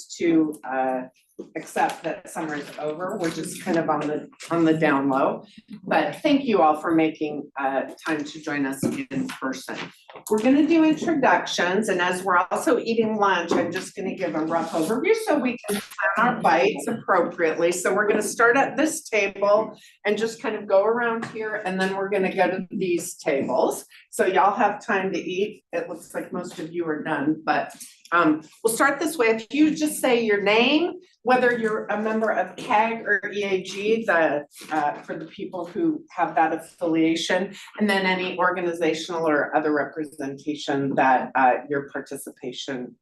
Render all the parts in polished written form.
to accept that summer is over. We're just kind of on the down low. But thank you all for making time to join us in person. We're gonna do introductions, and as we're also eating lunch, I'm just gonna give a rough overview so we can plan our bites appropriately. So we're gonna start at this table and just kind of go around here, and then we're gonna go to these tables. So y'all have time to eat. It looks like most of you are done, but we'll start this way. If you just say your name, whether you're a member of CAG or EAG, for the people who have that affiliation, and then any organizational or other representation that your participation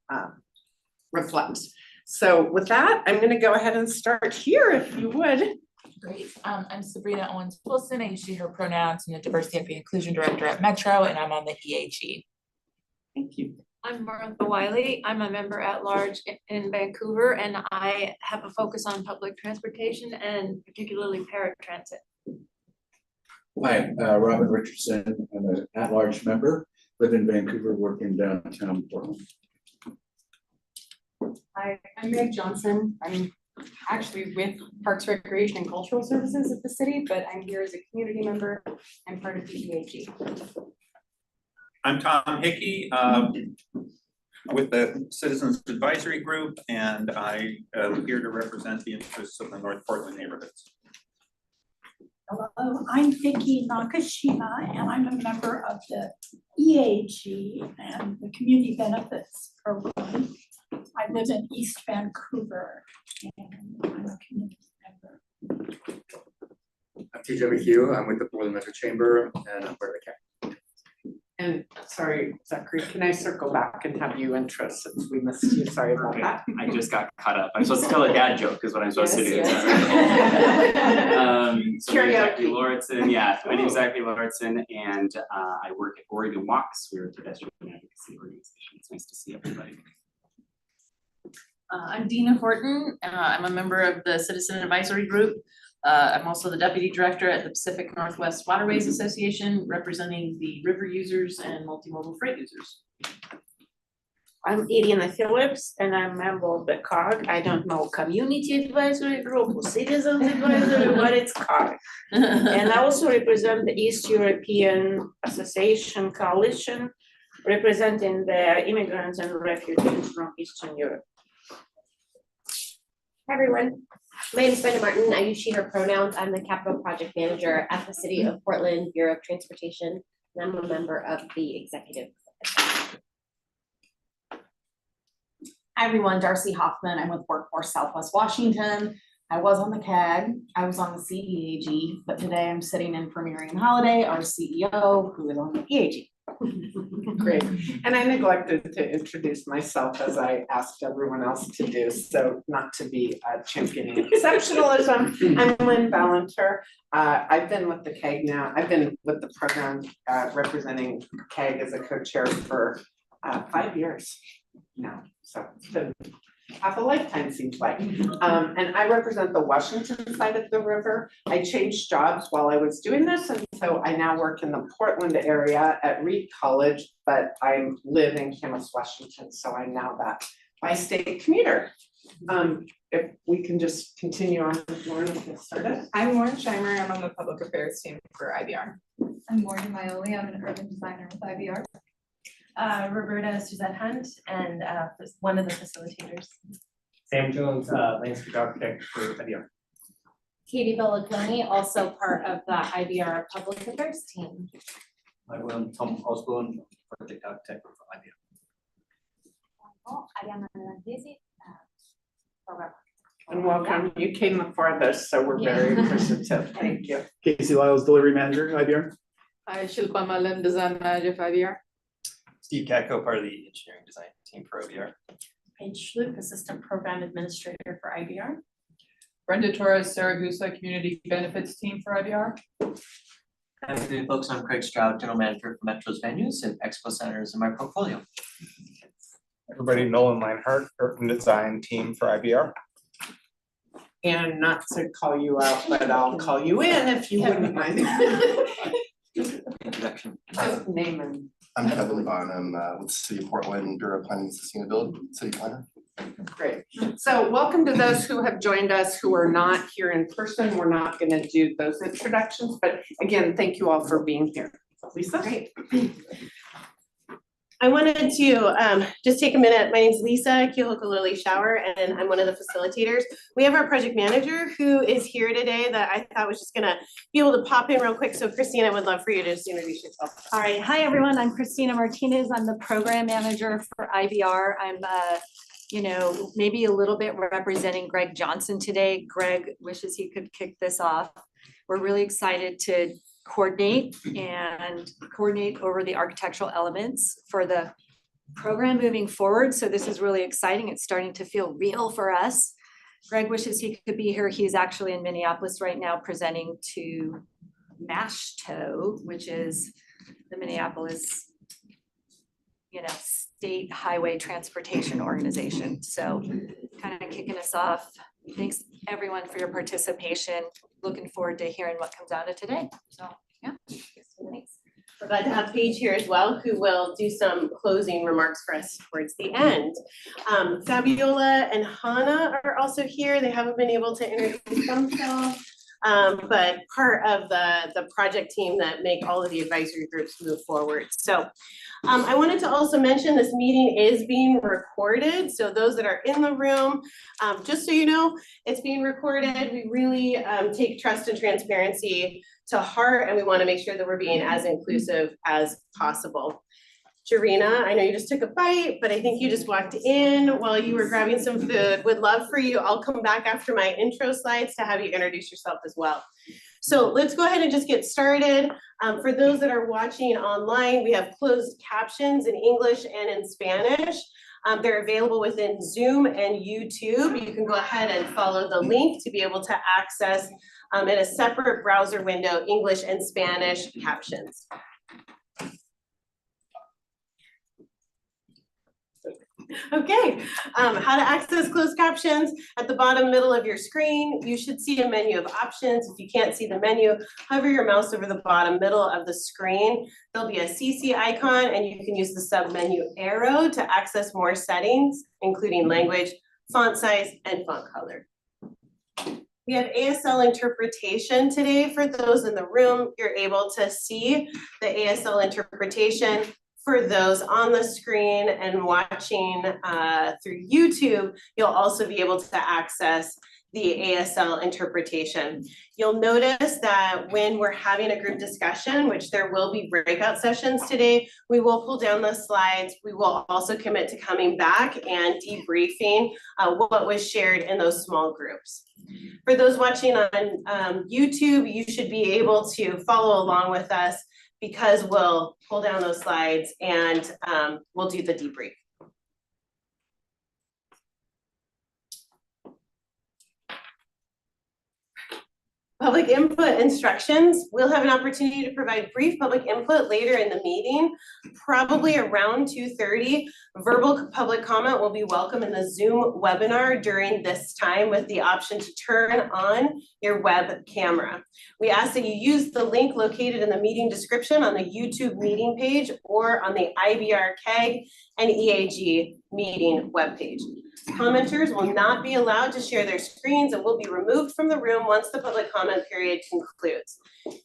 reflects. So with that, I'm going to go ahead and start here, if you would. Great. I'm Sabrina Owens-Wilson. I use she, her pronouns. I'm the Diversity, Equity, Inclusion Director at Metro, and I'm on the EAG. Thank you. I'm Martha Wiley. I'm a member at large in Vancouver, and I have a focus on public transportation and particularly paratransit. Hi, Robin Richardson. I'm an at-large member, live in Vancouver, work in downtown Portland. Hi, I'm Meg Johnson. I'm actually with Parks, Recreation and Cultural Services at the city, but I'm here as a community member and part of the EAG. I'm Tom Hickey with the Citizens Advisory Group, and I am here to represent the interests of the North Portland neighborhoods. Hello, I'm Vicki Nakashima, and I'm a member of the EAG and the Community Benefits Program. I live in East Vancouver, and I'm a community member. I'm TJ McHugh. I'm with the Portland Metro Chamber, and I'm part of the CAC. And sorry, Zachary, can I circle back and have you intro since we missed you? Sorry about that. I just got caught up. I'm supposed to tell a dad joke is what I'm supposed to do. So my name's Zachary Lauritsen. Yeah, my name's Zachary Lauritsen, and I work at Oregon Walks. We're a pedestrian advocacy organization. It's nice to see everybody. I'm Dina Horton. I'm a member of the Citizen Advisory Group. I'm also the Deputy Director at the Pacific Northwest Waterways Association, representing the river users and multimodal freight users. I'm Irina Phillips, and I'm a member of the CAG. I don't know, Community Advisory Group or Citizens Advisory, what it's called. And I also represent the East European Association Coalition, representing the immigrants and refugees from Eastern Europe. Hi everyone, my name is Brenda Martin. I use she, her pronouns. I'm the Capital Project Manager at the City of Portland Bureau of Transportation, and I'm a member of the Executive. Hi everyone, Darcy Hoffman. I'm with Workforce Southwest Washington. I was on the CAG, I was on the CEAG, but today I'm sitting in for Miriam Holiday, our CEO, who is on the EAG. Great. And I neglected to introduce myself as I asked everyone else to do, so not to be championing exceptionalism. I'm Lynn Ballanter. I've been with the CAG now. I've been with the program representing CAG as a co-chair for 5 years now. So it's been half a lifetime seems like. And I represent the Washington side of the river. I changed jobs while I was doing this, and so I now work in the Portland area at Reed College, but I live in Camas, Washington, so I'm now that bi-state commuter. If we can just continue on with Lauren and get started. I'm Lauren Scheimer. I'm on the Public Affairs team for IBR. I'm Morgan Maioli. I'm an urban designer with IBR. Roberta Suzette Hunt, and one of the facilitators. Sam Jones, landscape architect for IBR. Katie Belliconi, also part of the IBR Public Affairs team. I'm Tom Osborne, project architect for IBR. And welcome. You came the farthest, so we're very appreciative. Thank you. Casey Lyles, delivery manager, IBR. Hi, Shilpa Malam, design manager for IBR. Steve Katko, part of the engineering design team for IBR. Paige Schlup, assistant program administrator for IBR. Brenda Torres, Saragusa, community benefits team for IBR. Hi, folks. I'm Craig Stroud, general manager for Metro's venues and expo centers in my portfolio. Everybody, Nolan Leinhardt, urban design team for IBR. And not to call you out, but I'll call you in if you wouldn't mind. Introduction. Just name and I'm Kevin Vaughn. I'm with the City of Portland Bureau of Planning and Sustainability, City Planner. Great. So welcome to those who have joined us who are not here in person. We're not going to do those introductions, but again, thank you all for being here. Lisa? Great. I wanted to just take a minute. My name's Lisa Keohokalole Shower, and I'm one of the facilitators. We have our project manager who is here today that I thought was just gonna be able to pop in real quick. So Christina, I would love for you to just introduce yourself. All right, hi everyone, I'm Christina Martinez, I'm the program manager for IBR. I'm maybe a little bit representing Greg Johnson today. Greg wishes he could kick this off. We're really excited to coordinate over the architectural elements for the program moving forward. So this is really exciting. It's starting to feel real for us. Greg wishes he could be here. He's actually in Minneapolis right now presenting to MASHTO, which is the Minneapolis, State Highway Transportation Organization. So kind of kicking us off. Thanks everyone for your participation. Looking forward to hearing what comes out of today. So, yeah. Thanks. We're glad to have Paige here as well, who will do some closing remarks for us towards the end. Fabiola and Hannah are also here. They haven't been able to introduce themselves, but part of the project team that make all of the advisory groups move forward. So I wanted to also mention this meeting is being recorded. So those that are in the room, just so you know, it's being recorded. We really take trust and transparency to heart, and we want to make sure that we're being as inclusive as possible. Jarena, I know you just took a bite, but I think you just walked in while you were grabbing some food. Would love for you. I'll come back after my intro slides to have you introduce yourself as well. So let's go ahead and just get started. For those that are watching online, we have closed captions in English and in Spanish. They're available within Zoom and YouTube. You can go ahead and follow the link to be able to access in a separate browser window, English and Spanish captions. Okay, how to access closed captions. At the bottom middle of your screen, you should see a menu of options. If you can't see the menu, hover your mouse over the bottom middle of the screen. There'll be a CC icon, and you can use the sub-menu arrow to access more settings, including language, font size, and font color. We have ASL interpretation today. For those in the room, you're able to see the ASL interpretation. For those on the screen and watching through YouTube, you'll also be able to access the ASL interpretation. You'll notice that when we're having a group discussion, which there will be breakout sessions today, we will pull down the slides. We will also commit to coming back and debriefing what was shared in those small groups. For those watching on YouTube, you should be able to follow along with us because we'll pull down those slides and we'll do the debrief. Public input instructions. We'll have an opportunity to provide brief public input later in the meeting, probably around 2:30. Verbal public comment will be welcome in the Zoom webinar during this time with the option to turn on your web camera. We ask that you use the link located in the meeting description on the YouTube meeting page or on the IBR CAG and EAG meeting webpage. Commenters will not be allowed to share their screens and will be removed from the room once the public comment period concludes.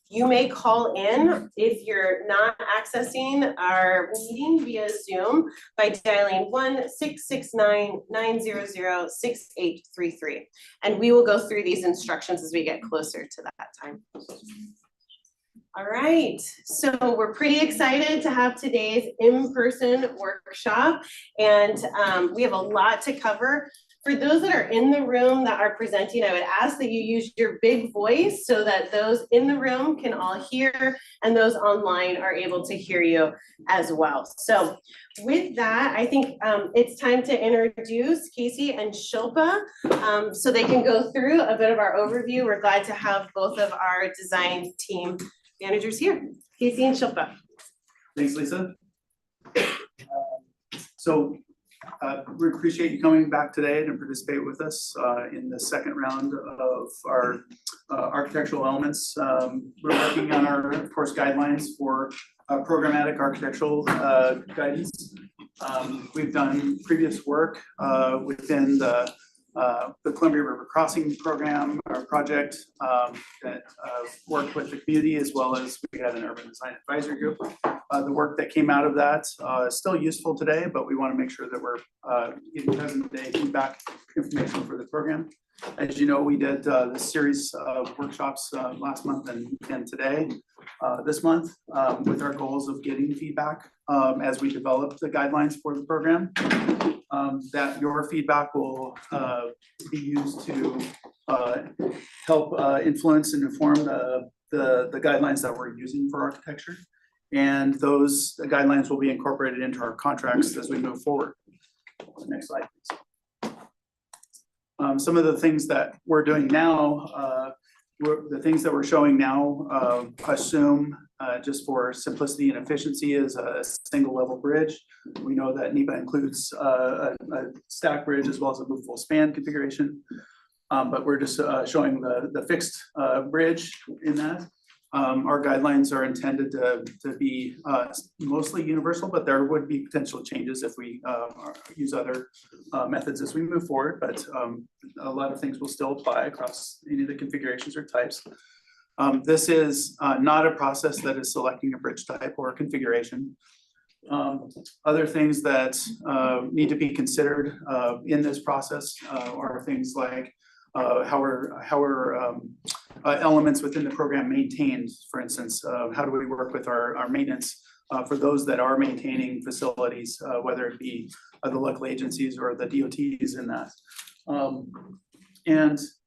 You may call in if you're not accessing our meeting via Zoom by dialing 1-669-900-6833. And we will go through these instructions as we get closer to that time. All right, so we're pretty excited to have today's in-person workshop, and we have a lot to cover. For those that are in the room that are presenting, I would ask that you use your big voice so that those in the room can all hear and those online are able to hear you as well. So with that, I think it's time to introduce Casey and Shilpa so they can go through a bit of our overview. We're glad to have both of our design team managers here, Casey and Shilpa. Thanks, Lisa. So we appreciate you coming back today to participate with us in the second round of our architectural elements. We're working on our, of course, guidelines for programmatic architectural guidance. We've done previous work within the Columbia River Crossing Program, our project that worked with the community, as well as we had an urban design advisory group. The work that came out of that is still useful today, but we want to make sure that we're getting present day feedback information for the program. As you know, we did this series of workshops last month and today, this month, with our goals of getting feedback as we develop the guidelines for the program. That your feedback will be used to help influence and inform the guidelines that we're using for architecture. And those guidelines will be incorporated into our contracts as we move forward. Next slide, please. Some of the things that we're doing now, the things that we're showing now assume, just for simplicity and efficiency, is a single level bridge. We know that NEPA includes a stack bridge as well as a movable span configuration. But we're just showing the fixed bridge in that. Our guidelines are intended to be mostly universal, but there would be potential changes if we use other methods as we move forward. But a lot of things will still apply across any of the configurations or types. This is not a process that is selecting a bridge type or configuration. Other things that need to be considered in this process are things like how are elements within the program maintained. For instance, how do we work with our maintenance for those that are maintaining facilities, whether it be the local agencies or the DOTs in that.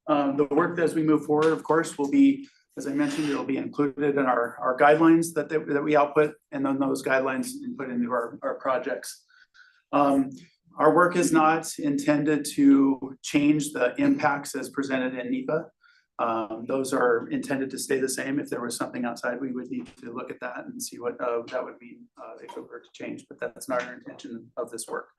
The work as we move forward, of course, will be, as I mentioned, it'll be included in our guidelines that we output, and then those guidelines input into our projects. Our work is not intended to change the impacts as presented in NEPA. Those are intended to stay the same. If there was something outside, we would need to look at that and see what that would mean if it were to change, but that's not our intention of this work.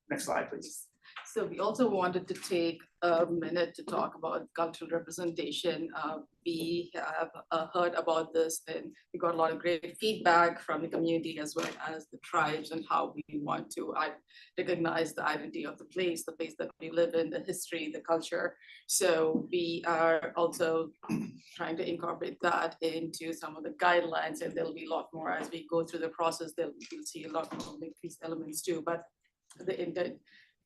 Next slide, please. So we also wanted to take a minute to talk about cultural representation. We have heard about this, and we got a lot of great feedback from the community as well as the tribes and how we want to recognize the identity of the place that we live in, the history, the culture. So we are also trying to incorporate that into some of the guidelines, and there'll be a lot more as we go through the process. You'll see a lot more of these elements too, but the intent,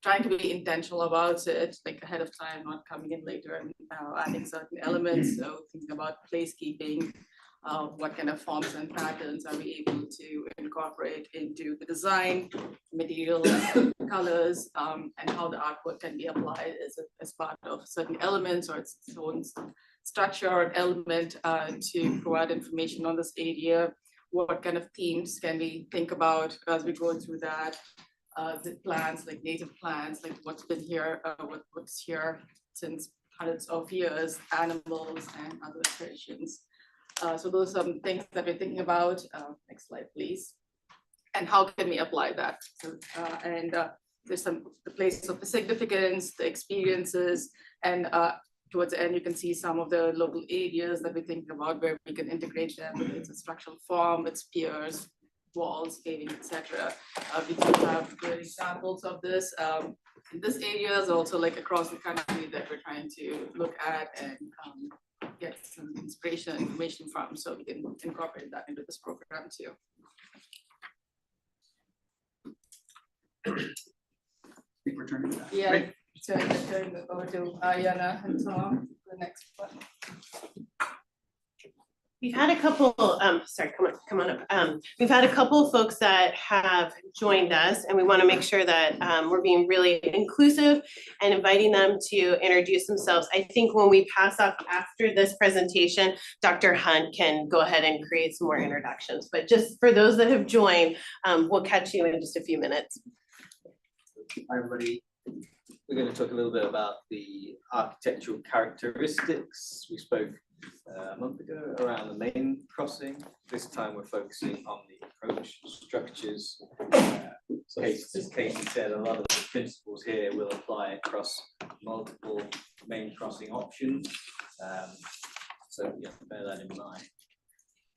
trying to be intentional about it, like ahead of time, not coming in later and adding certain elements. So thinking about placekeeping, what kind of forms and patterns are we able to incorporate into the design, materials, colors, and how the artwork can be applied as part of certain elements or its own structure or element to provide information on this area. What kind of themes can we think about as we go through that? The plants, like native plants, like what's been here, what's here since hundreds of years, animals and other traditions. So those are some things that we're thinking about. Next slide, please. And how can we apply that? So, there's the places of the significance, the experiences, and towards the end, you can see some of the local areas that we're thinking about where we can integrate them, whether it's a structural form, its piers, walls, paving, etc. We do have good examples of this. In this area is also like across the country that we're trying to look at and get some inspiration and information from, so we can incorporate that into this program too. I think we're turning back. Yeah, Right. turn it over to Ayana and Tom, the next one. We've had a couple, sorry, come on up. We've had a couple of folks that have joined us, and we want to make sure that we're being really inclusive and inviting them to introduce themselves. I think when we pass up after this presentation, Dr. Hunt can go ahead and create some more introductions. But just for those that have joined, we'll catch you in just a few minutes. Hi, everybody. We're going to talk a little bit about the architectural characteristics. We spoke a month ago around the main crossing. This time we're focusing on the approach structures. As Katie said, a lot of the principles here will apply across multiple main crossing options. So you have to bear that in mind.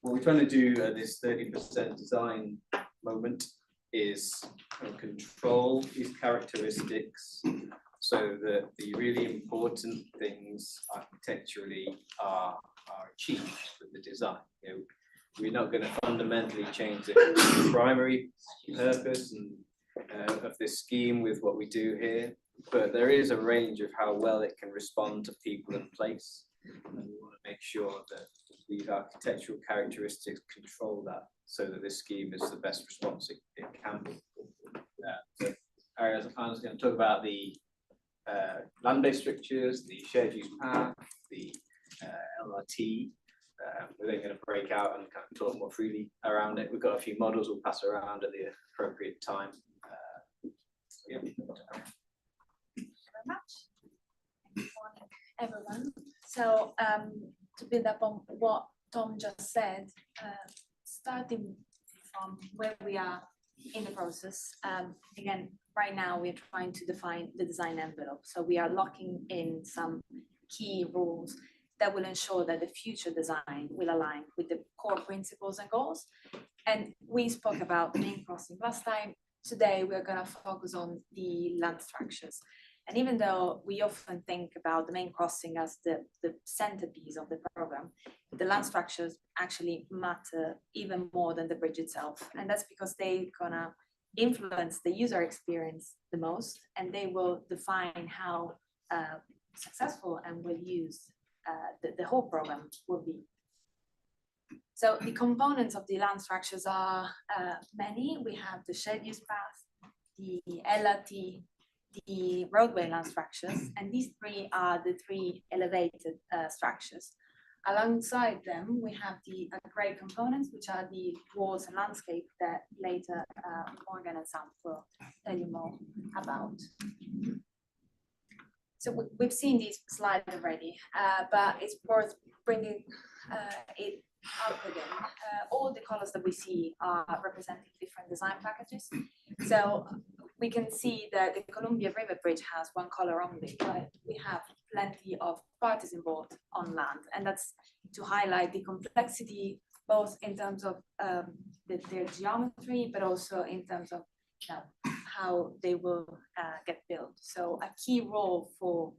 what we're trying to do at this 30% design moment is kind of control these characteristics so that the really important things architecturally are achieved with the design. You know, we're not going to fundamentally change the primary purpose and of this scheme with what we do here, but there is a range of how well it can respond to people and place, and we want to make sure that these architectural characteristics control that so that this scheme is the best response it can be. So Ariel's going to talk about the land-based structures, the shared use path, the LRT. We're then going to break out and kind of talk more freely around it. We've got a few models we'll pass around at the appropriate time. Yeah. Thank you very much. Good morning, everyone. So to build up on what Tom just said, starting from where we are in the process, again, right now we're trying to define the design envelope. So we are locking in some key rules that will ensure that the future design will align with the core principles and goals. And we spoke about the main crossing last time. Today, we're going to focus on the land structures. And even though we often think about the main crossing as the centerpiece of the program, the land structures actually matter even more than the bridge itself. And that's because they're going to influence the user experience the most, and they will define how successful and well used the whole program will be. So the components of the land structures are many. We have the shared use path, the LRT, the roadway land structures, and these three are the three elevated structures. Alongside them, we have the upgrade components, which are the walls and landscape that later Morgan and Sam will tell you more about. So we've seen these slides already, but it's worth bringing it up again. All the colors that we see are representing different design packages. So we can see that the Columbia River Bridge has one color only, but we have plenty of parties involved on land, and that's to highlight the complexity, both in terms of their geometry, but also in terms of how they will get built. So a key role for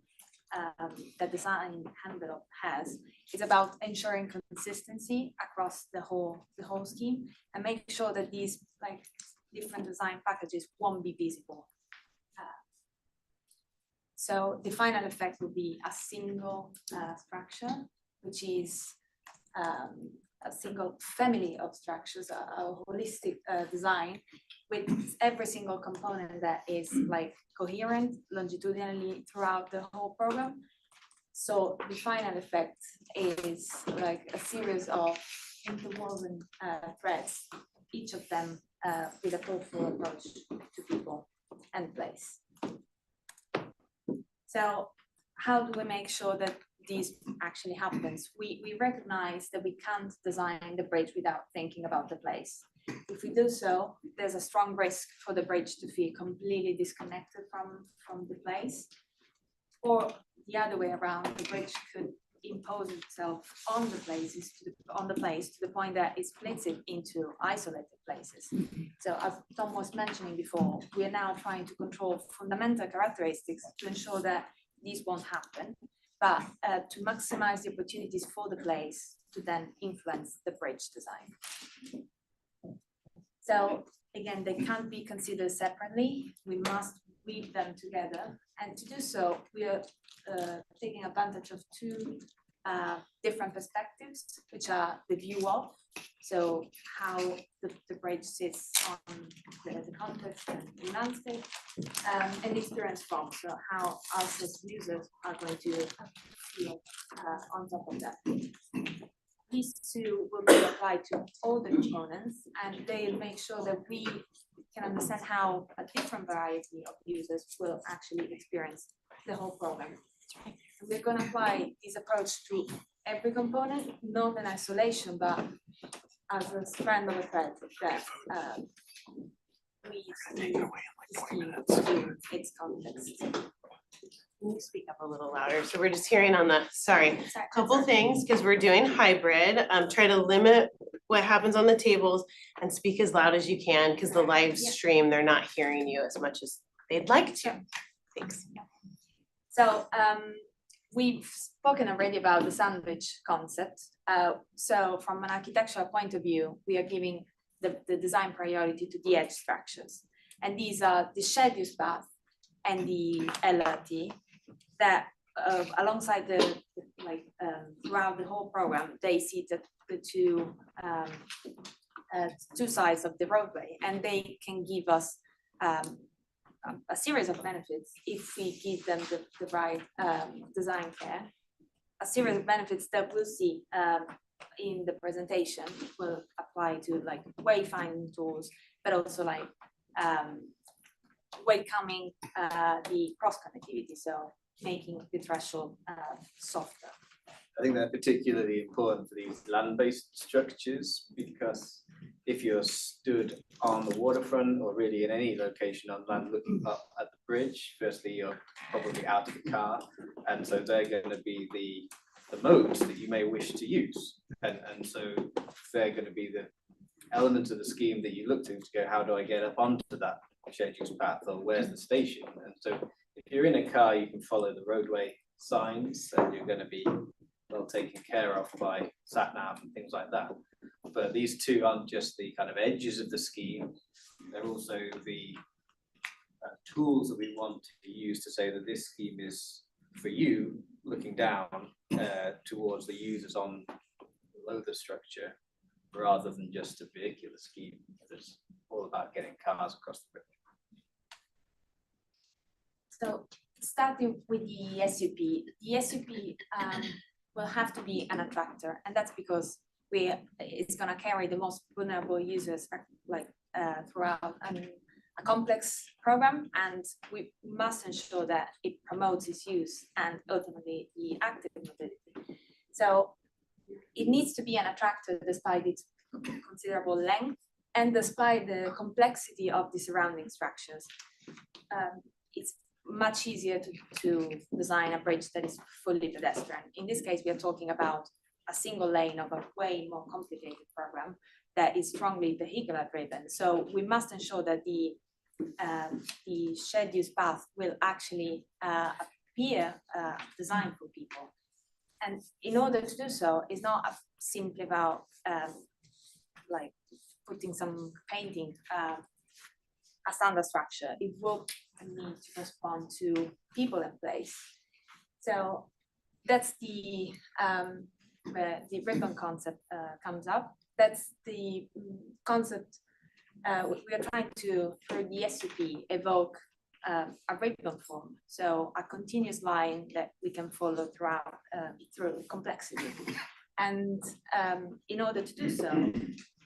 the design envelope has is about ensuring consistency across the whole scheme and make sure that these different design packages won't be visible. So the final effect will be a single structure, which is a single family of structures, a holistic design with every single component that is coherent longitudinally throughout the whole program. So the final effect is like a series of interwoven threads, each of them with a thoughtful approach to people and place. So how do we make sure that this actually happens? We recognize that we can't design the bridge without thinking about the place. If we do so, there's a strong risk for the bridge to feel completely disconnected from the place. Or the other way around, the bridge could impose itself on the place to the point that it splits it into isolated places. So as Tom was mentioning before, we are now trying to control fundamental characteristics to ensure that these won't happen, but to maximize the opportunities for the place to then influence the bridge design. So again, they can't be considered separately. We must weave them together. And to do so, we are taking advantage of two different perspectives, which are the view of, so how the bridge sits on the context and the landscape, and the experience from, so how us as users are going to feel on top of that. These two will be applied to all the components, and they'll make sure that we can understand how a different variety of users will actually experience the whole program. We're going to apply this approach to every component, not in isolation, but as a strand of a thread that we see the scheme to its context. Can you speak up a little louder? So we're just hearing on the, sorry, couple things, because we're doing hybrid. Try to limit what happens on the tables and speak as loud as you can, because the live Yeah. stream, they're not hearing you as much as they'd like to. Thanks. So we've spoken already about the sandwich concept. So from an architectural point of view, we are giving the design priority to the edge structures. And these are the shared use path and the LRT that alongside throughout the whole program, they see the two sides of the roadway, and they can give us a series of benefits if we give them the right design care. A series of benefits that we'll see in the presentation will apply to like wayfinding tools, but also like welcoming the cross connectivity, so making the threshold softer. I think they're particularly important for these land-based structures, because if you're stood on the waterfront or really in any location on land looking up at the bridge, firstly, you're probably out of the car. And so they're going to be the modes that you may wish to use. And so they're going to be the elements of the scheme that you look to go, how do I get up onto that shared use path, or where's the station? And so if you're in a car, you can follow the roadway signs, and you're going to be well taken care of by sat-nav and things like that. But these two aren't just the kind of edges of the scheme, they're also the tools that we want to use to say that this scheme is for you looking down towards the users on below the structure, rather than just a vehicular scheme that's all about getting cars across the bridge. So starting with the SUP will have to be an attractor, and that's because it's gonna carry the most vulnerable users throughout a complex program, and we must ensure that it promotes its use and ultimately the active mobility. So it needs to be an attractor despite its considerable length and despite the complexity of the surrounding structures. It's much easier to design a bridge that is fully pedestrian. In this case, we are talking about a single lane of a way more complicated program that is strongly vehicular driven. So we must ensure that the shared use path will actually appear designed for people. And in order to do so, it's not simply about like putting some painting a standard structure. It will need to respond to people and place. So that's where the ribbon concept comes up. That's the concept we are trying to, through the SUP, evoke a ribbon form. So a continuous line that we can follow throughout through complexity. And in order to do so,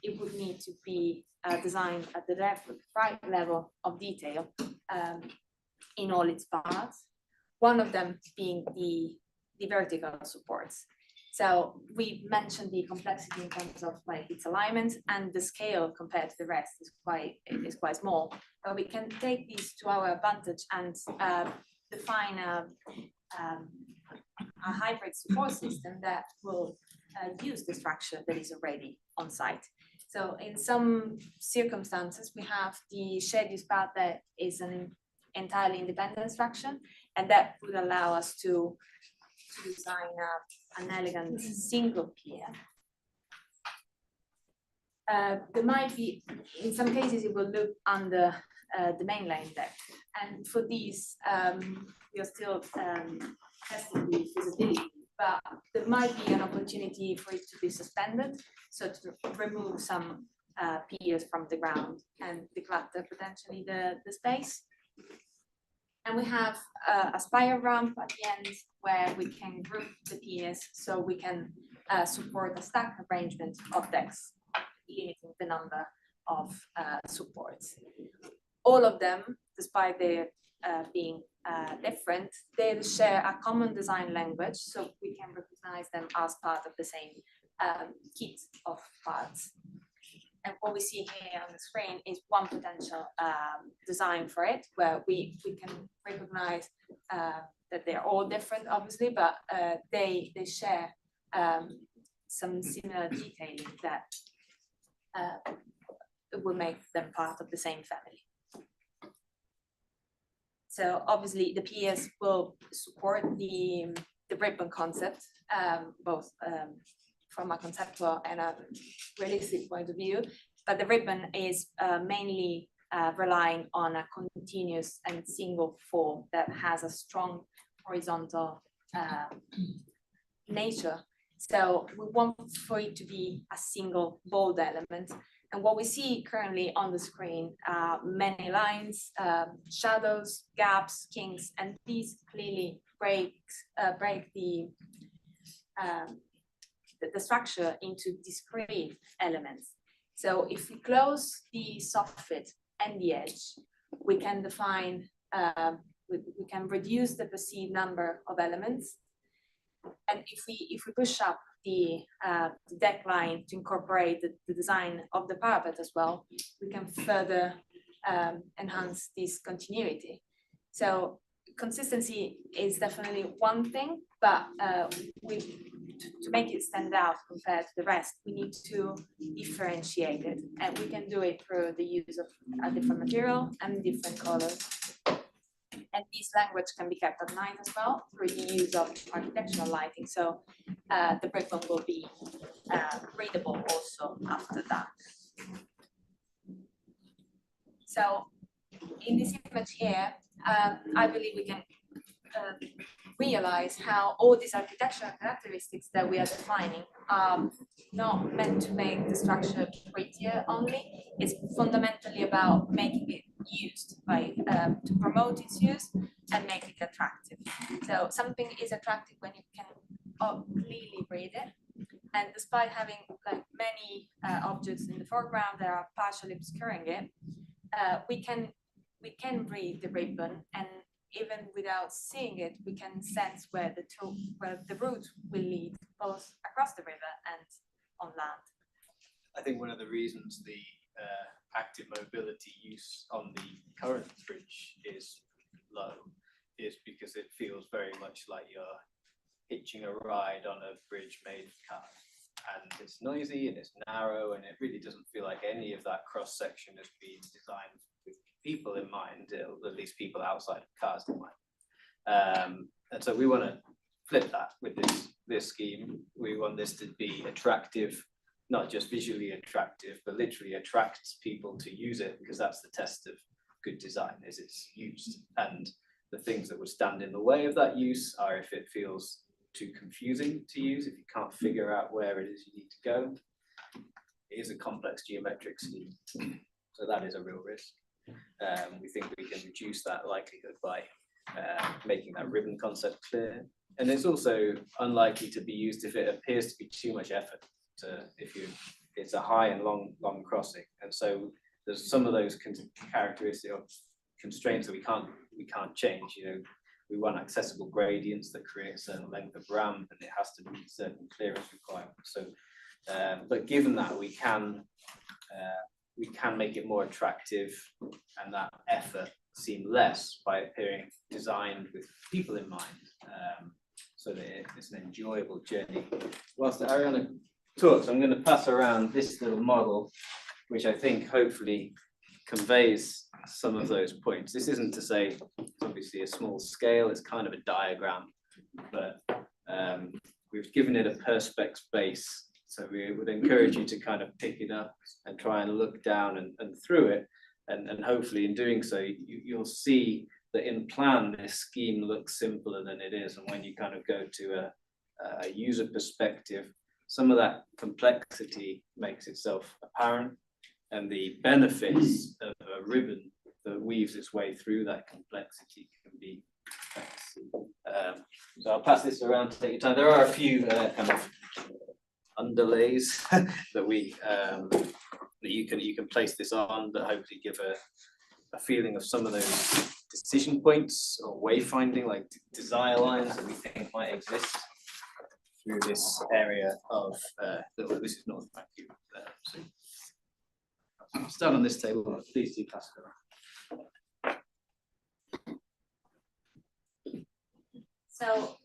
it would need to be designed at the right level of detail in all its parts. One of them being the vertical supports. So we mentioned the complexity in terms of like its alignment, and the scale compared to the rest is quite small. But we can take these to our advantage and define a hybrid support system that will use the structure that is already on site. So in some circumstances, we have the shared use path that is an entirely independent structure, and that would allow us to design an elegant single pier. There might be, in some cases, it will loop under the main lane deck. And for these, we are still testing the feasibility, but there might be an opportunity for it to be suspended, so to remove some piers from the ground and declutter potentially the space. And we have a spiral ramp at the end where we can group the piers so we can support a stack arrangement of decks, limiting the number of supports. All of them, despite their being different, they share a common design language, so we can recognize them as part of the same kit of parts. And what we see here on the screen is one potential design for it, where we can recognize that they're all different, obviously, but they share some similar detailing that it will make them part of the same family. So obviously the PS will support the ribbon concept, both from a conceptual and a realistic point of view, but the ribbon is mainly relying on a continuous and single form that has a strong horizontal nature. So we want for it to be a single bold element. And what we see currently on the screen are many lines, shadows, gaps, kinks, and these clearly break the structure into discrete elements. So if we close the soffit and the edge, we can define, we can reduce the perceived number of elements. And if we push up the deck line to incorporate the design of the parapet as well, we can further enhance this continuity. So consistency is definitely one thing, but to make it stand out compared to the rest, we need to differentiate it, and we can do it through the use of a different material and different colors. And this language can be kept at night as well through the use of architectural lighting. So the ribbon will be readable also after that. So in this image here, I believe we can realize how all these architectural characteristics that we are defining are not meant to make the structure prettier only. It's fundamentally about making it used by to promote its use and make it attractive. So something is attractive when you can clearly read it, and despite having like many objects in the foreground that are partially obscuring it, we can read the ribbon, and even without seeing it, we can sense where the route will lead, both across the river and on land. I think one of the reasons the active mobility use on the current bridge is low is because it feels very much like you're hitching a ride on a bridge made of cars. And it's noisy and it's narrow, and it really doesn't feel like any of that cross section has been designed with people in mind, at least people outside of cars in mind. And so we want to flip that with this scheme. We want this to be attractive, not just visually attractive, but literally attracts people to use it, because that's the test of good design, is it's used. And the things that would stand in the way of that use are if it feels too confusing to use, if you can't figure out where it is you need to go. It is a complex geometric scheme, so that is a real risk. We think we can reduce that likelihood by making that ribbon concept clear. And it's also unlikely to be used if it appears to be too much effort. It's a high and long crossing, and so there's some of those characteristics or constraints that we can't change. You know, we want accessible gradients that create a certain length of ramp, and it has to meet certain clearance requirements. So, but given that, we can make it more attractive, and that effort seem less by appearing designed with people in mind, so that it's an enjoyable journey. Whilst Ariana talks, I'm going to pass around this little model, which I think hopefully conveys some of those points. This isn't to say it's obviously a small scale, it's kind of a diagram, but we've given it a perspex base. So we would encourage you to kind of pick it up and try and look down and through it. And hopefully in doing so, you'll see that in plan, this scheme looks simpler than it is. And when you kind of go to a user perspective, some of that complexity makes itself apparent, and the benefits of a ribbon that weaves its way through that complexity can be so I'll pass this around to take your time. There are a few kind of underlays that we that you can place this on that hopefully give a feeling of some of those decision points or wayfinding, like desire lines that we think might exist through this area of this is North Vancouver. So I'll start on this table. Please do pass it around. So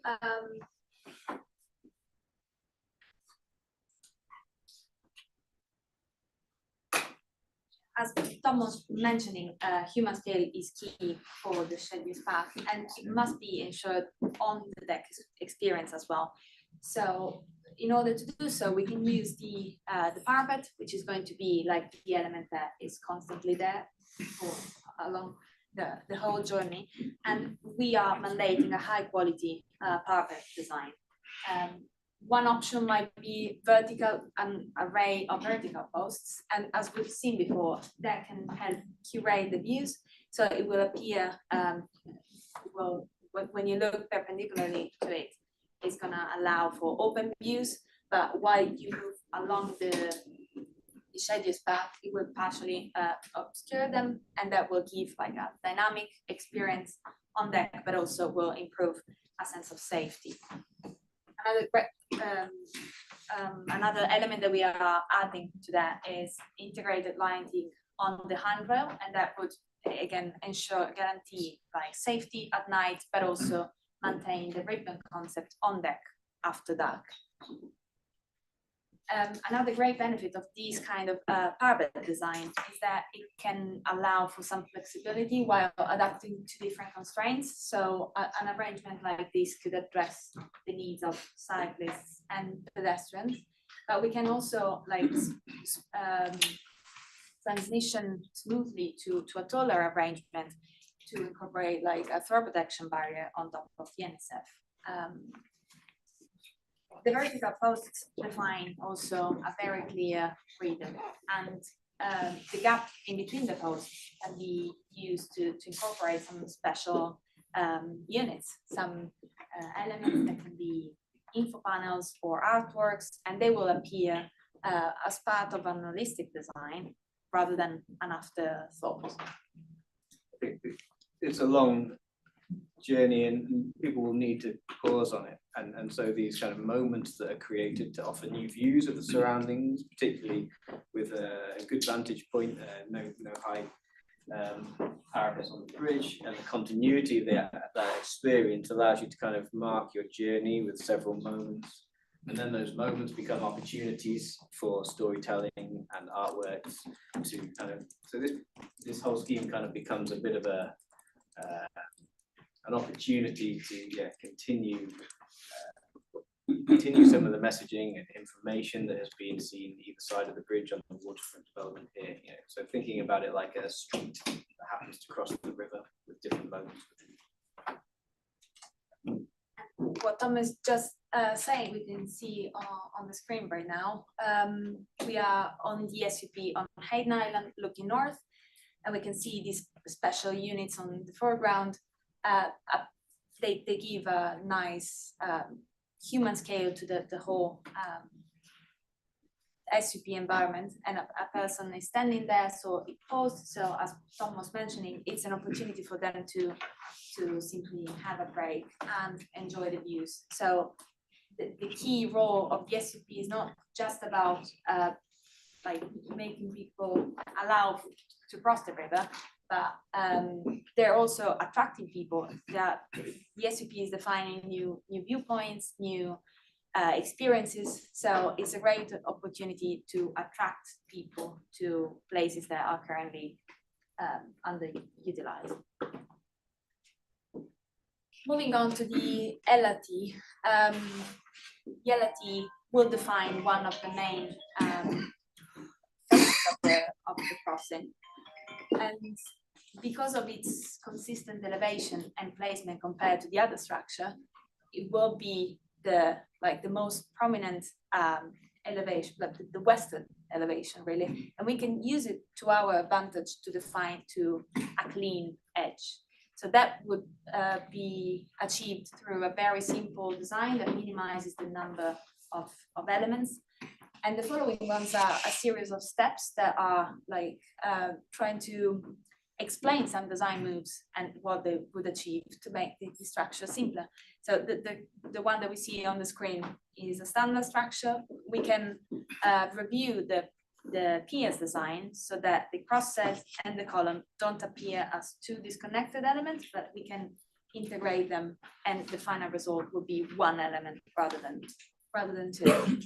as Tom was mentioning, human scale is key for the shared use path, and it must be ensured on the deck experience as well. So in order to do so, we can use the parapet, which is going to be like the element that is constantly there for along the whole journey, and we are mandating a high quality parapet design. One option might be an array of vertical posts, and as we've seen before, that can help curate the views, so it will appear, when you look perpendicularly to it, it's gonna allow for open views, but while you move along the shared use path, it will partially obscure them, and that will give like a dynamic experience on deck, but also will improve a sense of safety. Another element that we are adding to that is integrated lighting on the handrail, and that would again guarantee like safety at night, but also maintain the ribbon concept on deck after dark. Another great benefit of these kind of parapet design is that it can allow for some flexibility while adapting to different constraints. So an arrangement like this could address the needs of cyclists and pedestrians, but we can also like transition smoothly to a taller arrangement to incorporate like a throw protection barrier on top of the NSF. The vertical posts define also a very clear freedom, and the gap in between the posts can be used to incorporate some special units, some elements that can be info panels or artworks, and they will appear as part of an holistic design rather than an afterthought. It's a long journey and people will need to pause on it. And so these kind of moments that are created to offer new views of the surroundings, particularly with a good vantage point, no high parapets on the bridge, and the continuity of that experience allows you to kind of mark your journey with several moments. And then those moments become opportunities for storytelling and artworks to kind of, so this whole scheme kind of becomes a bit of an opportunity to continue some of the messaging and information that has been seen either side of the bridge on the waterfront development here. So thinking about it like a street that happens to cross the river with different moments. What Tom is just saying, we can see on the screen right now. We are on the SUP on Hayden Island looking north, and we can see these special units on the foreground. They give a nice human scale to the whole SUP environment, and a person is standing there, so it posed. So as Tom was mentioning, it's an opportunity for them to simply have a break and enjoy the views. So the key role of the SUP is not just about like making people allow to cross the river, but they're also attracting people. The SUP is defining new viewpoints, new experiences. So it's a great opportunity to attract people to places that are currently underutilized. Moving on to the LRT, the LRT will define one of the main phases of the crossing, and because of its consistent elevation and placement compared to the other structure, it will be the most prominent elevation, the western elevation really, and we can use it to our advantage to define to a clean edge. So that would be achieved through a very simple design that minimizes the number of elements. And the following ones are a series of steps that are like trying to explain some design moves and what they would achieve to make the structure simpler. So the one that we see on the screen is a standard structure. We can review the PS design so that the cross set and the column don't appear as two disconnected elements, but we can integrate them, and the final result will be one element rather than two.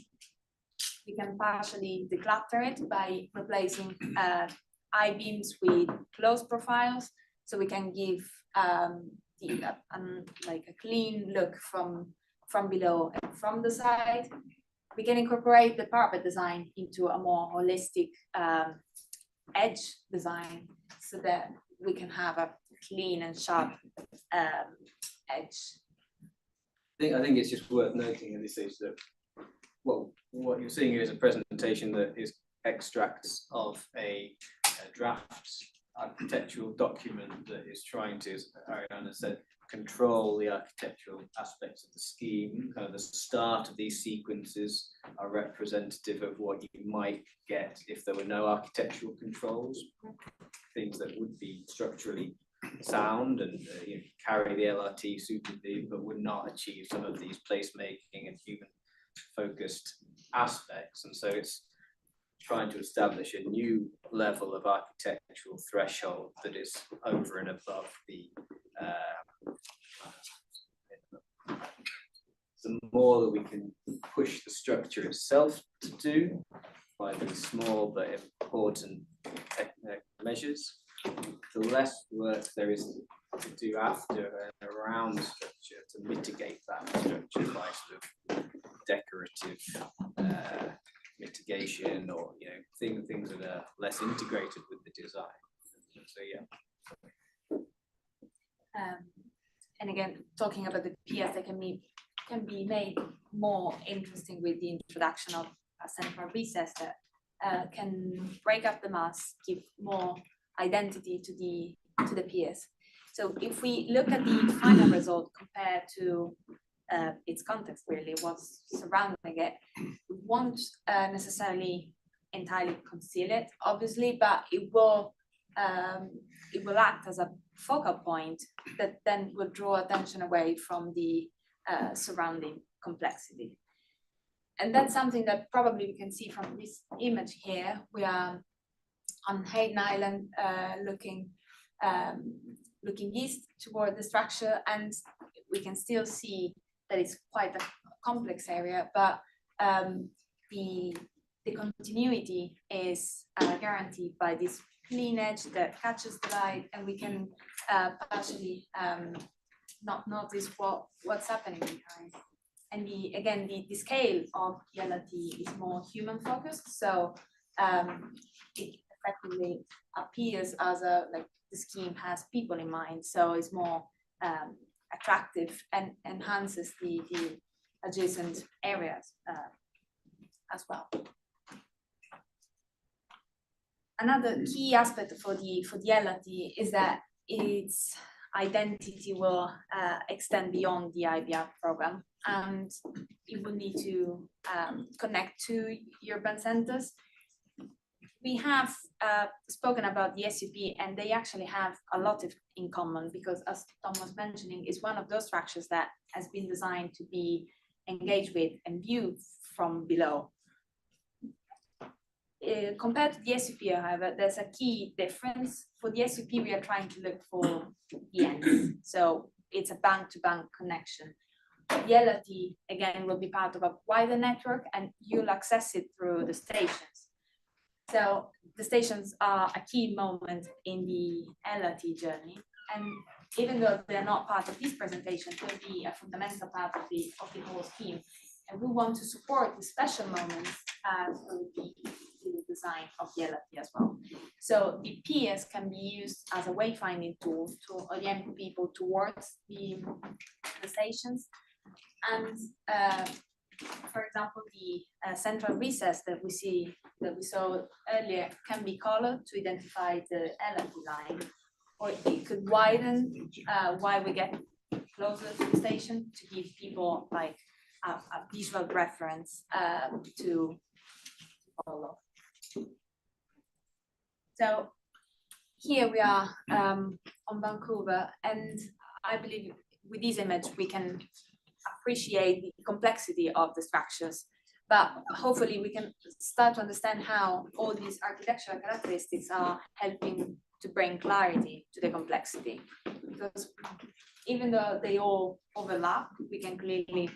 We can partially declutter it by replacing I-beams with closed profiles, so we can give like a clean look from below and from the side. We can incorporate the parapet design into a more holistic edge design so that we can have a clean and sharp edge. I think it's just worth noting at this stage that, well, what you're seeing here is a presentation that is extracts of a draft architectural document that is trying to, as Ariana said, control the architectural aspects of the scheme. Kind of the start of these sequences are representative of what you might get if there were no architectural controls, things that would be structurally sound and carry the LRT suitably, but would not achieve some of these placemaking and human focused aspects. And so it's trying to establish a new level of architectural threshold that is over and above the more that we can push the structure itself to do by these small but important measures, the less work there is to do after and around the structure to mitigate that structure by sort of decorative mitigation or things that are less integrated with the design. So yeah. And again, talking about the PS that can be made more interesting with the introduction of a central recess that can break up the mass, give more identity to the PS. So if we look at the final result compared to its context, really what's surrounding it, we won't necessarily entirely conceal it, obviously, but it will act as a focal point that then will draw attention away from the surrounding complexity. And that's something that probably we can see from this image here. We are on Hayden Island looking east toward the structure, and we can still see that it's quite a complex area, but the continuity is guaranteed by this clean edge that catches the light, and we can partially not notice what's happening behind. And the scale of the LRT is more human focused, so it effectively appears as the scheme has people in mind, so it's more attractive and enhances the adjacent areas as well. Another key aspect for the LRT is that its identity will extend beyond the IBR program, and it will need to connect to urban centers. We have spoken about the SUP, and they actually have a lot in common because, as Tom was mentioning, it's one of those structures that has been designed to be engaged with and viewed from below. Compared to the SUP, however, there's a key difference. For the SUP, we are trying to look for the ends, so it's a bank-to-bank connection. The LRT, again, will be part of a wider network, and you'll access it through the stations. So the stations are a key moment in the LRT journey, and even though they're not part of this presentation, they'll be a fundamental part of the whole scheme. And we want to support the special moments through the design of the LRT as well. So the PS can be used as a wayfinding tool to orient people towards the stations. And for example, the central recess that we saw earlier can be colored to identify the LRT line, or it could widen while we get closer to the station to give people like a visual reference to follow. So here we are on Vancouver, and I believe with this image we can appreciate the complexity of the structures, but hopefully we can start to understand how all these architectural characteristics are helping to bring clarity to the complexity. Because even though they all overlap, we can clearly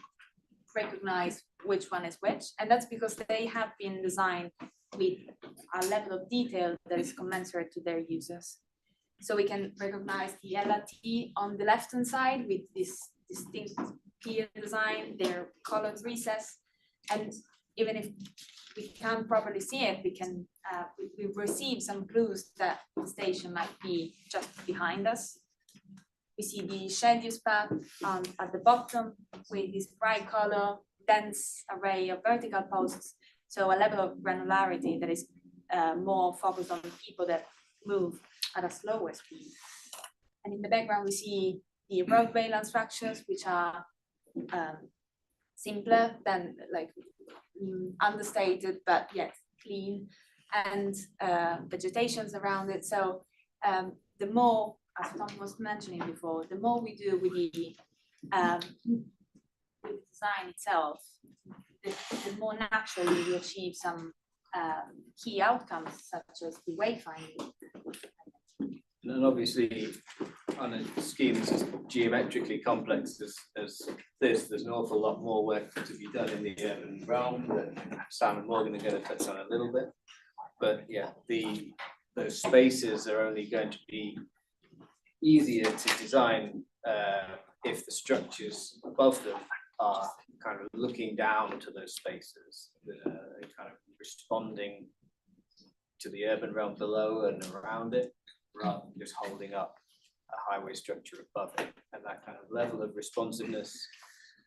recognize which one is which, and that's because they have been designed with a level of detail that is commensurate to their users. So we can recognize the LRT on the left-hand side with this distinct pier design, their colored recess, and even if we can't properly see it, we can we receive some clues that the station might be just behind us. We see the shared use path at the bottom with this bright color, dense array of vertical posts. So a level of granularity that is more focused on people that move at a slower speed. And in the background, we see the road rail structures, which are simpler than like understated, but yet clean, and vegetations around it. So the more, as Tom was mentioning before, the more we do with the design itself, the more naturally we achieve some key outcomes, such as the wayfinding. And obviously, on a scheme as geometrically complex as this, there's an awful lot more work to be done in the urban realm that Sam and Morgan are going to touch on a little bit. But yeah, those spaces are only going to be easier to design if the structures above them are kind of looking down to those spaces, kind of responding to the urban realm below and around it, rather than just holding up a highway structure above it. And that kind of level of responsiveness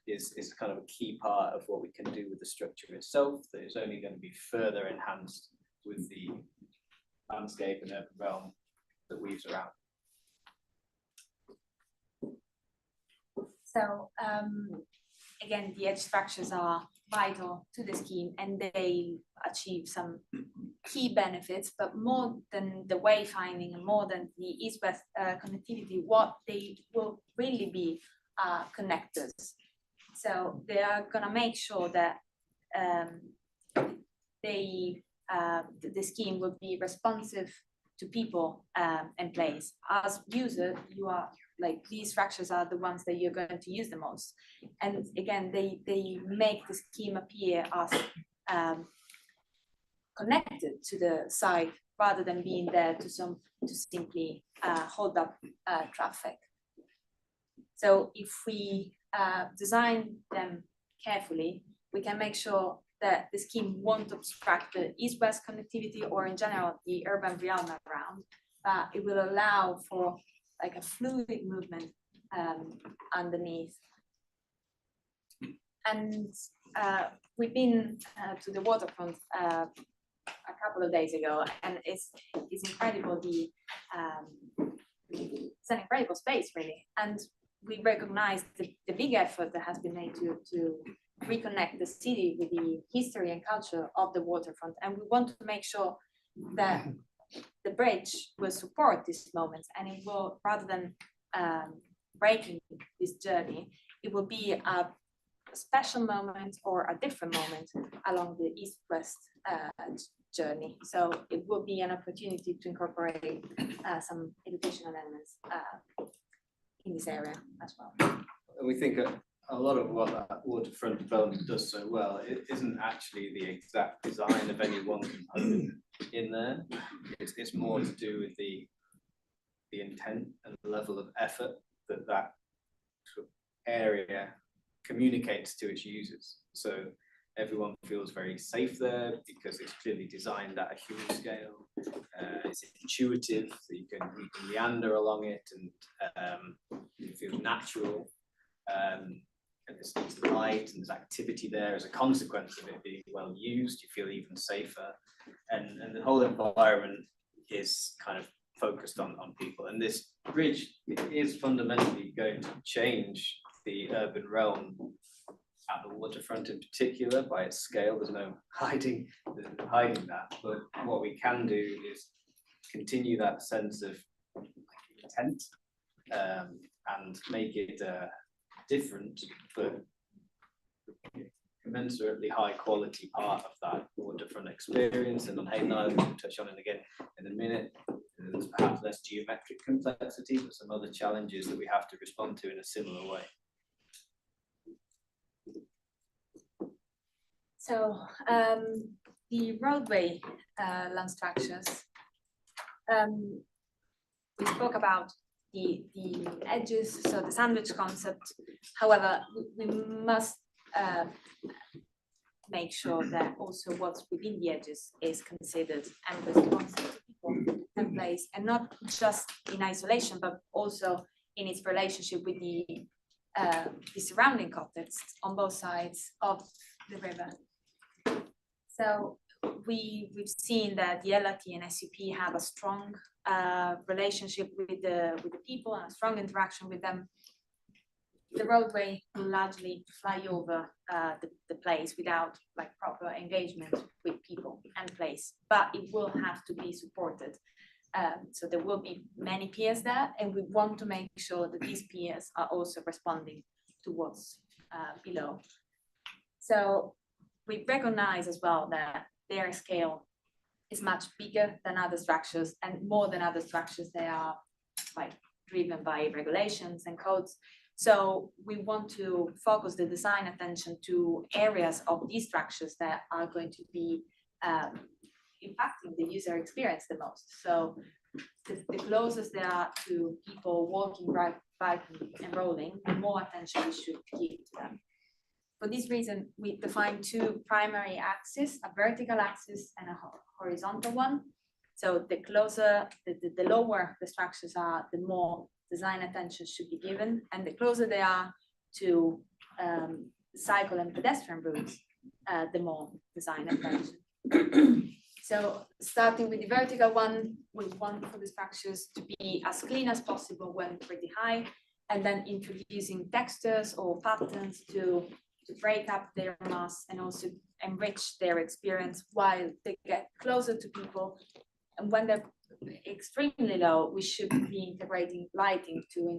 is kind of a key part of what we can do with the structure itself, that is only going to be further enhanced with the landscape and urban realm that weaves around. So again, the edge structures are vital to the scheme and they achieve some key benefits, but more than the wayfinding and more than the east-west connectivity, what they will really be connectors. So they are gonna make sure that the scheme will be responsive to people and place. As user, you are like, these structures are the ones that you're going to use the most. And again, they make the scheme appear as connected to the site rather than being there to simply hold up traffic. So if we design them carefully, we can make sure that the scheme won't obstruct the east-west connectivity or in general the urban realm around, but it will allow for like a fluid movement underneath. And we've been to the waterfront a couple of days ago, and it's incredible. It's an incredible space, really, and we recognize the big effort that has been made to reconnect the city with the history and culture of the waterfront, and we want to make sure that the bridge will support these moments, and it will, rather than breaking this journey, it will be a special moment or a different moment along the east-west journey. So it will be an opportunity to incorporate some educational elements in this area as well. And we think a lot of what that waterfront development does so well, it isn't actually the exact design of any one component in there. It's more to do with the intent and the level of effort that sort of area communicates to its users. So everyone feels very safe there because it's clearly designed at a human scale. It's intuitive, so you can meander along it and it feels natural. And there's light and there's activity there as a consequence of it being well used. You feel even safer, and the whole environment is kind of focused on people. And this bridge is fundamentally going to change the urban realm at the waterfront in particular by its scale. There's no hiding that. But what we can do is continue that sense of intent and make it different, but commensurately high quality part of that waterfront experience. And on Hayden Island, we'll touch on it again in a minute. There's perhaps less geometric complexity, but some other challenges that we have to respond to in a similar way. So the roadway land structures, we spoke about the edges, so the sandwich concept. However, we must make sure that also what's within the edges is considered and responsive to people and place, and not just in isolation, but also in its relationship with the surrounding context on both sides of the river. So we've seen that the LRT and SUP have a strong relationship with the people and a strong interaction with them. The roadway will largely fly over the place without like proper engagement with people and place, but it will have to be supported. So there will be many peers there, and we want to make sure that these peers are also responding to what's below. So we recognize as well that their scale is much bigger than other structures, and more than other structures, they are like driven by regulations and codes. So we want to focus the design attention to areas of these structures that are going to be impacting the user experience the most. So the closest they are to people walking, biking, and rolling, the more attention we should give to them. For this reason, we define two primary axes, a vertical axis and a horizontal one. So the closer, the lower the structures are, the more design attention should be given, and the closer they are to cycle and pedestrian routes, the more design attention. So starting with the vertical one, we want for the structures to be as clean as possible when pretty high, and then introducing textures or patterns to break up their mass and also enrich their experience while they get closer to people. And when they're extremely low, we should be integrating lighting to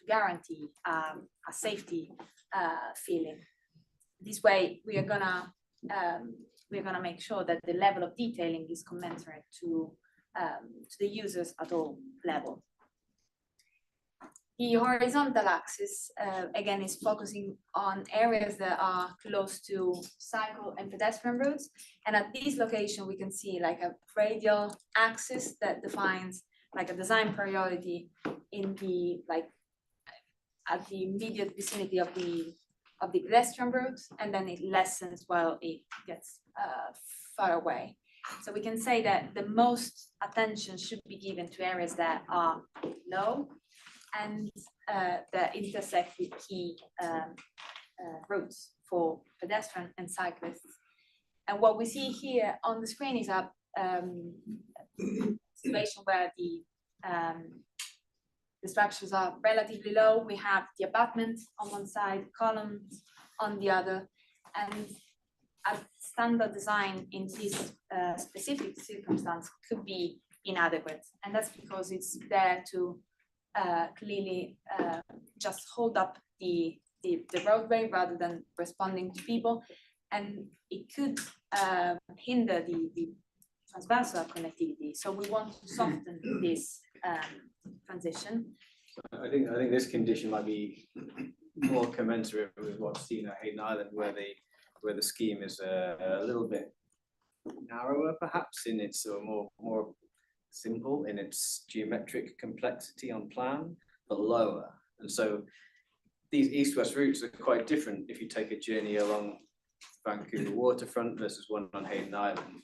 guarantee a safety feeling. This way, we are gonna make sure that the level of detailing is commensurate to the users at all levels. The horizontal axis, again, is focusing on areas that are close to cycle and pedestrian routes. And at this location, we can see like a radial axis that defines like a design priority in the, like, at the immediate vicinity of the pedestrian routes, and then it lessens while it gets far away. So we can say that the most attention should be given to areas that are low and that intersect with key routes for pedestrian and cyclists. And what we see here on the screen is a situation where the structures are relatively low. We have the abutments on one side, columns on the other, and a standard design in this specific circumstance could be inadequate. And that's because it's there to clearly just hold up the roadway rather than responding to people, and it could hinder the transversal connectivity. So we want to soften this transition. I think this condition might be more commensurate with what's seen at Hayden Island, where the scheme is a little bit narrower, perhaps, in its more simple in its geometric complexity on plan, but lower. And so these east-west routes are quite different if you take a journey along Vancouver waterfront versus one on Hayden Island.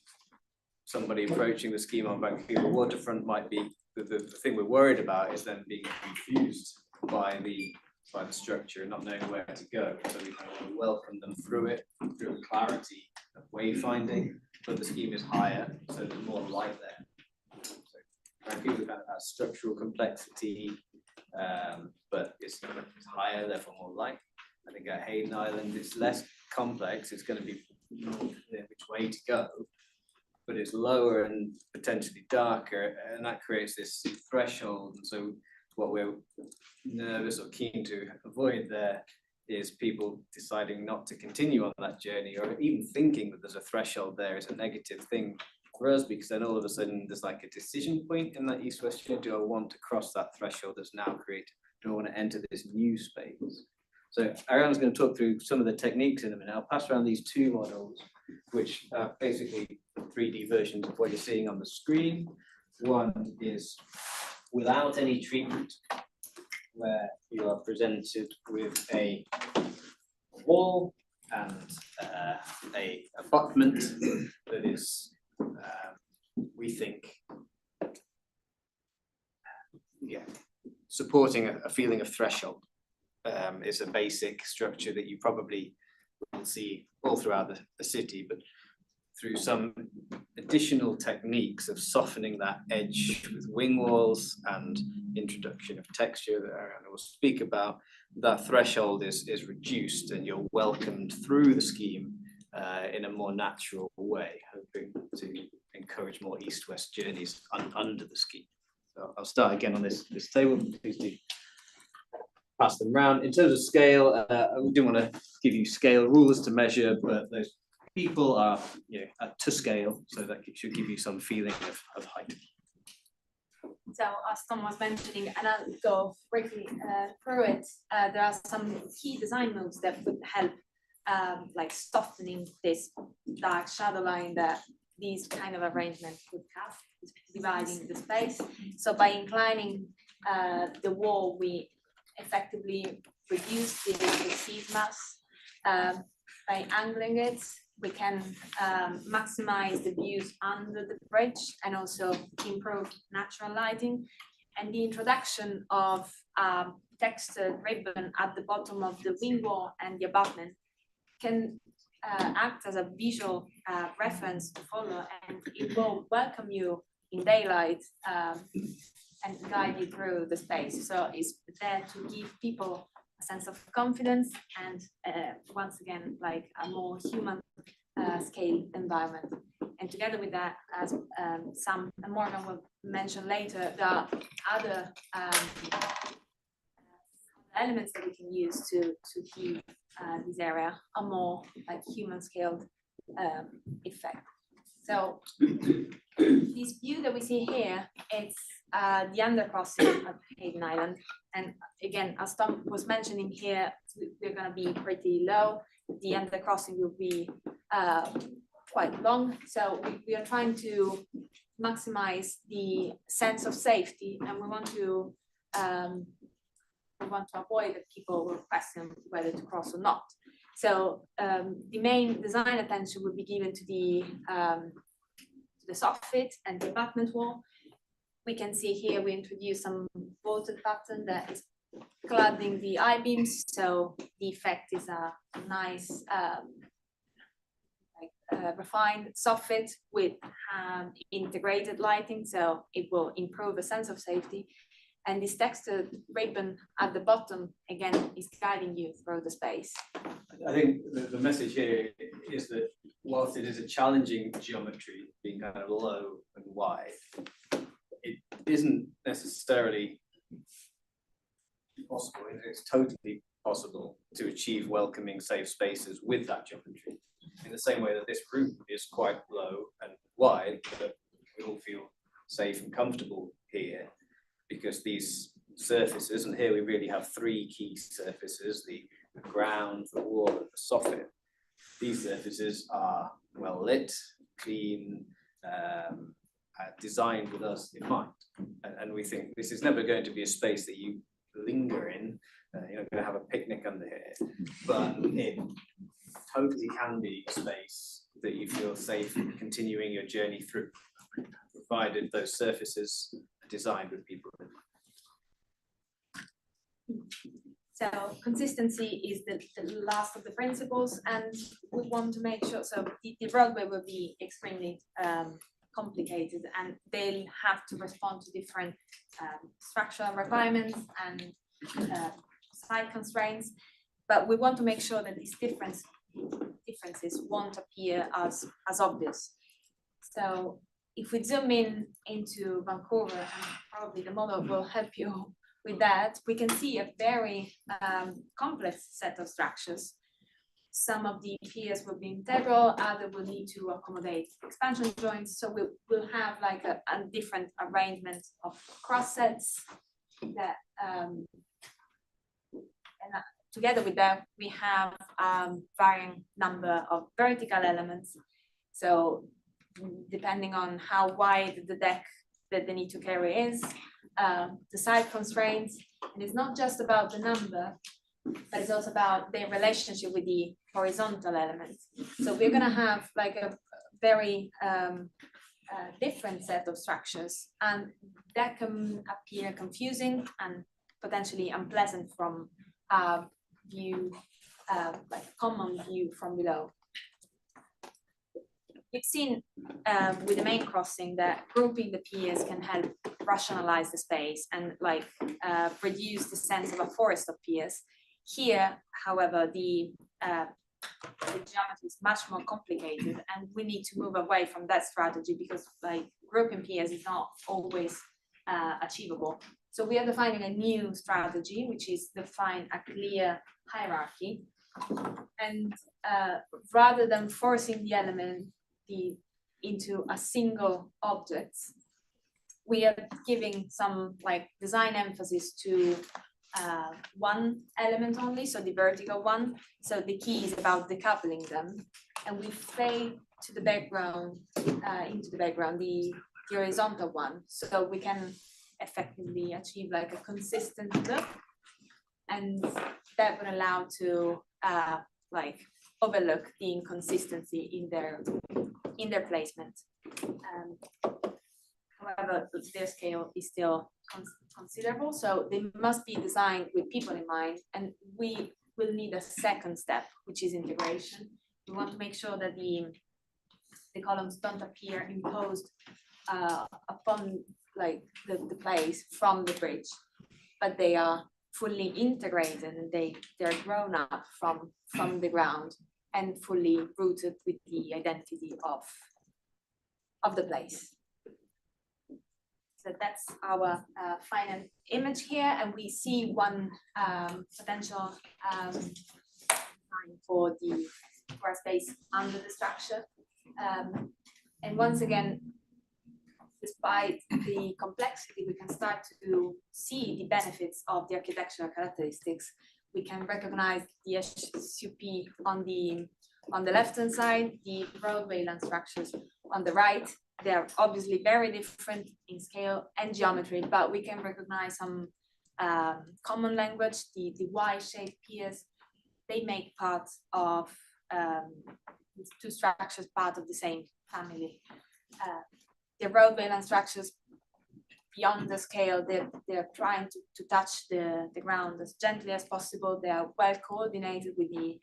Somebody approaching the scheme on Vancouver waterfront might be, the thing we're worried about is then being confused by the structure and not knowing where to go. So we kind of welcome them through it, through clarity of wayfinding, but the scheme is higher, so there's more light there. Vancouver kind of has structural complexity, but it's higher, therefore more light. I think at Hayden Island, it's less complex. It's going to be more clear which way to go, but it's lower and potentially darker, and that creates this threshold. And so what we're nervous or keen to avoid there is people deciding not to continue on that journey, or even thinking that there's a threshold there is a negative thing for us, because then all of a sudden there's like a decision point in that east-west journey. Do I want to cross that threshold that's now created? Do I want to enter this new space? So Ariana's going to talk through some of the techniques in a minute. I'll pass around these two models, which are basically 3D versions of what you're seeing on the screen. One is without any treatment, where you are presented with a wall and a abutment that is, we think, supporting a feeling of threshold. Is a basic structure that you probably will see all throughout the city, but through some additional techniques of softening that edge with wing walls and introduction of texture that Ariana will speak about, that threshold is reduced and you're welcomed through the scheme in a more natural way, hoping to encourage more east-west journeys under the scheme. So I'll start again on this table. Please do pass them around. In terms of scale, we didn't want to give you scale rules to measure, but those people are, to scale, so that should give you some feeling of height. So as Tom was mentioning, and I'll go briefly through it, there are some key design moves that would help like softening this dark shadow line that these kind of arrangements would have, dividing the space. So by inclining the wall, we effectively reduce the seed mass. By angling it, we can maximize the views under the bridge and also improve natural lighting. And the introduction of textured ribbon at the bottom of the wing wall and the abutment can act as a visual reference to follow, and it will welcome you in daylight and guide you through the space. So it's there to give people a sense of confidence and once again, like a more human scale environment. And together with that, as Sam and Morgan will mention later, there are other elements that we can use to give this area a more like human scaled effect. So this view that we see here, it's the undercrossing of Hayden Island. And again, as Tom was mentioning here, we're going to be pretty low. The undercrossing will be quite long. So we are trying to maximize the sense of safety, and we want to avoid that people will question whether to cross or not. So the main design attention would be given to the soffit and the abutment wall. We can see here we introduce some vaulted pattern that is cladding the I-beams, so the effect is a nice refined soffit with integrated lighting, so it will improve a sense of safety. And this textured ribbon at the bottom, again, is guiding you through the space. I think the message here is that whilst it is a challenging geometry, being kind of low and wide, it isn't necessarily possible. It's totally possible to achieve welcoming, safe spaces with that geometry. In the same way that this room is quite low and wide, but we all feel safe and comfortable here, because these surfaces, and here we really have three key surfaces, the ground, the wall, and the soffit. These surfaces are well lit, clean, designed with us in mind. And we think this is never going to be a space that you linger in. You're not going to have a picnic under here, but it totally can be a space that you feel safe continuing your journey through, provided those surfaces are designed with people. So consistency is the last of the principles, and we want to make sure, so the roadway will be extremely complicated, and they'll have to respond to different structural requirements and site constraints, but we want to make sure that these differences won't appear as obvious. So if we zoom in into Vancouver, and probably the model will help you with that, we can see a very complex set of structures. Some of the piers will be integral, other will need to accommodate expansion joints. So we'll have like a different arrangement of cross sets that, together with that, we have varying number of vertical elements. So depending on how wide the deck that they need to carry is, the site constraints. And it's not just about the number, but it's also about their relationship with the horizontal elements. So we're gonna have like a very different set of structures, and that can appear confusing and potentially unpleasant from a view, like common view from below. We've seen with the main crossing that grouping the piers can help rationalize the space and like reduce the sense of a forest of piers. Here, however, the geometry is much more complicated, and we need to move away from that strategy because like grouping piers is not always achievable. So we are defining a new strategy, which is define a clear hierarchy. And rather than forcing the element into a single object, we are giving some like design emphasis to one element only, so the vertical one. So the key is about decoupling them, and we fade to the background, into the background, the horizontal one, so we can effectively achieve like a consistent look, and that would allow to like overlook the inconsistency in their placement. However, their scale is still considerable, so they must be designed with people in mind, and we will need a second step, which is integration. We want to make sure that the columns don't appear imposed upon like the place from the bridge, but they are fully integrated and they're grown up from the ground and fully rooted with the identity of the place. So that's our final image here, and we see one potential for a space under the structure. And once again, despite the complexity, we can start to see the benefits of the architectural characteristics. We can recognize the SUP on the left-hand side, the roadway land structures on the right. They're obviously very different in scale and geometry, but we can recognize some common language. The Y-shaped piers, they make part of these two structures, part of the same family. The roadway land structures, beyond the scale, they're trying to touch the ground as gently as possible. They are well coordinated with the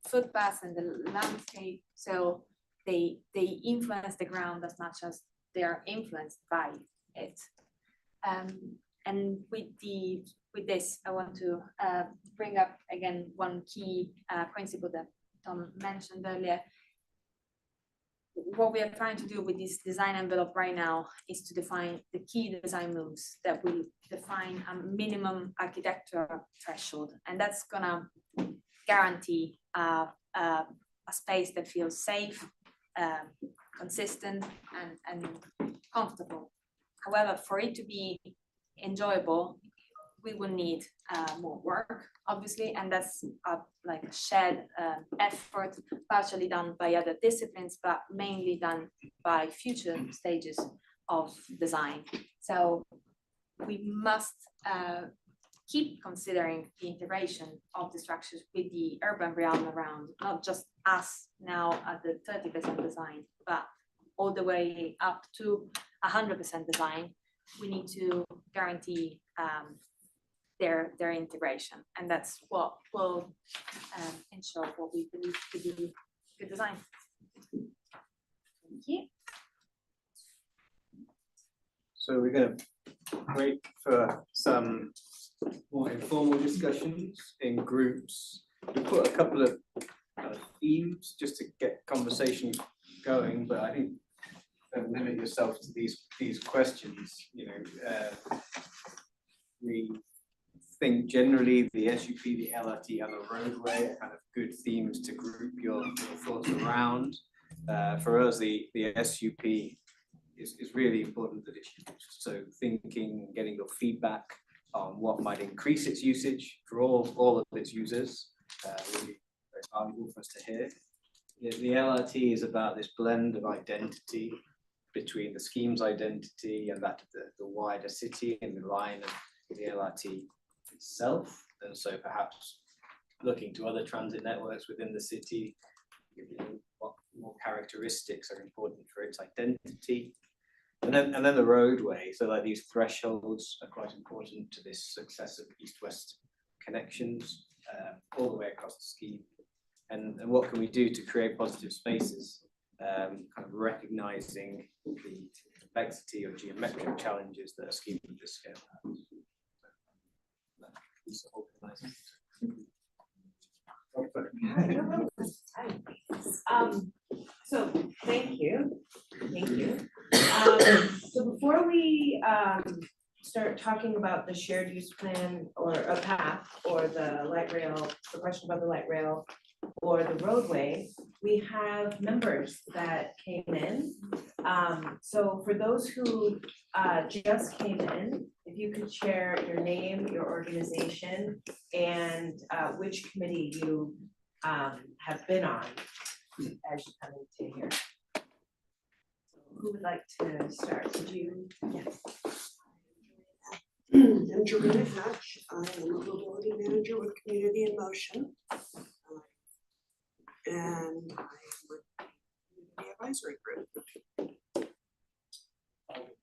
footpaths and the landscape, so they influence the ground as much as they are influenced by it. And with this, I want to bring up again one key principle that Tom mentioned earlier. What we are trying to do with this design envelope right now is to define the key design moves that will define a minimum architectural threshold, and that's gonna guarantee a space that feels safe, consistent, and comfortable. However, for it to be enjoyable, we will need more work, obviously, and that's like a shared effort, partially done by other disciplines, but mainly done by future stages of design. So we must keep considering the integration of the structures with the urban realm around, not just us now at the 30% design, but all the way up to 100% design. We need to guarantee their integration, and that's what will ensure what we believe to be good design. Thank you. So we're going to wait for some more informal discussions in groups. We put a couple of themes just to get conversation going, but I think don't limit yourself to these questions. You know, we think generally the SUP, the LRT, and the roadway are kind of good themes to group your thoughts around. For us, the SUP is really important that it's used. So thinking, getting your feedback on what might increase its usage for all of its users, really very valuable for us to hear. The LRT is about this blend of identity between the scheme's identity and that of the wider city and the line of the LRT itself. And so perhaps looking to other transit networks within the city, what more characteristics are important for its identity. And then the roadway, so like these thresholds are quite important to this success of east-west connections all the way across the scheme. And what can we do to create positive spaces, kind of recognizing the complexity of geometric challenges that a scheme of this scale has. So thank you. So before we start talking about the shared use plan or a path or the light rail, the question about the light rail or the roadway, we have members that came in. So for those who just came in, if you could share your name, your organization, and which committee you have been on as you come into here. Who would like to start? Would you? Yes. I'm Joanna Hatch. I am a mobility manager with Community in Motion. And I am with the advisory group.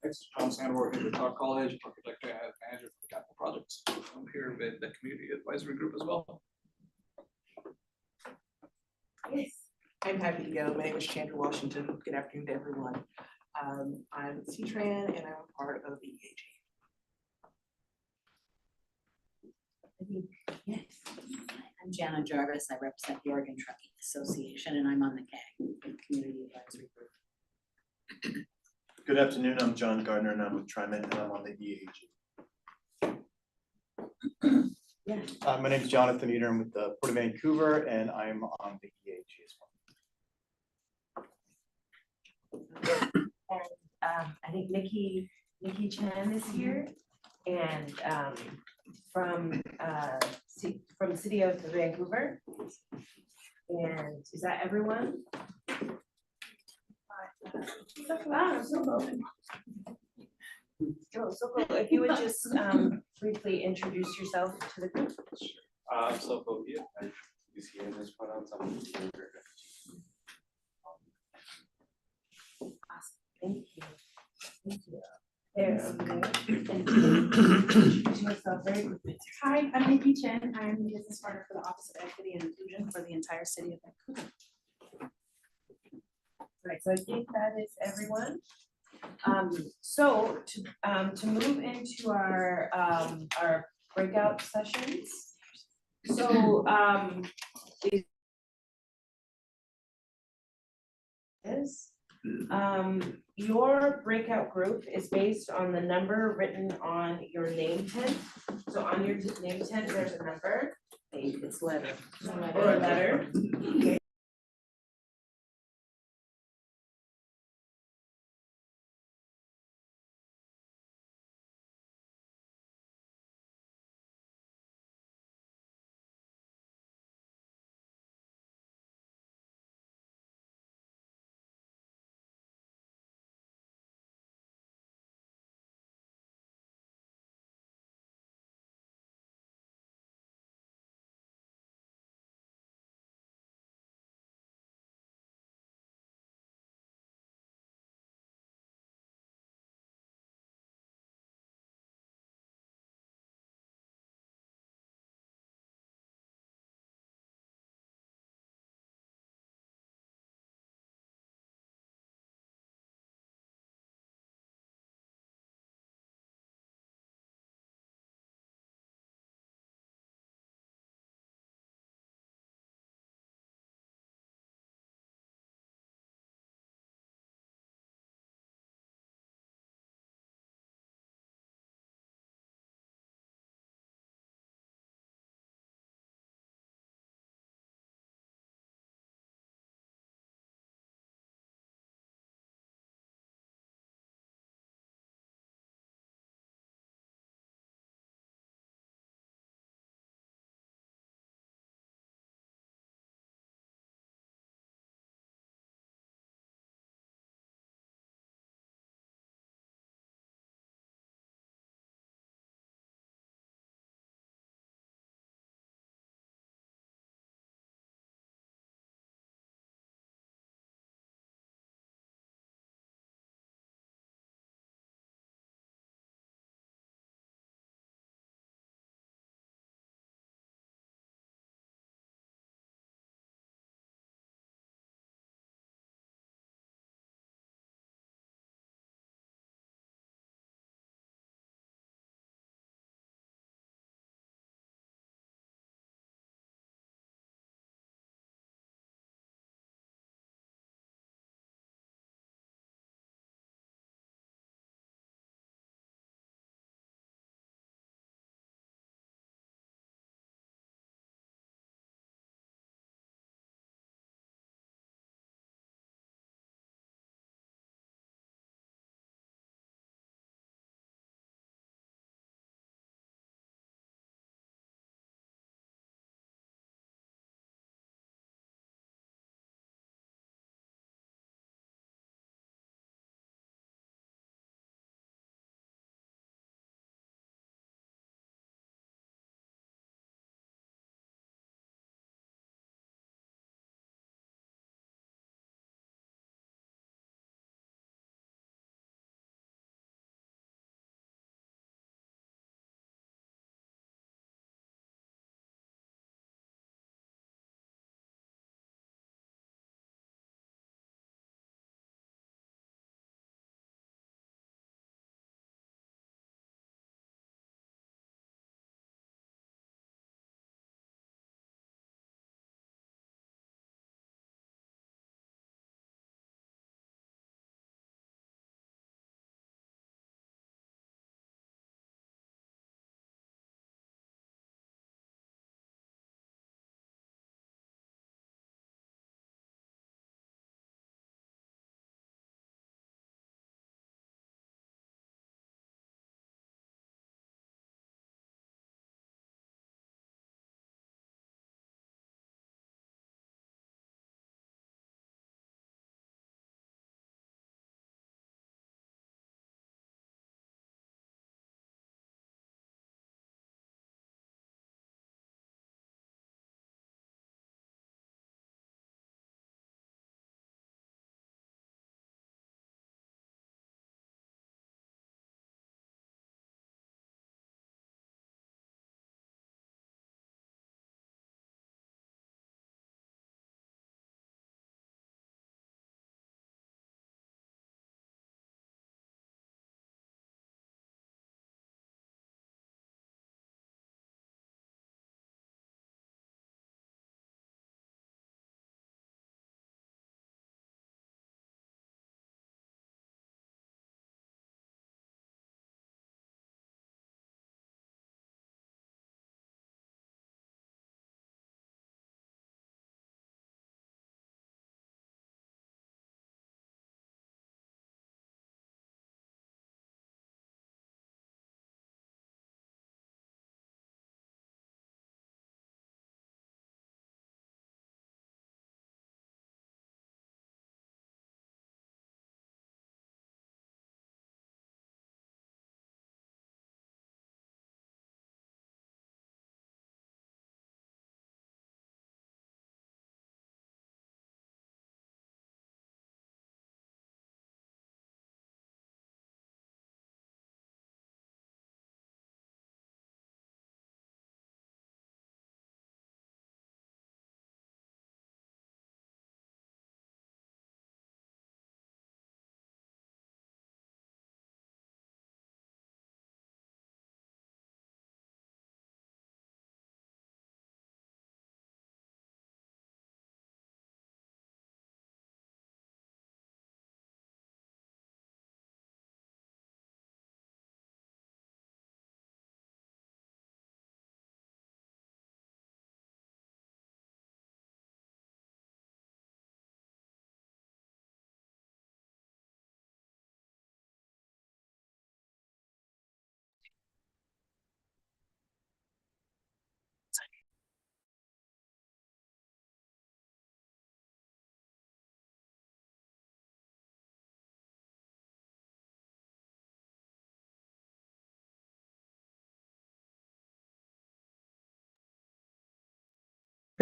Next, John Sandor here with Talk College, architect and manager for capital projects. I'm here with the community advisory group as well. Yes. I'm happy to go. My name is Chandra Washington. Good afternoon to everyone. I'm C-Tran and I'm a part of the EAG. Yes. I'm Jana Jarvis. I represent the Oregon Trucking Association and I'm on the CAG, the Community Advisory Group. Good afternoon, I'm John Gardner and I'm with TriMet and I'm on the EAG. My name is Jonathan Eater, I'm with the Port of Vancouver and I'm on the EAG as well. And I think Nikki Chan is here and from the city of Vancouver. And is that everyone? So if you would just briefly introduce yourself to the group. I'm Sophia. I'm here in this pronounce. Thank you. Thank you. Introduce yourself very quickly. Hi, I'm Nikki Chen. I'm the business partner for the Office of Equity and Inclusion for the entire city of Vancouver. Right, so I think that is everyone. So to move into our breakout sessions. So your breakout group is based on the number written on your name tent. So on your name tent, there's a number. It's letter. Or a letter. Okay.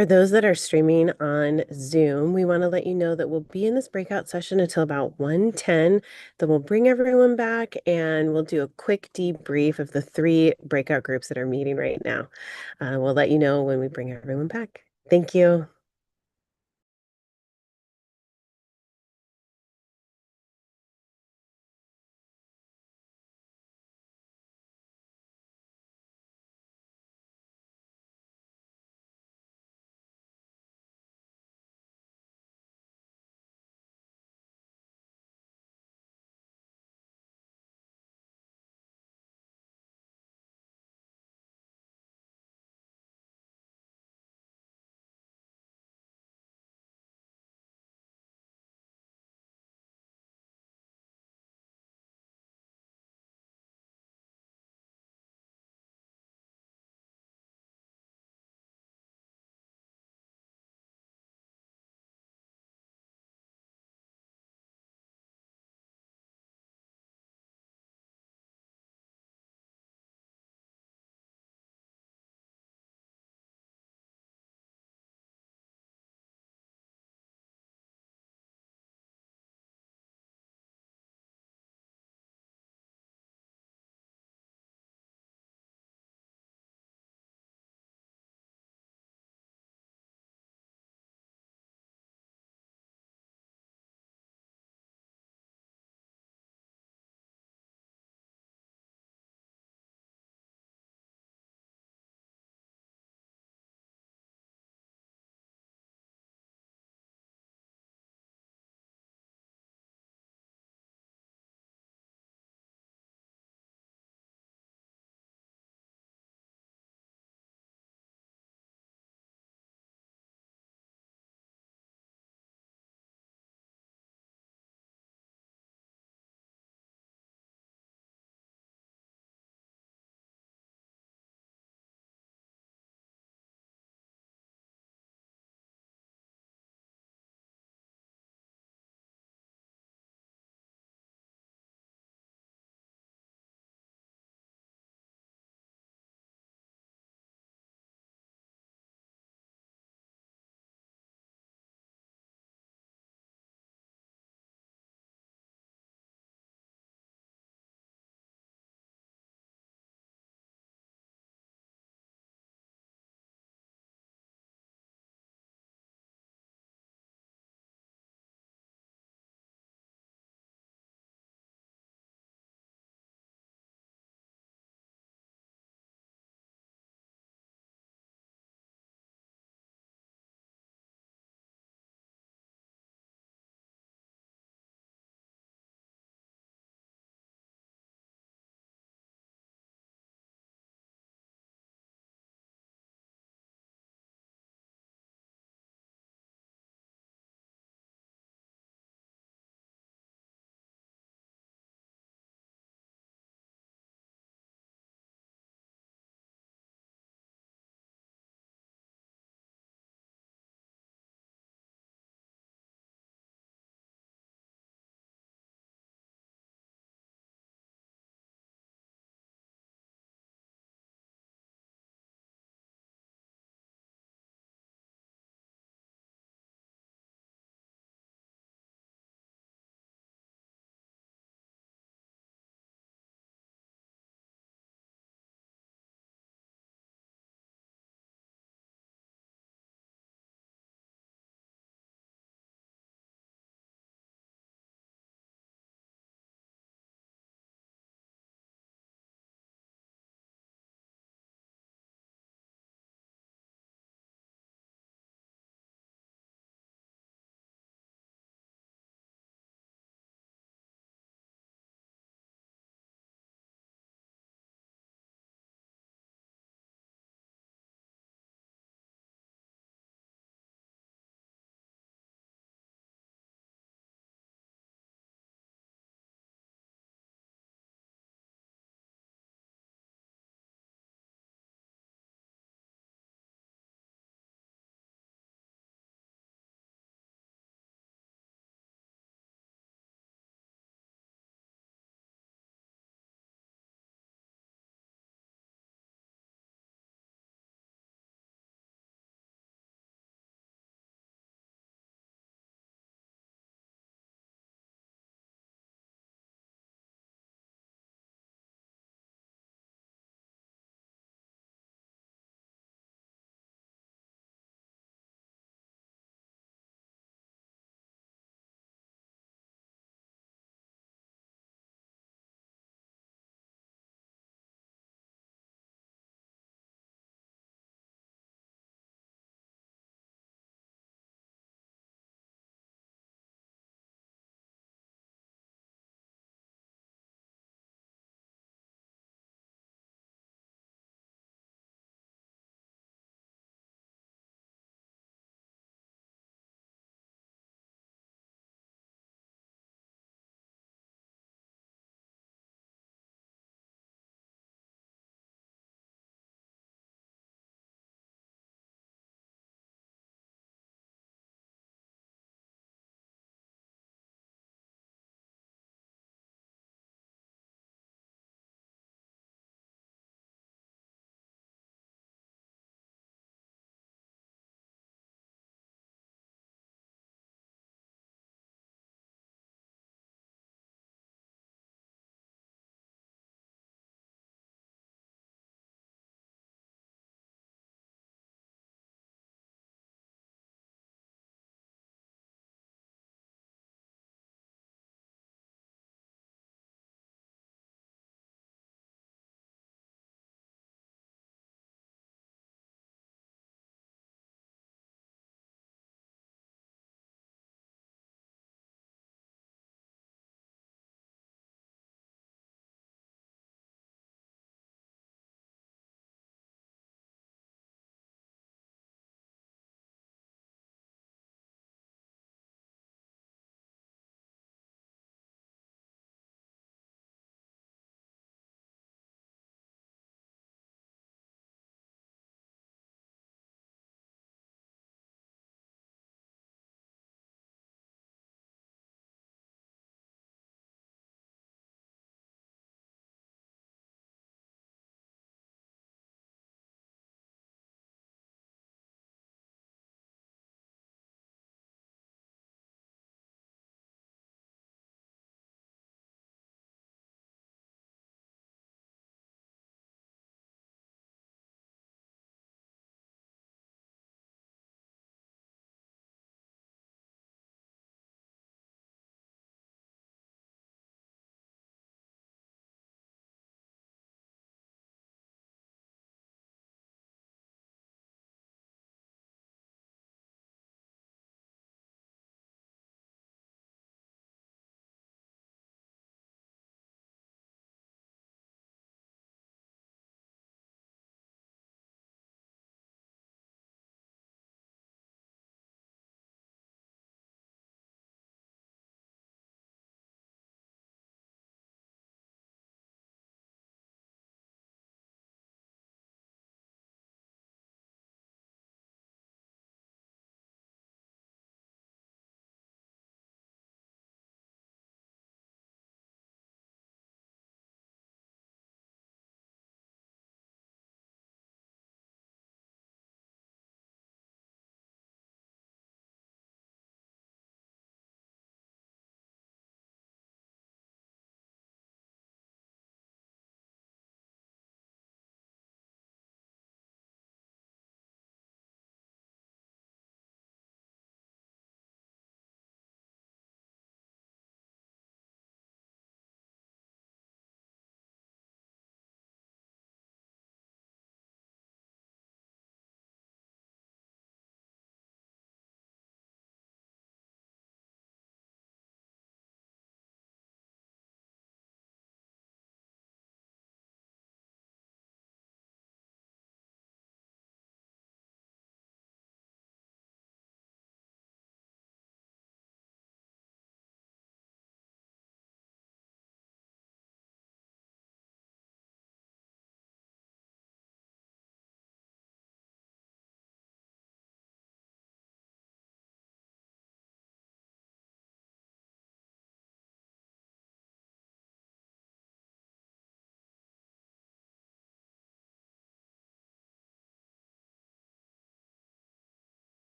For those that are streaming on Zoom, we want to let you know that we'll be in this breakout session until about 1:10. Then we'll bring everyone back and we'll do a quick debrief of the 3 breakout groups that are meeting right now. We'll let you know when we bring everyone back. Thank you.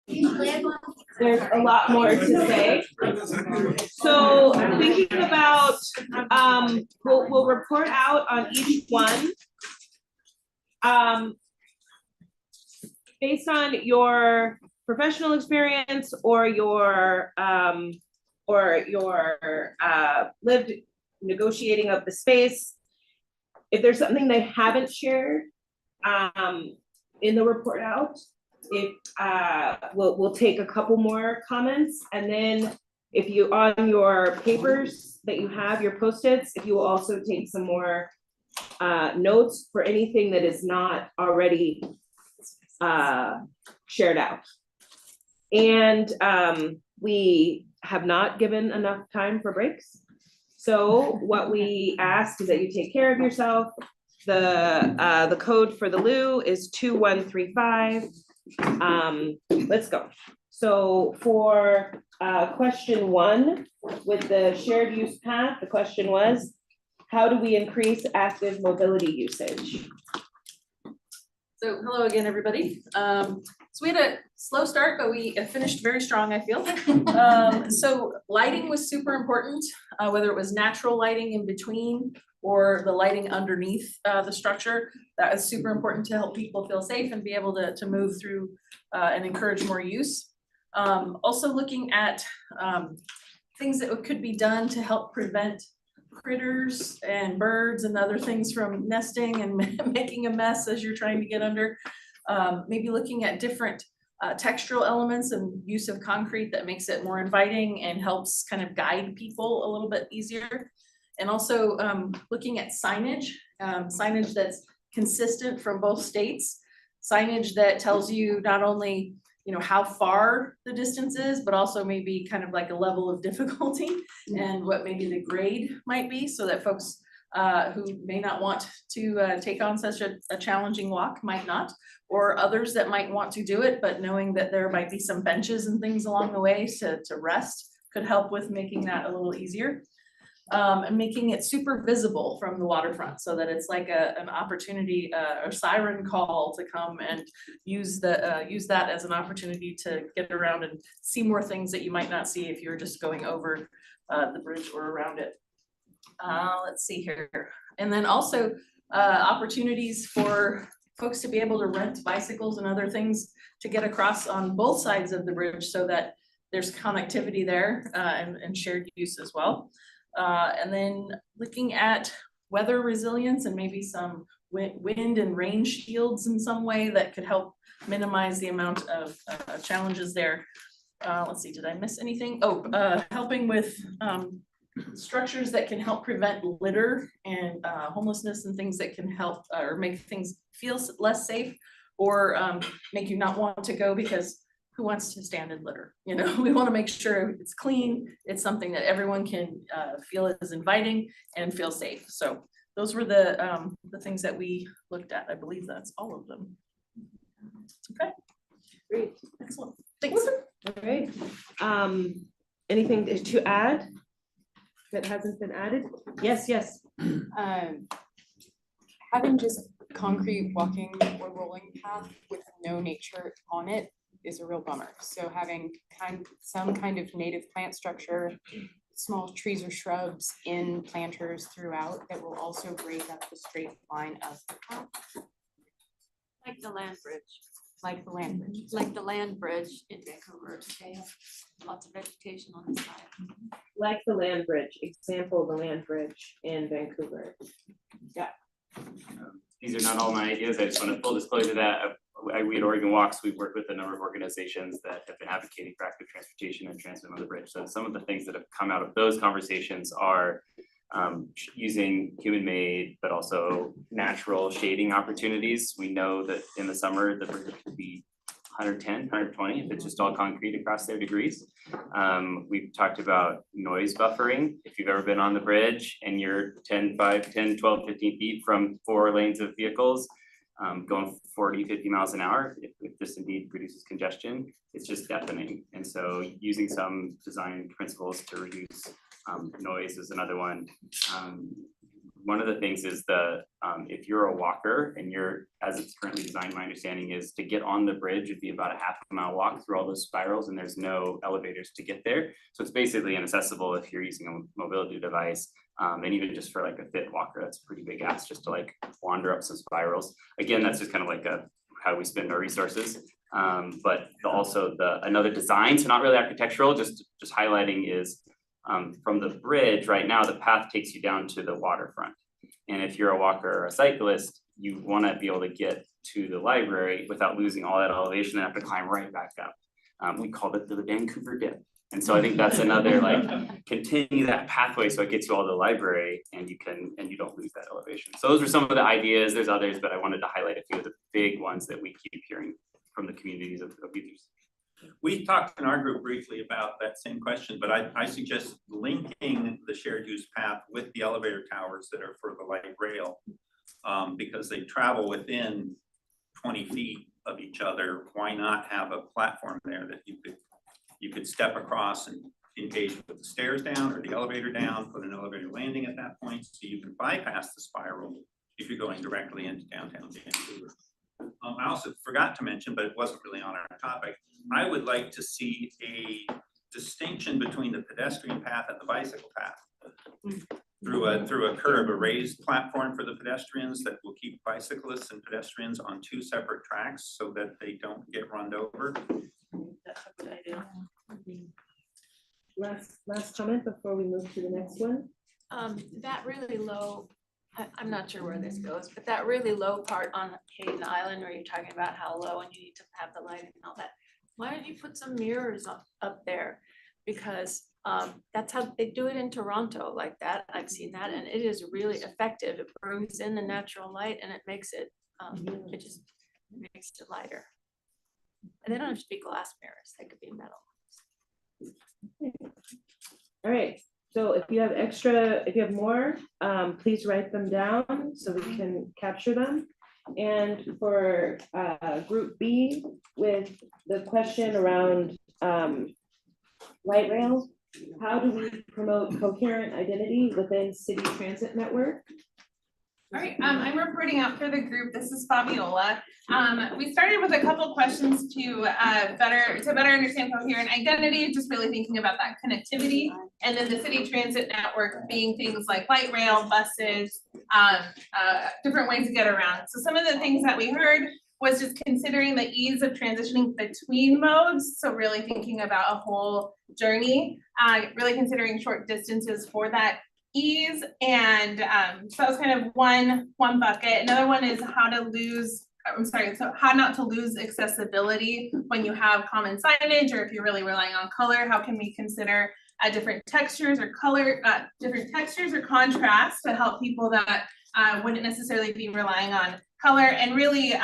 There's a lot more to say. So thinking about, we'll report out on each one. Based on your professional experience or your lived negotiating of the space. If there's something they haven't shared in the report out, if we'll take a couple more comments, and then if you on your papers that you have, your Post-its, if you will also take some more notes for anything that is not already shared out. And we have not given enough time for breaks. So what we ask is that you take care of yourself. The code for the loo is 2135. Let's go. So for question 1 with the shared use path, the question was, how do we increase active mobility usage? So hello again, everybody. So we had a slow start, but we finished very strong, I feel. So lighting was super important, whether it was natural lighting in between or the lighting underneath the structure. That is super important to help people feel safe and be able to move through and encourage more use. Also looking at things that could be done to help prevent critters and birds and other things from nesting and making a mess as you're trying to get under. Maybe looking at different textural elements and use of concrete that makes it more inviting and helps kind of guide people a little bit easier. And also looking at signage, signage that's consistent from both states, signage that tells you not only how far the distance is, but also maybe kind of like a level of difficulty and what maybe the grade might be, so that folks who may not want to take on such a challenging walk might not, or others that might want to do it, but knowing that there might be some benches and things along the way to rest could help with making that a little easier. And making it super visible from the waterfront so that it's like an opportunity, a siren call to come and use that as an opportunity to get around and see more things that you might not see if you're just going over the bridge or around it. Let's see here. And then also opportunities for folks to be able to rent bicycles and other things to get across on both sides of the bridge so that there's connectivity there and shared use as well. And then looking at weather resilience and maybe some wind and rain shields in some way that could help minimize the amount of challenges there. Let's see, did I miss anything? Oh, helping with structures that can help prevent litter and homelessness and things that can help or make things feel less safe or make you not want to go because who wants to stand in litter? We want to make sure it's clean. It's something that everyone can feel is inviting and feel safe. So those were the things that we looked at. I believe that's all of them. Okay, great, excellent. Thanks. All right. Anything to add that hasn't been added? Yes. Having just concrete walking or rolling path with no nature on it is a real bummer. So having some kind of native plant structure, small trees or shrubs in planters throughout that will also break up the straight line of the path. Like the land bridge. Like the land bridge. Like the land bridge in Vancouver. They have lots of vegetation on the side. Like the land bridge, example, the land bridge in Vancouver. Yeah. These are not all my ideas. I just want to full disclosure that we at Oregon Walks, we've worked with a number of organizations that have been advocating for active transportation and transit on the bridge. So some of the things that have come out of those conversations are using human-made, but also natural shading opportunities. We know that in the summer, the bridge could be 110, 120, if it's just all concrete across their degrees. We've talked about noise buffering. If you've ever been on the bridge and you're 10, 12, 15 feet from 4 lanes of vehicles, going 40, 50 miles an hour, if this indeed produces congestion, it's just deafening. And so using some design principles to reduce noise is another one. one of the things is if you're a walker and you're, as it's currently designed, my understanding is to get on the bridge would be about a half-mile walk through all those spirals, and there's no elevators to get there. So it's basically inaccessible if you're using a mobility device. And even just for like a fit walker, that's a pretty big ask just to like wander up some spirals. Again, that's just kind of like how we spend our resources. But also another design, so not really architectural, just highlighting is from the bridge right now, the path takes you down to the waterfront. And if you're a walker or a cyclist, you want to be able to get to the library without losing all that elevation and have to climb right back up. We called it the Vancouver dip. And so I think that's another like continue that pathway so it gets you all to the library and you don't lose that elevation. So those are some of the ideas. There's others, but I wanted to highlight a few of the big ones that we keep hearing from the communities of users. We talked in our group briefly about that same question, but I suggest linking the shared use path with the elevator towers that are for the light rail, because they travel within 20 feet of each other. Why not have a platform there that you could step across and engage with the stairs down or the elevator down, put an elevator landing at that point so you can bypass the spiral if you're going directly into downtown Vancouver. I also forgot to mention, but it wasn't really on our topic, I would like to see a distinction between the pedestrian path and the bicycle path. Through a curb, a raised platform for the pedestrians that will keep bicyclists and pedestrians on two separate tracks so that they don't get run over. That's a good idea. Last comment before we move to the next one. That really low, I'm not sure where this goes, but that really low part on Hayden Island where you're talking about how low and you need to have the lighting and all that. Why don't you put some mirrors up there? Because that's how they do it in Toronto like that. I've seen that and it is really effective. It brings in the natural light and it makes it, it just makes it lighter. And they don't have to be glass mirrors, they could be metal. All right, so if you have more, please write them down so we can capture them. And for group B, with the question around light rail, how do we promote coherent identity within city transit network? All right, I'm reporting out for the group. This is Fabiola. We started with a couple questions to better understand coherent identity, just really thinking about that connectivity, and then the city transit network being things like light rail, buses, different ways to get around. So some of the things that we heard was just considering the ease of transitioning between modes. So really thinking about a whole journey, really considering short distances for that ease. And so that was kind of one bucket. Another one is how not to lose accessibility when you have common signage, or if you're really relying on color, how can we consider different textures or contrast to help people that wouldn't necessarily be relying on color, and really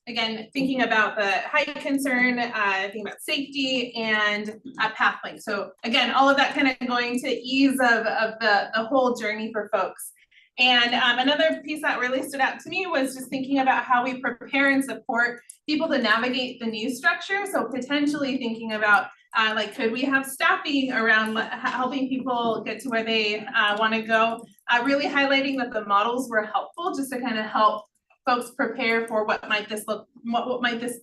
again, thinking about the height concern, thinking about safety and path length. So again, all of that kind of going to ease of the whole journey for folks. And another piece that really stood out to me was just thinking about how we prepare and support people to navigate the new structure. So potentially thinking about like, could we have staffing around helping people get to where they want to go? Really highlighting that the models were helpful just to kind of help folks prepare for what might this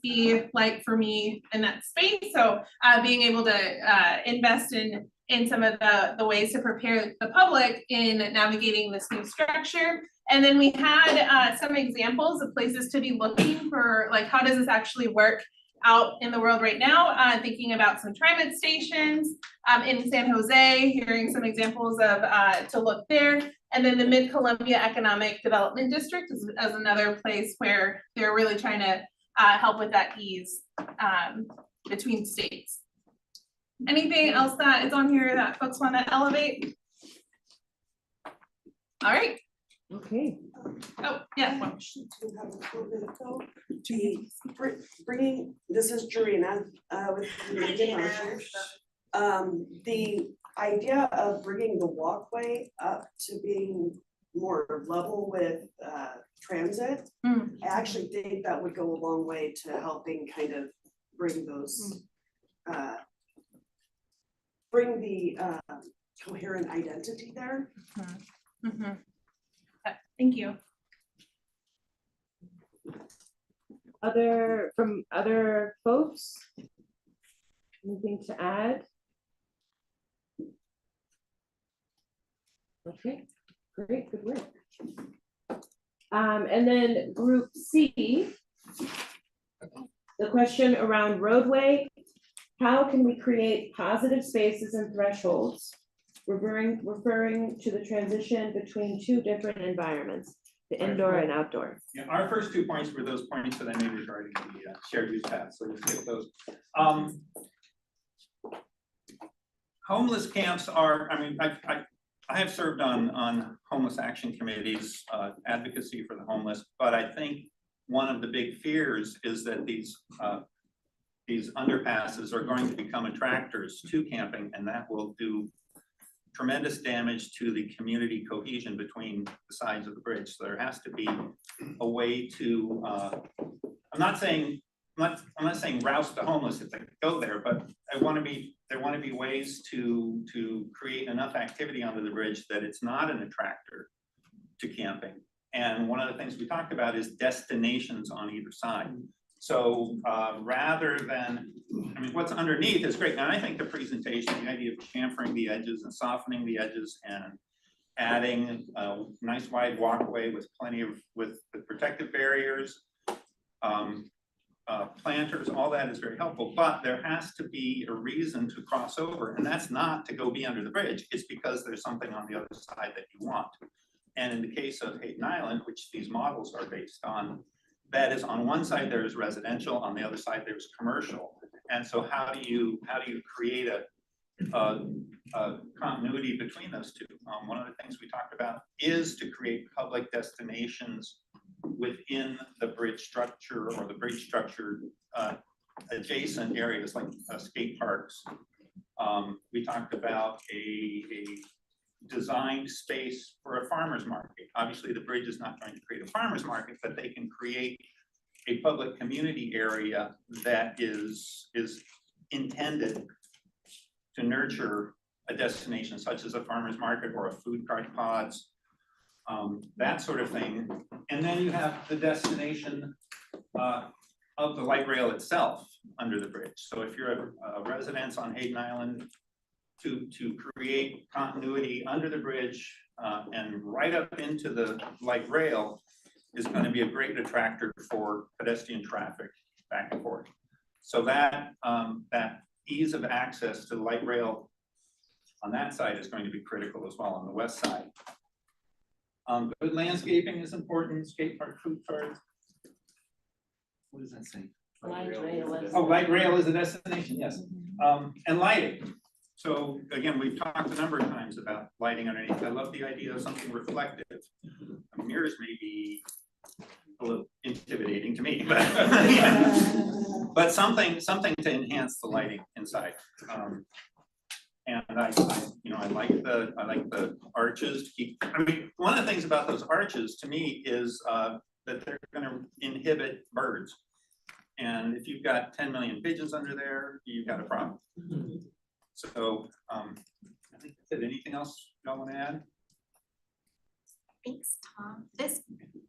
be like for me in that space. So being able to invest in some of the ways to prepare the public in navigating this new structure. And then we had some examples of places to be looking for, like, how does this actually work out in the world right now, thinking about some TriMet stations in San Jose, hearing some examples of to look there. And then the Mid-Columbia Economic Development District is another place where they're really trying to help with that ease between states. Anything else that is on here that folks want to elevate? All right. Okay. Oh, yeah. Bringing, this is Jarena with Community Emotions. The idea of bringing the walkway up to being more level with transit, I actually think that would go a long way to helping kind of bring those, bring the coherent identity there. Thank you. From other folks? Anything to add? Okay, great, good work. And then group C, the question around roadway, how can we create positive spaces and thresholds, referring to the transition between two different environments, the indoor and outdoor? Yeah, our first 2 points were those points that I made regarding the shared use path, so we'll skip those. Homeless camps are, I mean, I have served on homeless action committees, advocacy for the homeless, but I think one of the big fears is that these underpasses are going to become attractors to camping, and that will do tremendous damage to the community cohesion between the sides of the bridge. So there has to be a way to, I'm not saying rouse the homeless if they go there, but there want to be ways to create enough activity onto the bridge that it's not an attractor to camping. And one of the things we talked about is destinations on either side. So rather than, I mean, what's underneath is great. Now I think the presentation, the idea of chamfering the edges and softening the edges and adding a nice wide walkway with plenty of, with protective barriers, planters, all that is very helpful, but there has to be a reason to cross over, and that's not to go be under the bridge. It's because there's something on the other side that you want. And in the case of Hayden Island, which these models are based on, that is on one side there is residential, on the other side there's commercial. And so how do you create a continuity between those two? One of the things we talked about is to create public destinations within the bridge structure or the bridge structure adjacent areas like skate parks. We talked about a designed space for a farmer's market. Obviously the bridge is not going to create a farmer's market, but they can create a public community area that is intended to nurture a destination such as a farmer's market or a food cart pods, that sort of thing. And then you have the destination of the light rail itself under the bridge. So if you're a resident on Hayden Island, to create continuity under the bridge and right up into the light rail is going to be a great attractor for pedestrian traffic back and forth. So that that ease of access to the light rail on that side is going to be critical as well on the west side. Good landscaping is important, skate park, food cart. What does that say? Light rail. Oh, light rail is a destination, yes. And lighting. So again, we've talked a number of times about lighting underneath. I love the idea of something reflective. Mirrors may be a little intimidating to me, but but something to enhance the lighting inside. And I like the arches to keep. I mean, one of the things about those arches to me is that they're going to inhibit birds. And if you've got 10 million pigeons under there, you've got a problem. So I think that's it. Anything else y'all want to add? Thanks, Tom.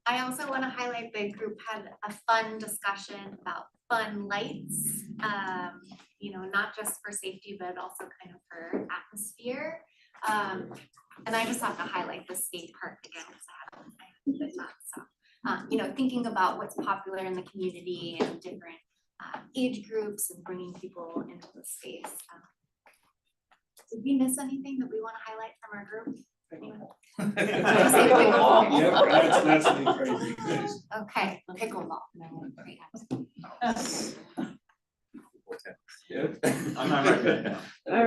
I also want to highlight the group had a fun discussion about fun lights, not just for safety, but also kind of for atmosphere. And I just have to highlight the skate park again, because I haven't thinking about what's popular in the community and different age groups and bringing people into the space. Did we miss anything that we want to highlight from our group? Yep, that's the crazy things. Okay, pickleball. Yep. I'm not writing that down. All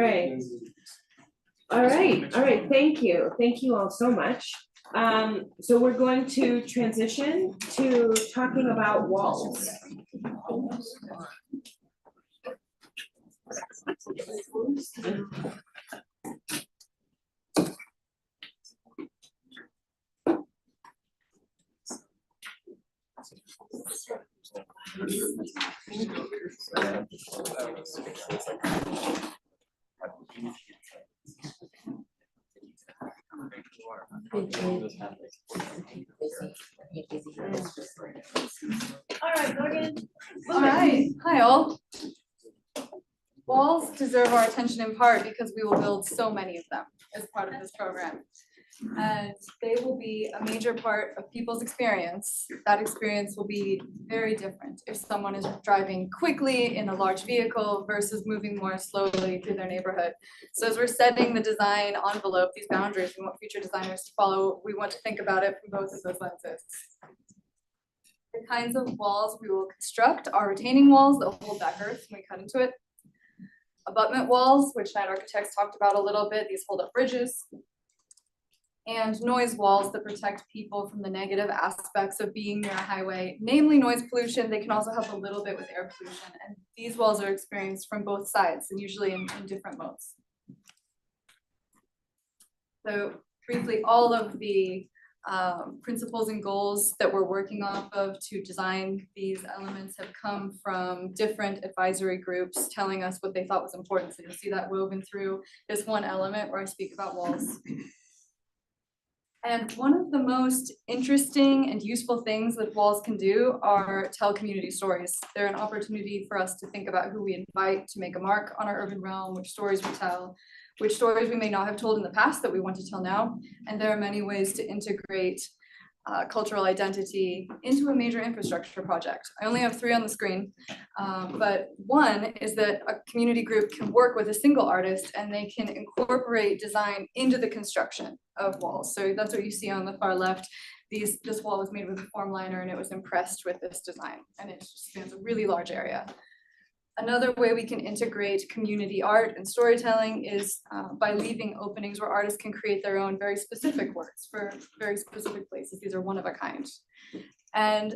right, thank you all so much. So we're going to transition to talking about walls. Meanwhile, walls deserve our attention in part because we will build so many of them as part of this program. And they will be a major part of people's experience. That experience will be very different if someone is driving quickly in a large vehicle versus moving more slowly through their neighborhood. So as we're setting the design envelope, these boundaries, we want future designers to follow, we want to think about it from both of those lenses. The kinds of walls we will construct are retaining walls that hold back earth when we cut into it. Abutment walls, which night architects talked about a little bit, these hold up bridges. And noise walls that protect people from the negative aspects of being near a highway, namely noise pollution. They can also help a little bit with air pollution. And these walls are experienced from both sides and usually in different modes. So briefly, all of the principles and goals that we're working off of to design these elements have come from different advisory groups telling us what they thought was important. So you'll see that woven through this one element where I speak about walls. And one of the most interesting and useful things that walls can do are tell community stories. They're an opportunity for us to think about who we invite to make a mark on our urban realm, which stories we tell, which stories we may not have told in the past that we want to tell now. And there are many ways to integrate cultural identity into a major infrastructure project. I only have 3 on the screen, but one is that a community group can work with a single artist and they can incorporate design into the construction of walls. So that's what you see on the far left. This wall was made with a form liner and it was impressed with this design, and it spans a really large area. Another way we can integrate community art and storytelling is by leaving openings where artists can create their own very specific works for very specific places. These are one of a kind. And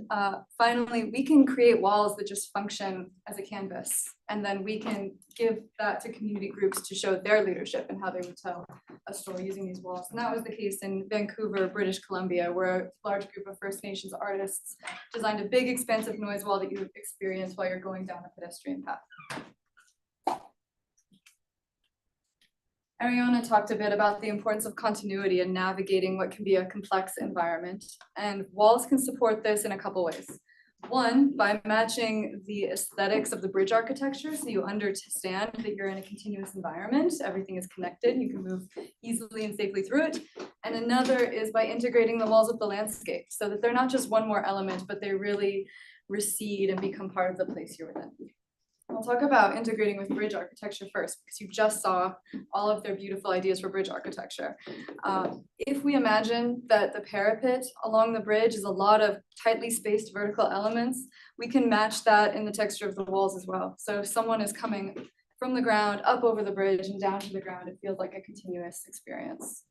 finally, we can create walls that just function as a canvas. And then we can give that to community groups to show their leadership and how they would tell a story using these walls. And that was the case in Vancouver, British Columbia, where a large group of First Nations artists designed a big, expansive noise wall that you would experience while you're going down a pedestrian path. Ariana talked a bit about the importance of continuity and navigating what can be a complex environment. And walls can support this in a couple ways. One, by matching the aesthetics of the bridge architecture, so you understand that you're in a continuous environment, everything is connected, you can move easily and safely through it. And another is by integrating the walls with the landscape, so that they're not just one more element, but they really recede and become part of the place you're within. I'll talk about integrating with bridge architecture first, because you just saw all of their beautiful ideas for bridge architecture. If we imagine that the parapet along the bridge is a lot of tightly spaced vertical elements, we can match that in the texture of the walls as well. So if someone is coming from the ground up over the bridge and down to the ground, it feels like a continuous experience.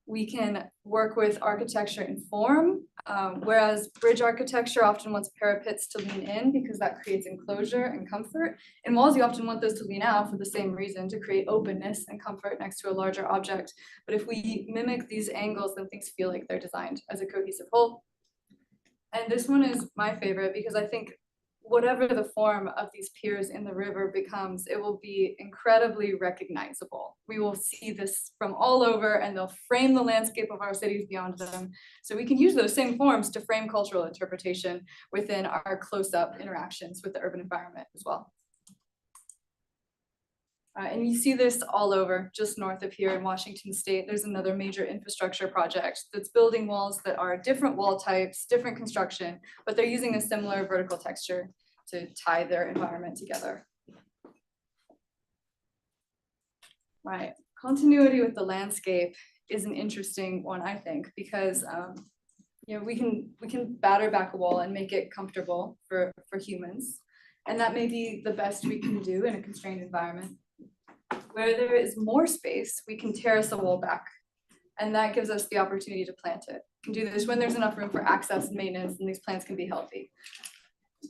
We can work with architecture in form, whereas bridge architecture often wants parapets to lean in because that creates enclosure and comfort. In walls, you often want those to lean out for the same reason, to create openness and comfort next to a larger object. But if we mimic these angles, then things feel like they're designed as a cohesive whole. And this one is my favorite because I think whatever the form of these piers in the river becomes, it will be incredibly recognizable. We will see this from all over and they'll frame the landscape of our cities beyond them. So we can use those same forms to frame cultural interpretation within our close-up interactions with the urban environment as well. And you see this all over, just north of here in Washington State. There's another major infrastructure project that's building walls that are different wall types, different construction, but they're using a similar vertical texture to tie their environment together. Right, continuity with the landscape is an interesting one, I think, because you know, we can batter back a wall and make it comfortable for humans, and that may be the best we can do in a constrained environment. Where there is more space, we can terrace a wall back, and that gives us the opportunity to plant it. We can do this when there's enough room for access and maintenance, and these plants can be healthy.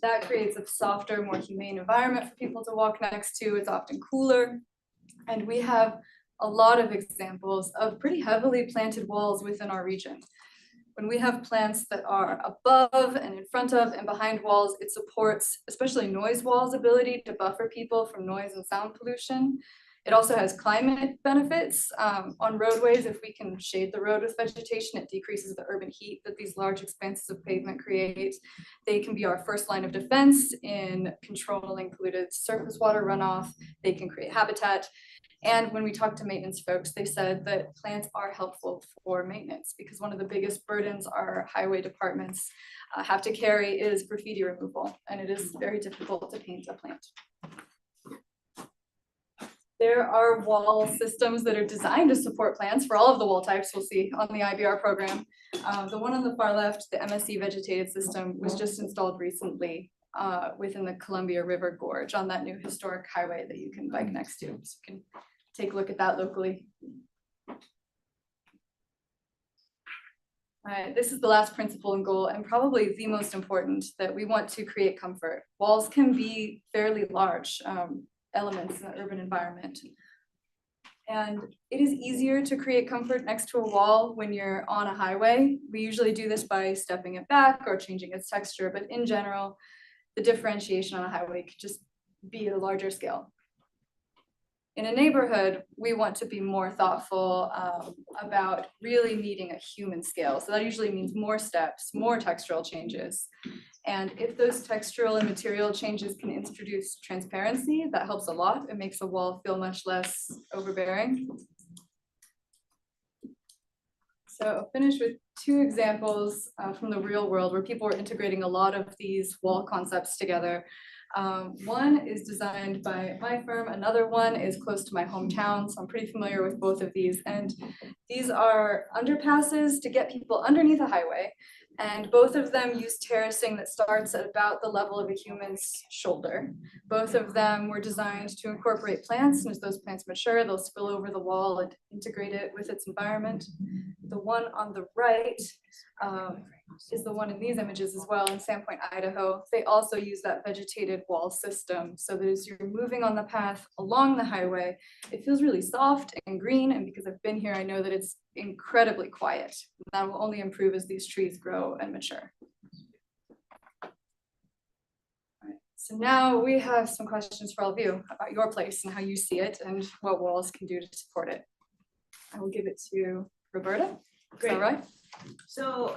That creates a softer, more humane environment for people to walk next to. It's often cooler, and we have a lot of examples of pretty heavily planted walls within our region. When we have plants that are above and in front of and behind walls, it supports especially noise walls' ability to buffer people from noise and sound pollution. It also has climate benefits on roadways. If we can shade the road with vegetation, it decreases the urban heat that these large expanses of pavement create. They can be our first line of defense in controlling polluted surface water runoff. They can create habitat. And when we talked to maintenance folks, they said that plants are helpful for maintenance because one of the biggest burdens our highway departments have to carry is graffiti removal, and it is very difficult to paint a plant. There are wall systems that are designed to support plants for all of the wall types we'll see on the IBR program. The one on the far left, the MSC vegetated system, was just installed recently within the Columbia River Gorge on that new historic highway that you can bike next to. So you can take a look at that locally. This is the last principle and goal, and probably the most important, that we want to create comfort. Walls can be fairly large elements in the urban environment. And it is easier to create comfort next to a wall when you're on a highway. We usually do this by stepping it back or changing its texture, but in general, the differentiation on a highway could just be at a larger scale. In a neighborhood, we want to be more thoughtful about really meeting a human scale. So that usually means more steps, more textural changes. And if those textural and material changes can introduce transparency, that helps a lot. It makes a wall feel much less overbearing. So I'll finish with two examples from the real world where people are integrating a lot of these wall concepts together. One is designed by my firm, another one is close to my hometown, so I'm pretty familiar with both of these. And these are underpasses to get people underneath a highway. And both of them use terracing that starts at about the level of a human's shoulder. Both of them were designed to incorporate plants, and as those plants mature, they'll spill over the wall and integrate it with its environment. The one on the right is the one in these images as well in Sandpoint, Idaho. They also use that vegetated wall system so that as you're moving on the path along the highway, it feels really soft and green. And because I've been here, I know that it's incredibly quiet. That will only improve as these trees grow and mature. So now we have some questions for all of you about your place and how you see it and what walls can do to support it. I will give it to Roberta. Great. Is that right? So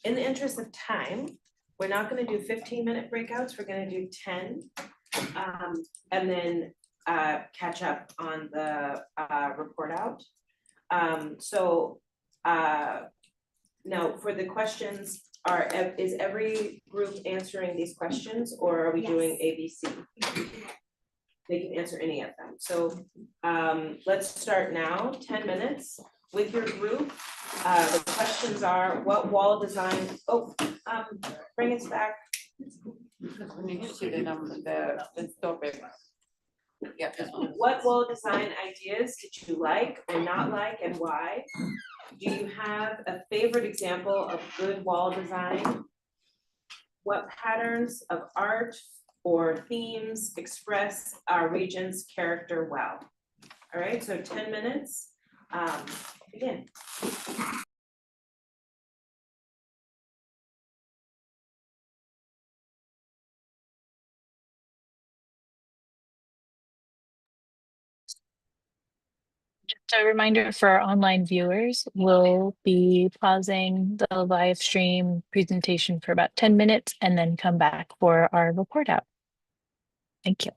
in the interest of time, we're not going to do 15-minute breakouts. We're going to do 10 and then catch up on the report out. Now for the questions, is every group answering these questions, or are we doing ABC? They can answer any of them. So let's start now, 10 minutes with your group. The questions are, what wall design, bring us back. Yeah. What wall design ideas did you like or not like, and why? Do you have a favorite example of good wall design? What patterns of art or themes express our region's character well? All right, so 10 minutes. Begin. Just a reminder for our online viewers, we'll be pausing the live stream presentation for about 10 minutes and then come back for our report out. Thank you.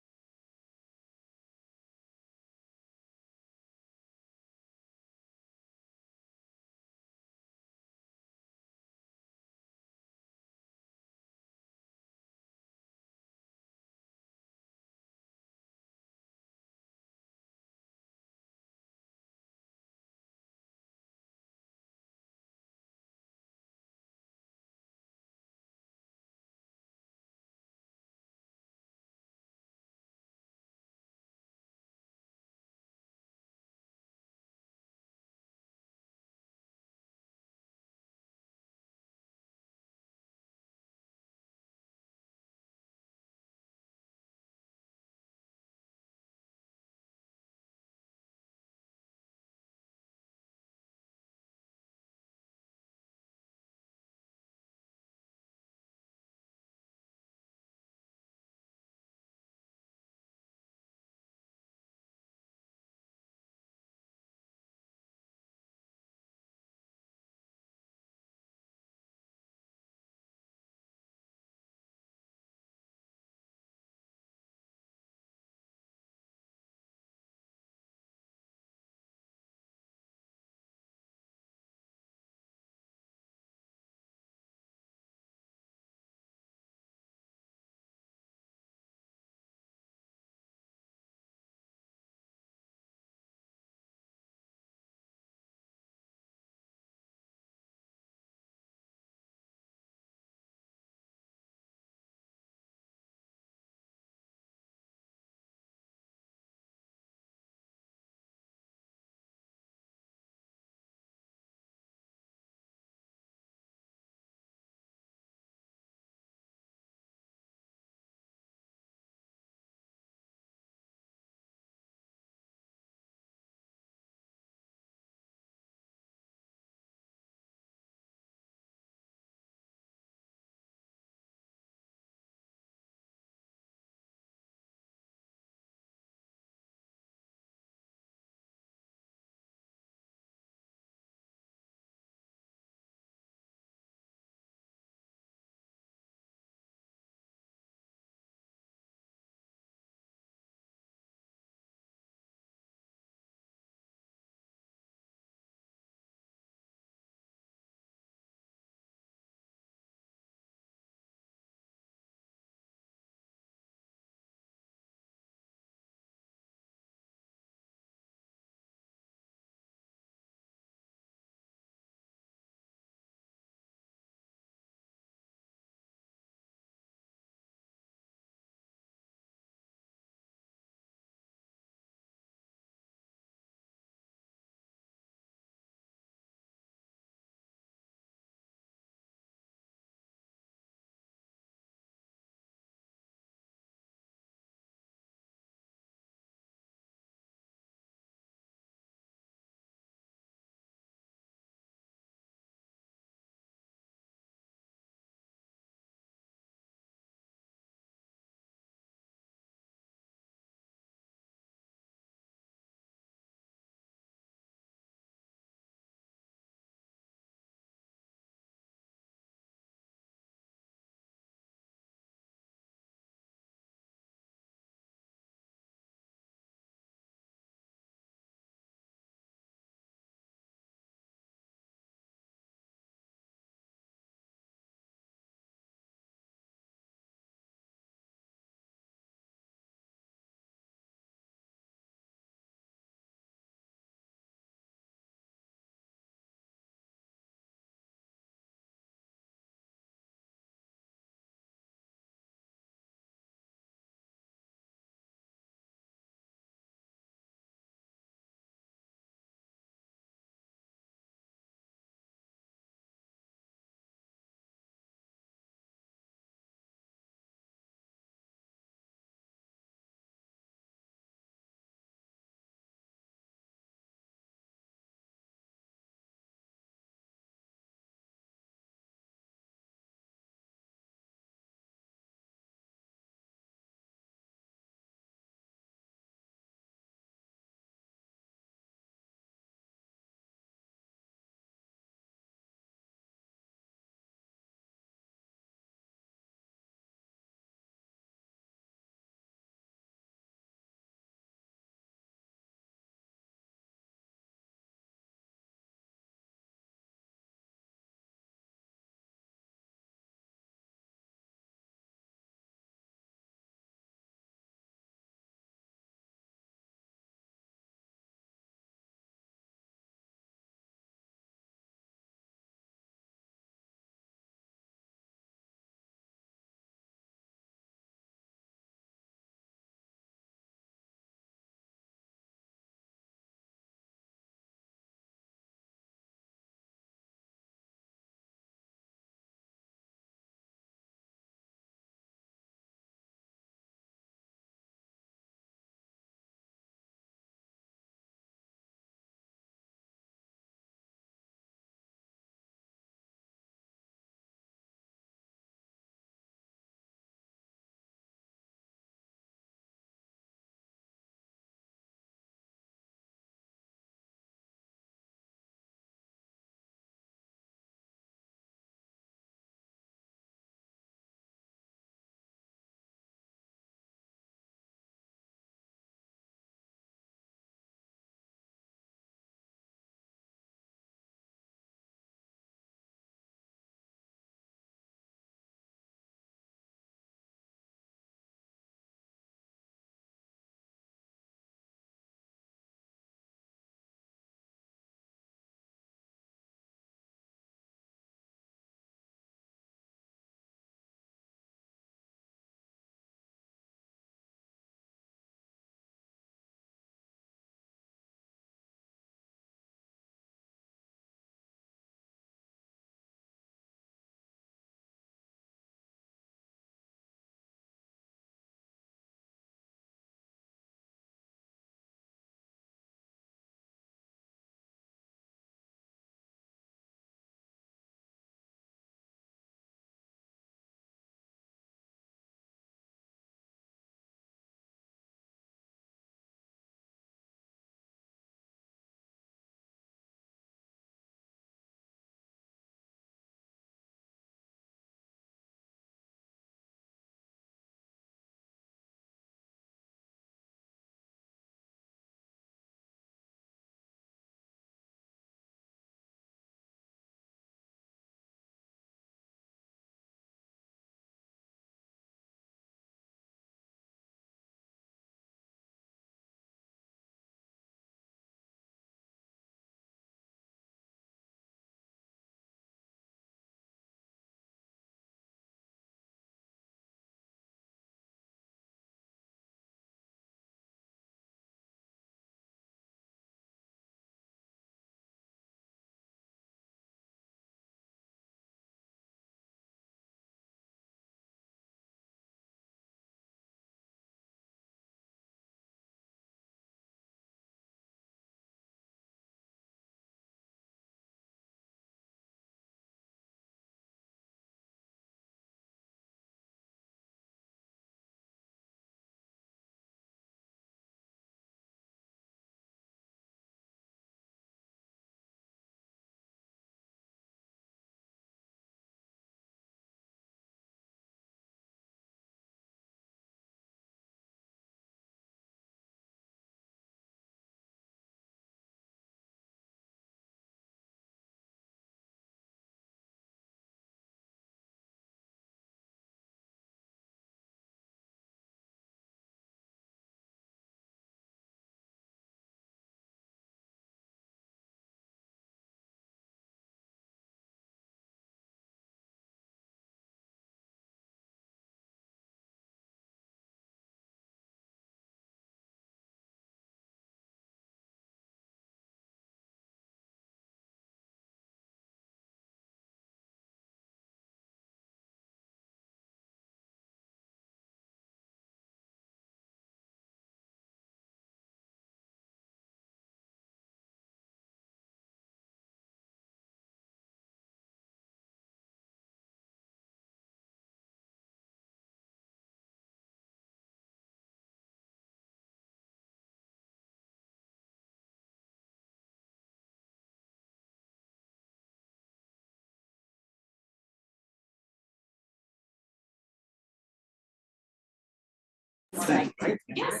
Right. Yes.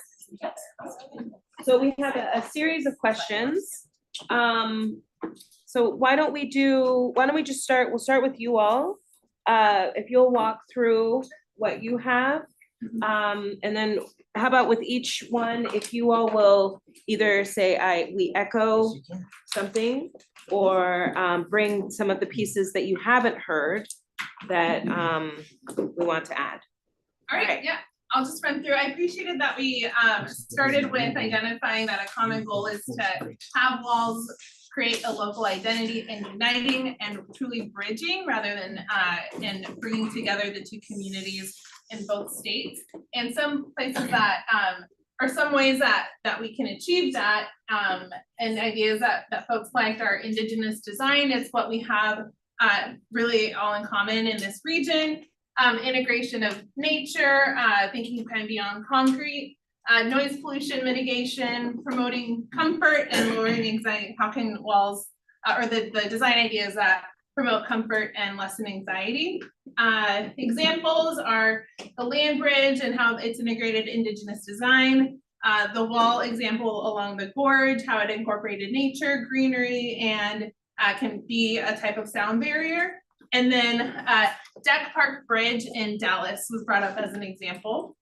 So we have a series of questions. So why don't we just start, we'll start with you all. If you'll walk through what you have. And then how about with each one, if you all will either say we echo something or bring some of the pieces that you haven't heard that we want to add. All right, yeah, I'll just run through. I appreciated that we started with identifying that a common goal is to have walls create a local identity and uniting and truly bridging rather than and bringing together the two communities in both states. And some places that or some ways that we can achieve that and ideas that folks liked are indigenous design. It's what we have really all in common in this region. Integration of nature, thinking kind of beyond concrete, noise pollution mitigation, promoting comfort and lowering anxiety. How can walls or the design ideas that promote comfort and lessen anxiety? Examples are the land bridge and how it's integrated indigenous design, the wall example along the gorge, how it incorporated nature, greenery, and can be a type of sound barrier. And then Deck Park Bridge in Dallas was brought up as an example.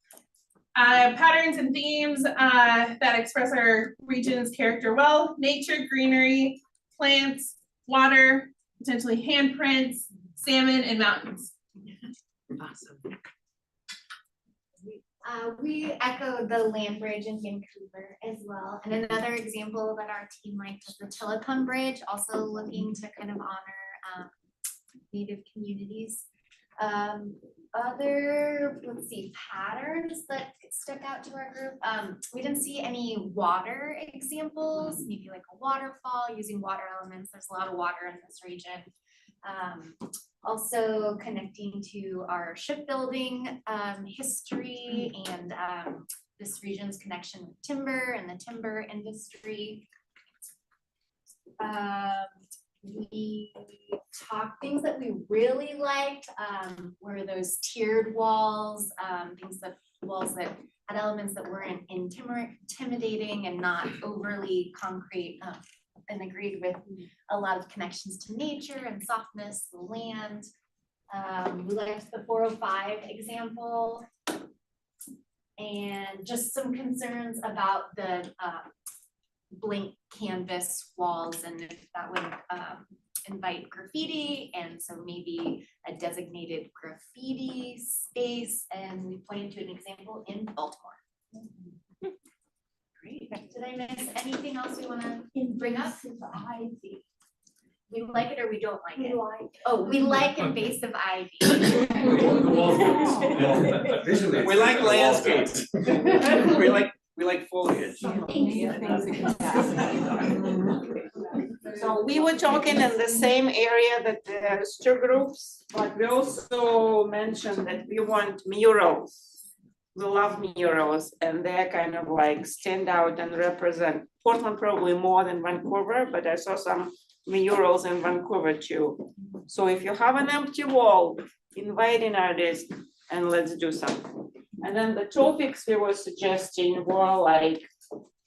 Patterns and themes that express our region's character well: nature, greenery, plants, water, potentially handprints, salmon, and mountains. Awesome. We echoed the land bridge in Vancouver as well. And another example that our team liked was the Tillicum Bridge, also looking to kind of honor Native communities. Other, let's see, patterns that stuck out to our group. We didn't see any water examples, maybe like a waterfall using water elements. There's a lot of water in this region. Also connecting to our shipbuilding history and this region's connection with timber and the timber industry. We talked things that we really liked were those tiered walls, walls that had elements that weren't intimidating and not overly concrete, and agreed with a lot of connections to nature and softness, the land. We liked the 405 example and just some concerns about the blank canvas walls and if that would invite graffiti, and so maybe a designated graffiti space, and we pointed to an example in Baltimore. Great. Did I miss anything else we want to bring up? We like it or we don't like it? Oh, we like invasive ivy. We like landscapes. We like foliage. So we were talking in the same area that there's two groups, but we also mentioned that we want murals. We love murals, and they're kind of like stand out and represent Portland probably more than Vancouver, but I saw some murals in Vancouver too. So if you have an empty wall, invite an artist and let's do something. And then the topics we were suggesting were like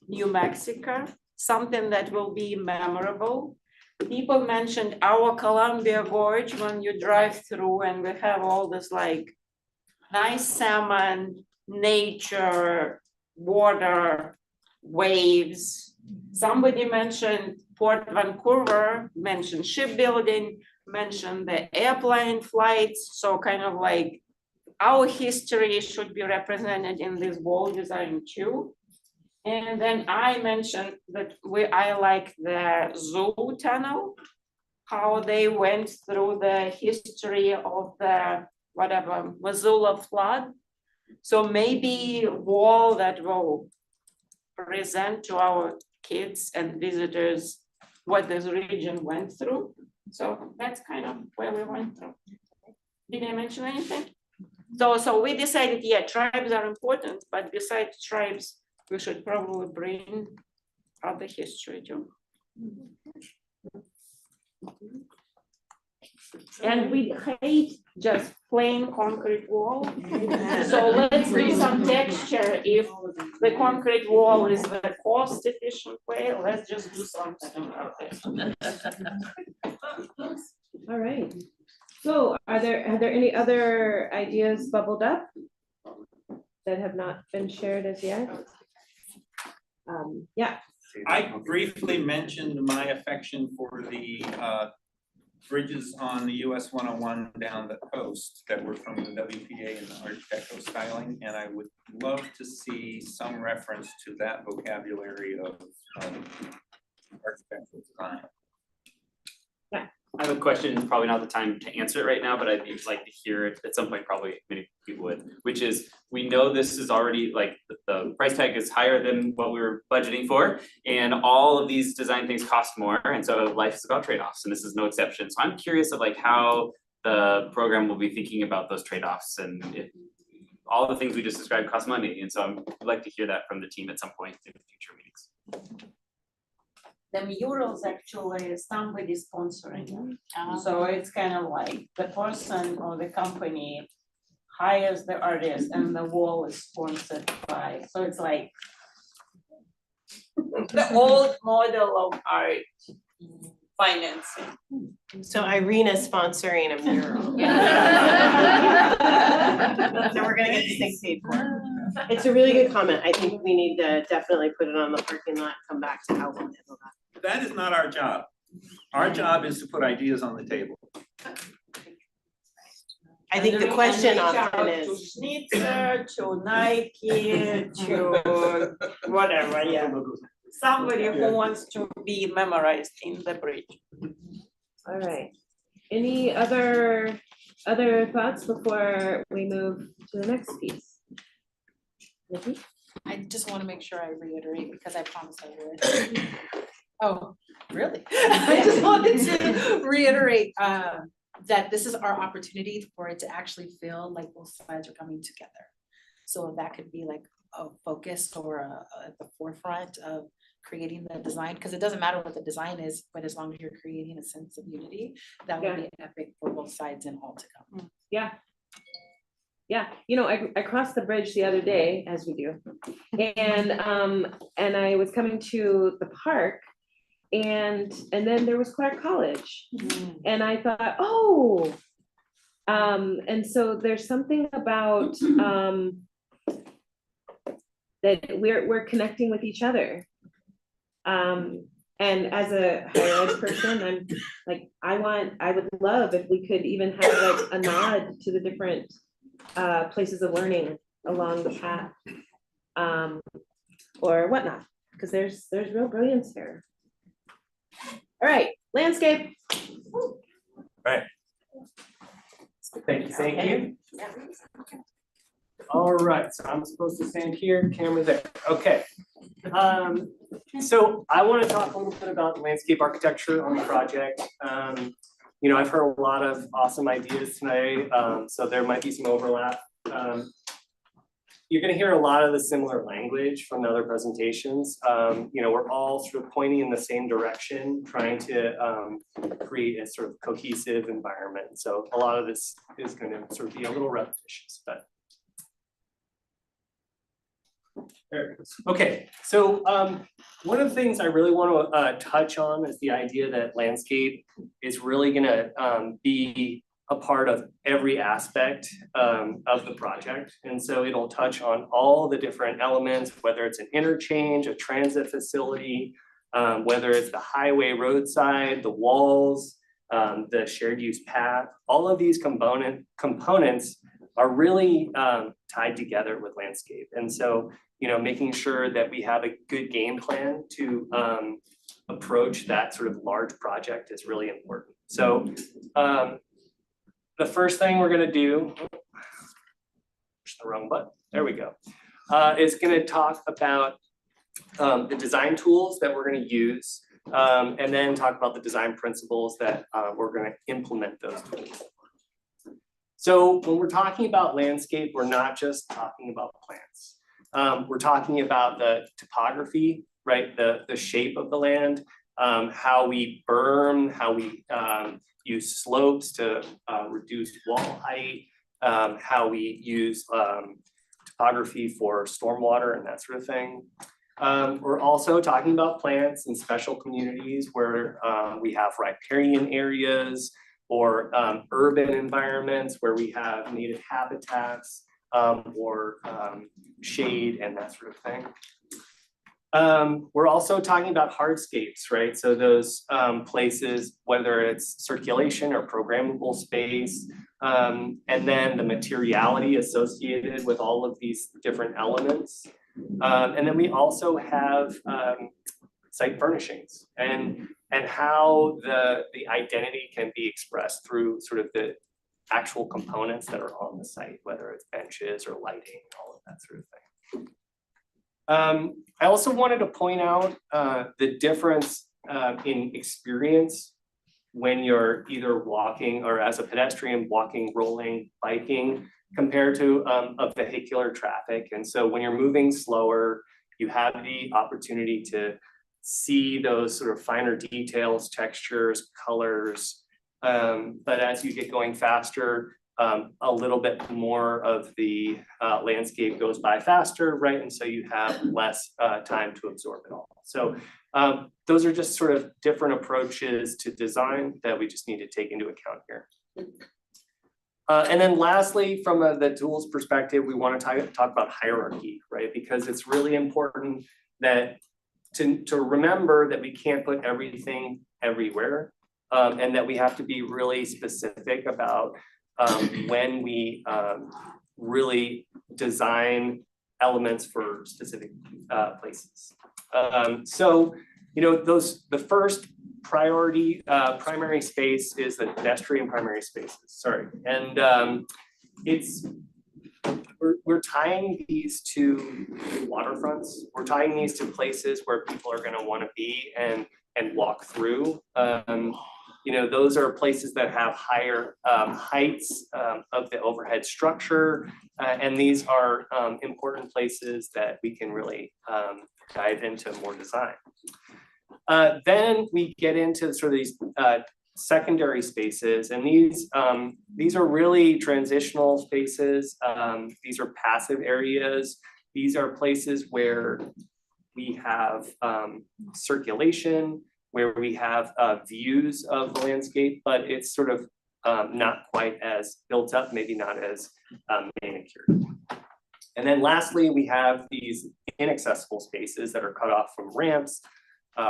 New Mexico, something that will be memorable. People mentioned our Columbia Gorge when you drive through, and we have all this like nice salmon, nature, water, waves. Somebody mentioned Port Vancouver, mentioned shipbuilding, mentioned the airplane flights. So kind of like our history should be represented in this wall design too. And then I mentioned that I like the zoo tunnel, how they went through the history of the Missoula flood. So maybe a wall that will present to our kids and visitors what this region went through. So that's kind of where we went through. Did I mention anything? So we decided, yeah, tribes are important, but besides tribes, we should probably bring other history too. And we hate just plain concrete wall. So let's do some texture. If the concrete wall is the cost efficient way, let's just do something like this. All right. So have there any other ideas bubbled up that have not been shared as yet? Yeah. I briefly mentioned my affection for the bridges on the US 101 down the coast that were from the WPA and the Art Deco styling, and I would love to see some reference to that vocabulary of architectural design. I have a question, it's probably not the time to answer it right now, but I'd like to hear it at some point, probably many people would, which is, we know this is already like, the price tag is higher than what we were budgeting for, and all of these design things cost more, and so life is about trade-offs, and this is no exception. So I'm curious of like how the program will be thinking about those trade-offs, and if all the things we just described cost money, and so I'd like to hear that from the team at some point in future meetings. The murals actually somebody sponsoring. So it's kind of like the person or the company hires the artist and the wall is sponsored by, so it's like the old model of art financing. So Irene is sponsoring a mural. So we're gonna get this thing paid for. It's a really good comment. I think we need to definitely put it on the parking lot, come back to how we'll handle that. That is not our job. Our job is to put ideas on the table. I think the question often To is. Schnitzer, to Nike, to whatever, yeah. Somebody who wants to be memorized in the bridge. All right. Any other thoughts before we move to the next piece? Nikki? I just want to make sure I reiterate because I promised I would. Oh, really? I just wanted to reiterate that this is our opportunity for it to actually feel like both sides are coming together. So that could be like a focus or at the forefront of creating the design, because it doesn't matter what the design is, but as long as you're creating a sense of unity, that would be epic for both sides and all to come. Yeah. Yeah, you know, I crossed the bridge the other day, as we do, and I was coming to the park, and then there was Clark College, and I thought, oh, and so there's something about that we're connecting with each other, and as a higher ed person, I'm like, I would love if we could even have like a nod to the different places of learning along the path, or whatnot, because there's real brilliance here. All right, landscape. Right. Thank you. All right, so I'm supposed to stand here, camera there. Okay. So I want to talk a little bit about landscape architecture on the project. You know, I've heard a lot of awesome ideas tonight, so there might be some overlap. You're going to hear a lot of the similar language from the other presentations. You know, we're all sort of pointing in the same direction, trying to create a sort of cohesive environment. So a lot of this is going to sort of be a little repetitious, but. There it goes. Okay, so one of the things I really want to touch on is the idea that landscape is really going to be a part of every aspect of the project. And so it'll touch on all the different elements, whether it's an interchange, a transit facility, whether it's the highway roadside, the walls, the shared use path. All of these components are really tied together with landscape. And so, you know, making sure that we have a good game plan to approach that sort of large project is really important. So the first thing we're gonna do, push the wrong button, there we go, is gonna talk about the design tools that we're gonna use, and then talk about the design principles that we're gonna implement those tools. So when we're talking about landscape, we're not just talking about plants. We're talking about the topography, right? The shape of the land, how we berm, how we use slopes to reduce wall height, how we use topography for stormwater and that sort of thing. We're also talking about plants in special communities where we have riparian areas or urban environments where we have native habitats or shade and that sort of thing. We're also talking about hardscapes, right? So those places, whether it's circulation or programmable space, and then the materiality associated with all of these different elements. And then we also have site furnishings and how the identity can be expressed through sort of the actual components that are on the site, whether it's benches or lighting, all of that sort of thing. I also wanted to point out the difference in experience when you're either walking or as a pedestrian, walking, rolling, biking, compared to a vehicular traffic. And so when you're moving slower, you have the opportunity to see those sort of finer details, textures, colors. But as you get going faster, a little bit more of the landscape goes by faster, right? And so you have less time to absorb it all. So those are just sort of different approaches to design that we just need to take into account here. And then lastly, from the tools perspective, we want to talk about hierarchy, right? Because it's really important that to remember that we can't put everything everywhere, and that we have to be really specific about when we really design elements for specific places. So, you know, the first priority primary space is the pedestrian primary spaces, sorry. And we're tying these to waterfronts. We're tying these to places where people are gonna wanna be and walk through. You know, those are places that have higher heights of the overhead structure. And these are important places that we can really dive into more design. Then we get into sort of these secondary spaces, and these are really transitional spaces. These are passive areas. These are places where we have circulation, where we have views of the landscape, but it's sort of not quite as built up, maybe not as manicured. And then lastly, we have these inaccessible spaces that are cut off from ramps,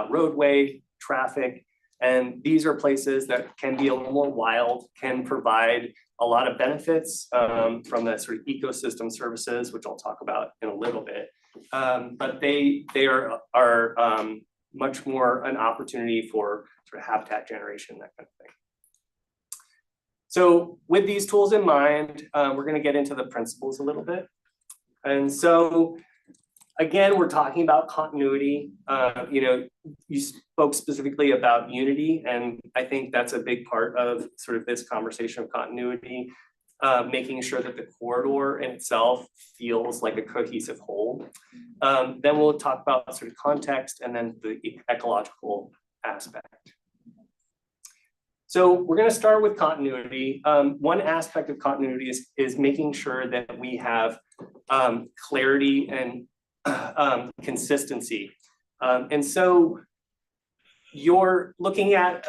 roadway, traffic, and these are places that can be a little more wild, can provide a lot of benefits from the sort of ecosystem services, which I'll talk about in a little bit. But they are much more an opportunity for sort of habitat generation, that kind of thing. So with these tools in mind, we're going to get into the principles a little bit. And so again, we're talking about continuity. You know, you spoke specifically about unity, and I think that's a big part of sort of this conversation of continuity, making sure that the corridor in itself feels like a cohesive whole. Then we'll talk about sort of context and then the ecological aspect. So we're going to start with continuity. One aspect of continuity is making sure that we have clarity and consistency. And so you're looking at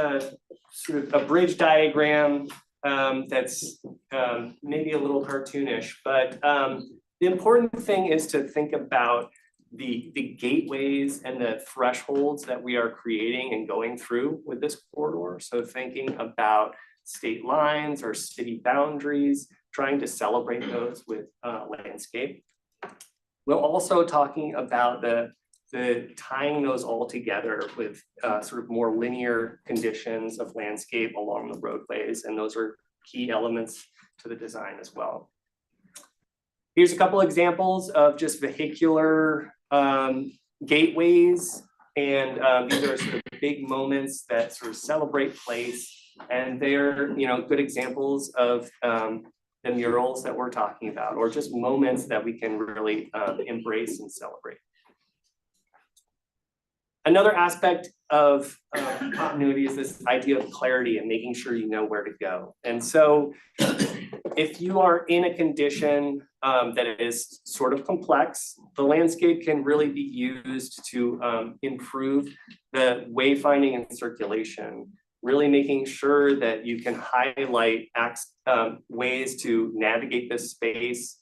sort of a bridge diagram that's maybe a little cartoonish, but the important thing is to think about the gateways and the thresholds that we are creating and going through with this corridor. So thinking about state lines or city boundaries, trying to celebrate those with landscape. We're also talking about the tying those all together with sort of more linear conditions of landscape along the roadways, and those are key elements to the design as well. Here's a couple examples of just vehicular gateways, and these are sort of big moments that sort of celebrate place, and they're, you know, good examples of the murals that we're talking about, or just moments that we can really embrace and celebrate. Another aspect of continuity is this idea of clarity and making sure you know where to go. And so if you are in a condition that is sort of complex, the landscape can really be used to improve the wayfinding and circulation, really making sure that you can highlight ways to navigate this space.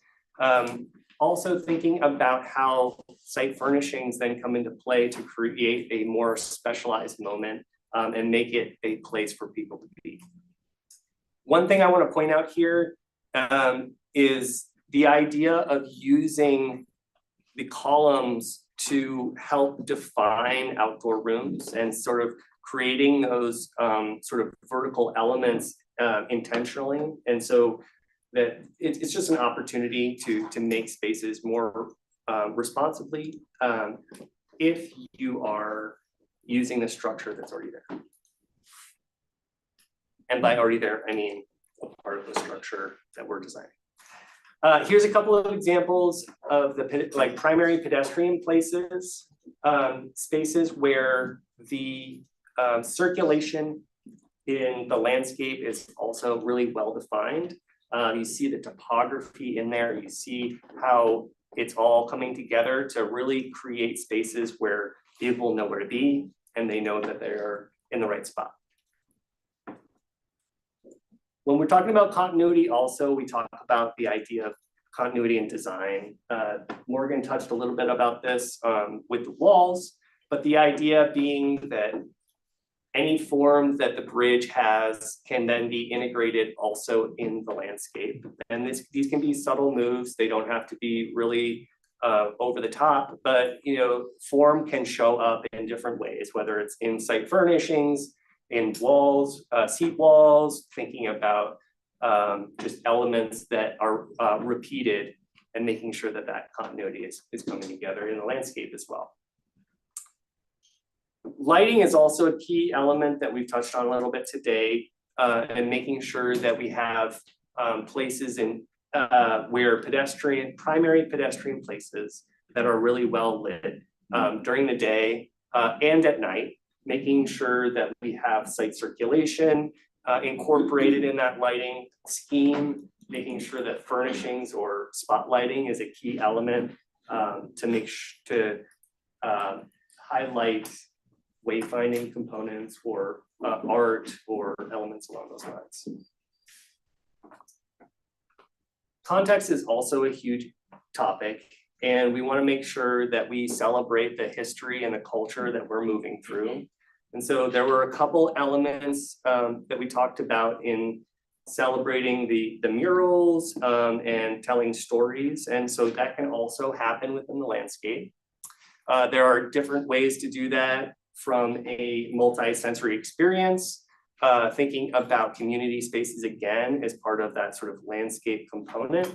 Also thinking about how site furnishings then come into play to create a more specialized moment and make it a place for people to be. One thing I want to point out here is the idea of using the columns to help define outdoor rooms and sort of creating those sort of vertical elements intentionally. And so that it's just an opportunity to make spaces more responsibly if you are using the structure that's already there. And by already there, I mean a part of the structure that we're designing. Here's a couple of examples of the primary pedestrian places, spaces where the circulation in the landscape is also really well defined. You see the topography in there, you see how it's all coming together to really create spaces where people know where to be and they know that they're in the right spot. When we're talking about continuity also, we talk about the idea of continuity in design. Morgan touched a little bit about this with the walls, but the idea being that any form that the bridge has can then be integrated also in the landscape. And these can be subtle moves. They don't have to be really over the top, but form can show up in different ways, whether it's in site furnishings, in walls, seat walls, thinking about just elements that are repeated and making sure that that continuity is coming together in the landscape as well. Lighting is also a key element that we've touched on a little bit today, and making sure that we have places in where primary pedestrian places that are really well lit during the day and at night, making sure that we have site circulation incorporated in that lighting scheme, making sure that furnishings or spotlighting is a key element to highlight wayfinding components or art or elements along those lines. Context is also a huge topic, and we want to make sure that we celebrate the history and the culture that we're moving through. And so there were a couple elements that we talked about in celebrating the murals and telling stories. And so that can also happen within the landscape. There are different ways to do that, from a multi-sensory experience, thinking about community spaces again as part of that sort of landscape component.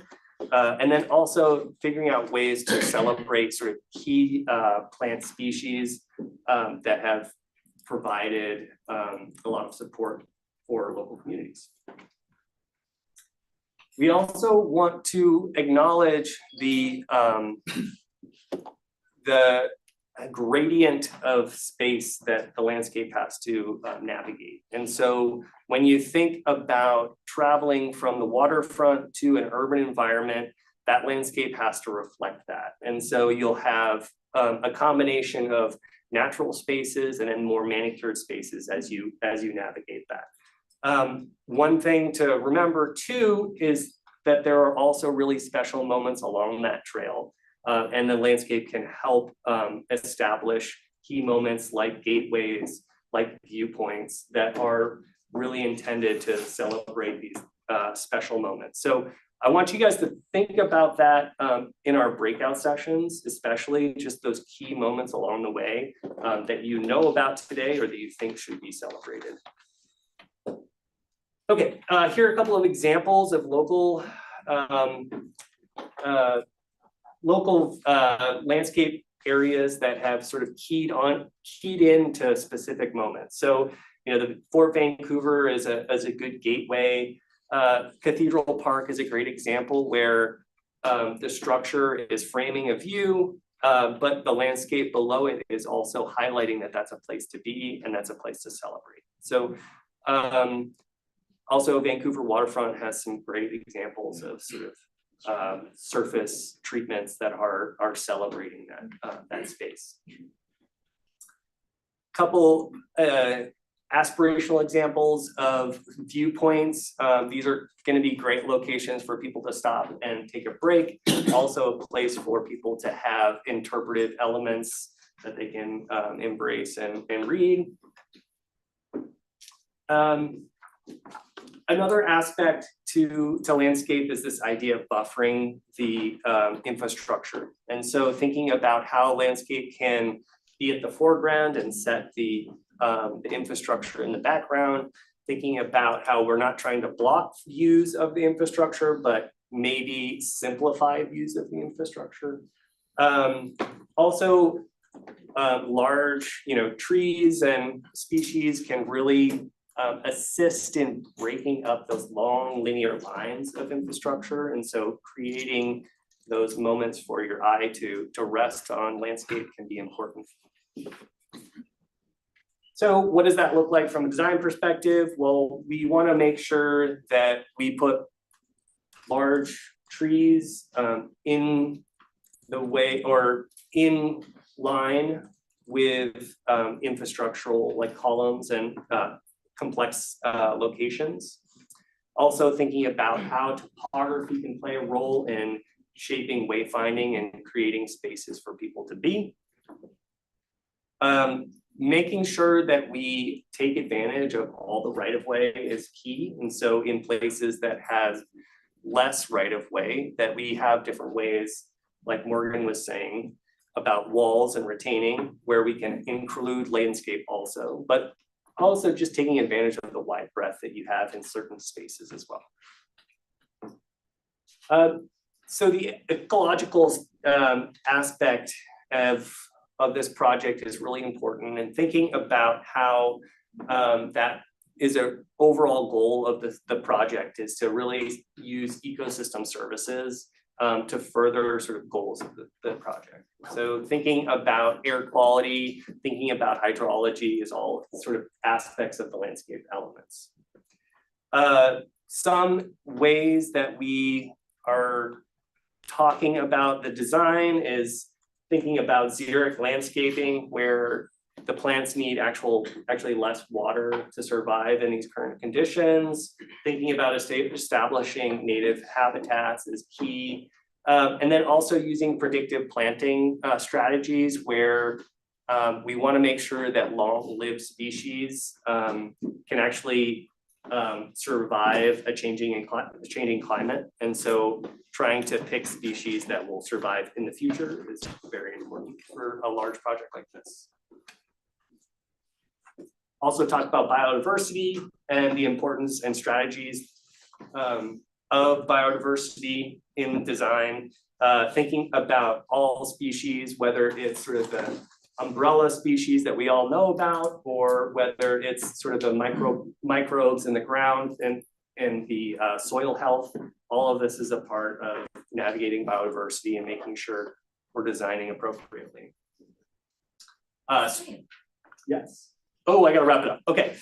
And then also figuring out ways to celebrate sort of key plant species that have provided a lot of support for local communities. We also want to acknowledge the gradient of space that the landscape has to navigate. And so when you think about traveling from the waterfront to an urban environment, that landscape has to reflect that. And so you'll have a combination of natural spaces and then more manicured spaces as you navigate that. One thing to remember too is that there are also really special moments along that trail. And the landscape can help establish key moments like gateways, like viewpoints that are really intended to celebrate these special moments. So I want you guys to think about that in our breakout sessions, especially just those key moments along the way that you know about today or that you think should be celebrated. Okay, here are a couple of examples of local landscape areas that have sort of keyed into specific moments. So, the Fort Vancouver is a good gateway. Cathedral Park is a great example where the structure is framing a view, but the landscape below it is also highlighting that that's a place to be and that's a place to celebrate. So also Vancouver waterfront has some great examples of sort of surface treatments that are celebrating that space. Couple aspirational examples of viewpoints. These are going to be great locations for people to stop and take a break. Also a place for people to have interpretive elements that they can embrace and read. Another aspect to landscape is this idea of buffering the infrastructure. And so thinking about how landscape can be at the foreground and set the infrastructure in the background, thinking about how we're not trying to block views of the infrastructure, but maybe simplify views of the infrastructure. Also, large, trees and species can really assist in breaking up those long linear lines of infrastructure. And so creating those moments for your eye to rest on landscape can be important. So what does that look like from a design perspective? Well, we want to make sure that we put large trees in the way or in line with infrastructural like columns and complex locations. Also thinking about how topography can play a role in shaping wayfinding and creating spaces for people to be. Making sure that we take advantage of all the right-of-way is key. And so in places that has less right-of-way, that we have different ways, like Morgan was saying, about walls and retaining, where we can include landscape also, but also just taking advantage of the wide breadth that you have in certain spaces as well. So the ecological aspect of this project is really important, and thinking about how that is an overall goal of the project is to really use ecosystem services to further sort of goals of the project. So thinking about air quality, thinking about hydrology is all sort of aspects of the landscape elements. Some ways that we are talking about the design is thinking about xeric landscaping, where the plants need actually less water to survive in these current conditions. Thinking about establishing native habitats is key. And then also using predictive planting strategies where we want to make sure that long-lived species can actually survive a changing climate. And so trying to pick species that will survive in the future is very important for a large project like this. Also talk about biodiversity and the importance and strategies of biodiversity in design, thinking about all species, whether it's sort of the umbrella species that we all know about, or whether it's sort of the microbes in the ground and the soil health. All of this is a part of navigating biodiversity and making sure we're designing appropriately. Yes. Oh, I gotta wrap it up. Okay.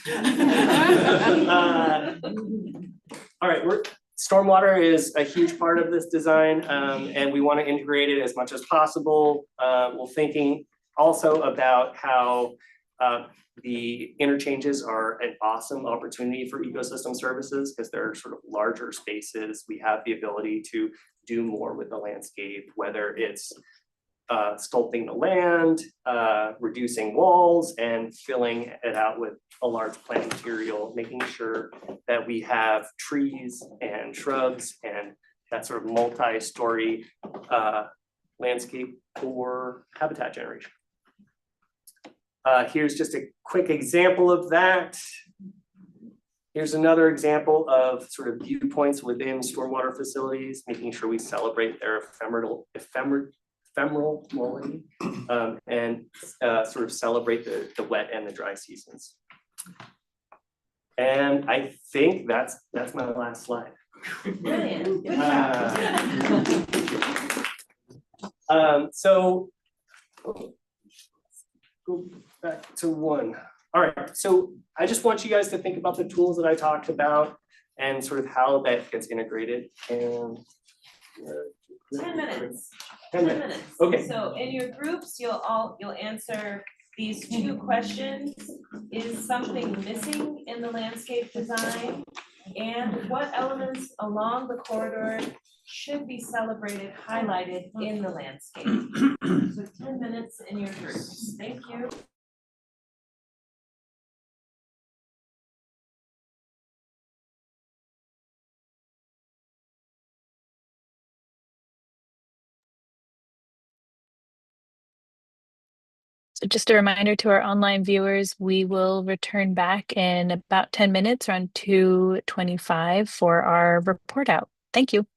All right, stormwater is a huge part of this design, and we want to integrate it as much as possible. We're thinking also about how the interchanges are an awesome opportunity for ecosystem services because they're sort of larger spaces. We have the ability to do more with the landscape, whether it's sculpting the land, reducing walls, and filling it out with a large plant material, making sure that we have trees and shrubs and that sort of multi-story landscape for habitat generation. Here's just a quick example of that. Here's another example of sort of viewpoints within stormwater facilities, making sure we celebrate their ephemeral quality and sort of celebrate the wet and the dry seasons. And I think that's my last slide. Brilliant. So Go back to one. All right, so I just want you guys to think about the tools that I talked about and sort of how that gets integrated and. 10 minutes. 10 minutes. Okay. So in your groups, you'll answer these two questions. Is something missing in the landscape design? And what elements along the corridor should be celebrated, highlighted in the landscape? So 10 minutes in your groups. Thank you. So just a reminder to our online viewers, we will return back in about 10 minutes, around 2:25 for our report out. Thank you.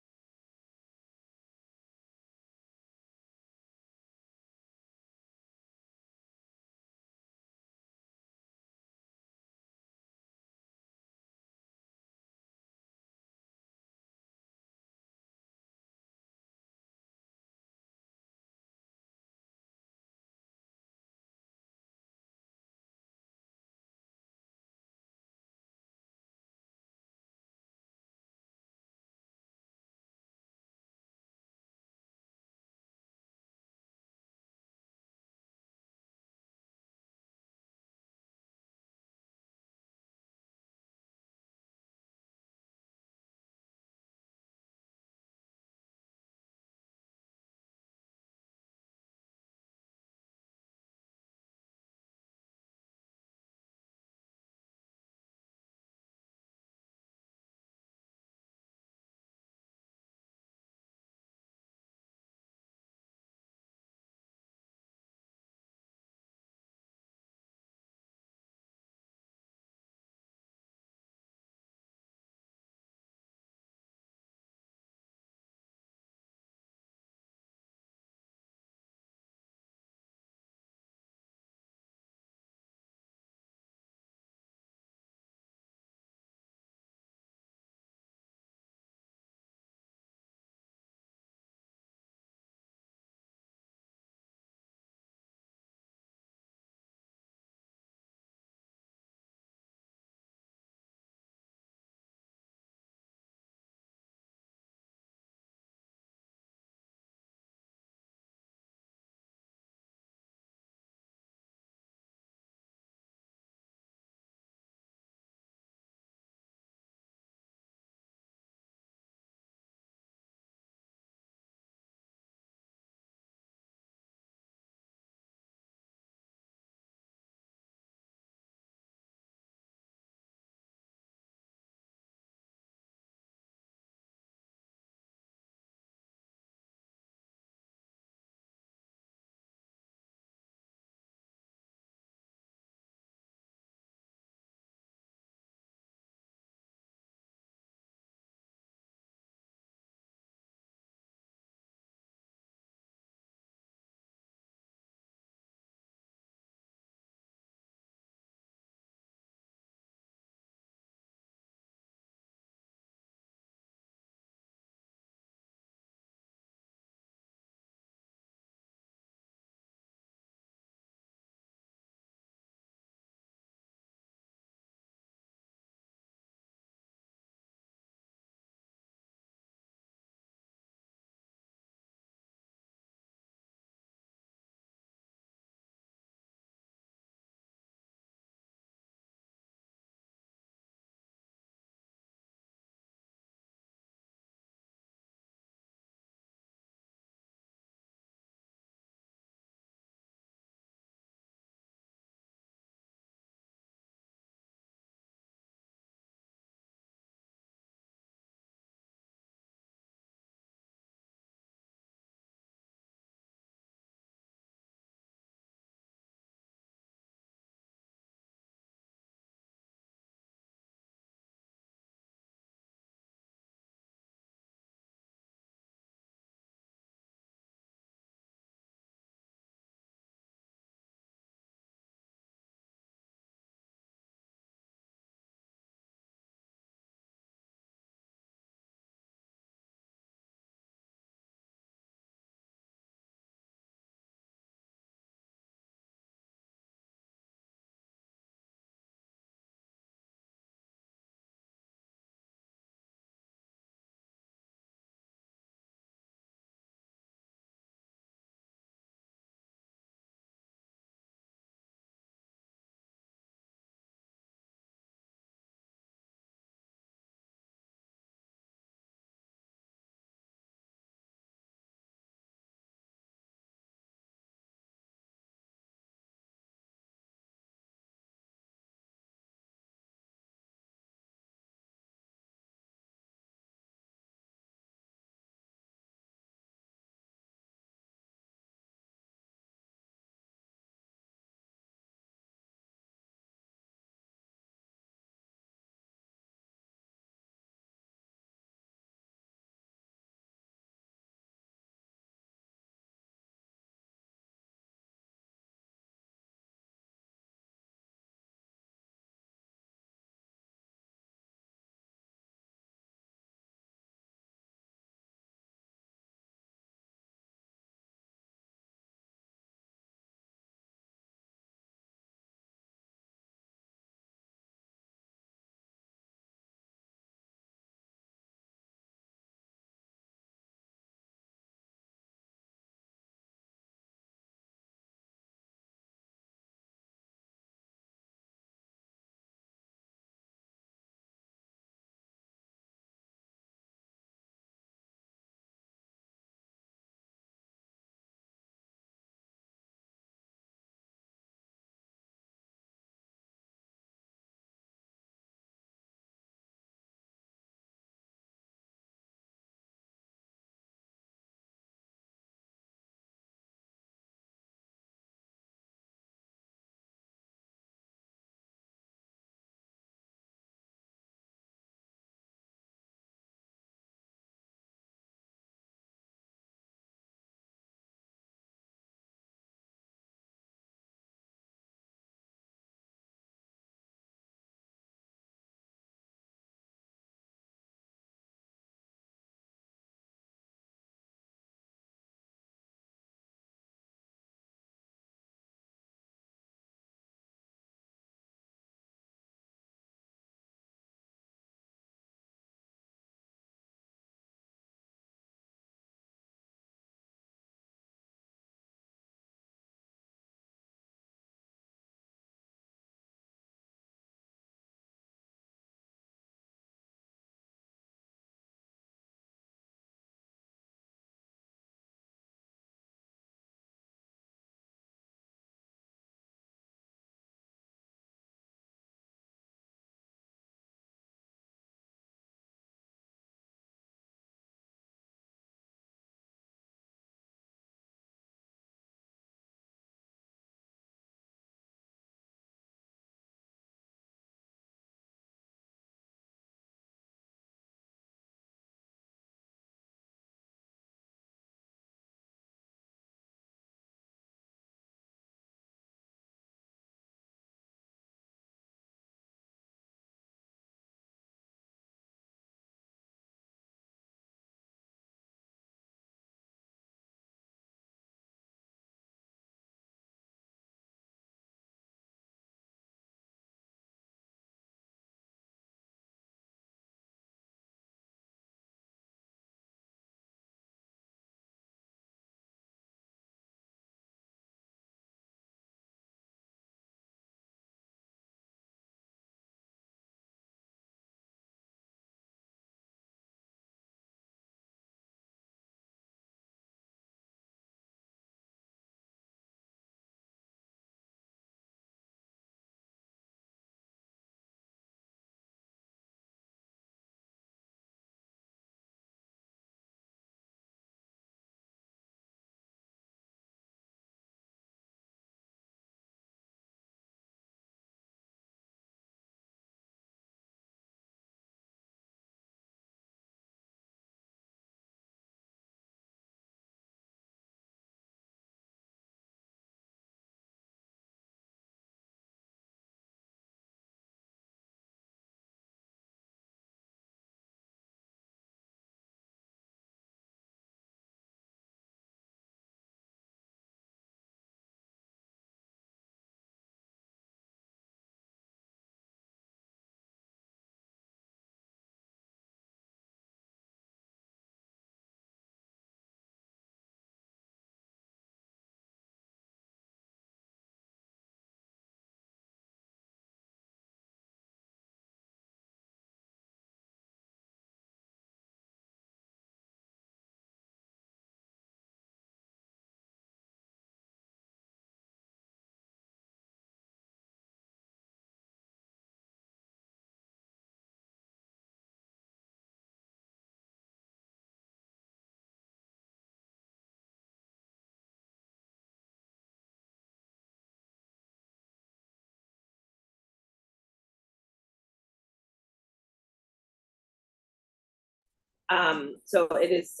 So it is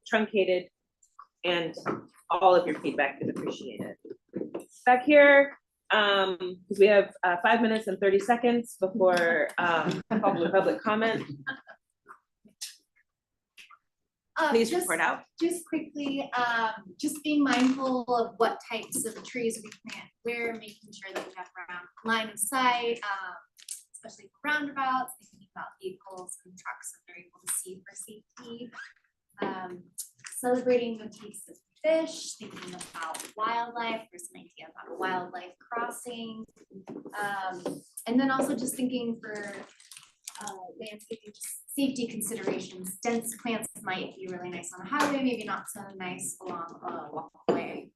truncated, and all of your feedback is appreciated. Back here, we have 5 minutes and 30 seconds before public comment. Please Just- report out. Just quickly, just being mindful of what types of trees we plant where, making sure that we have line of sight, especially for roundabouts, thinking about vehicles and trucks that they're able to see for safety. Celebrating the taste of fish, thinking about wildlife, there's an idea about wildlife crossing. And then also just thinking for landscaping, just safety considerations. Dense plants might be really nice on a highway, maybe not so nice along a walkway.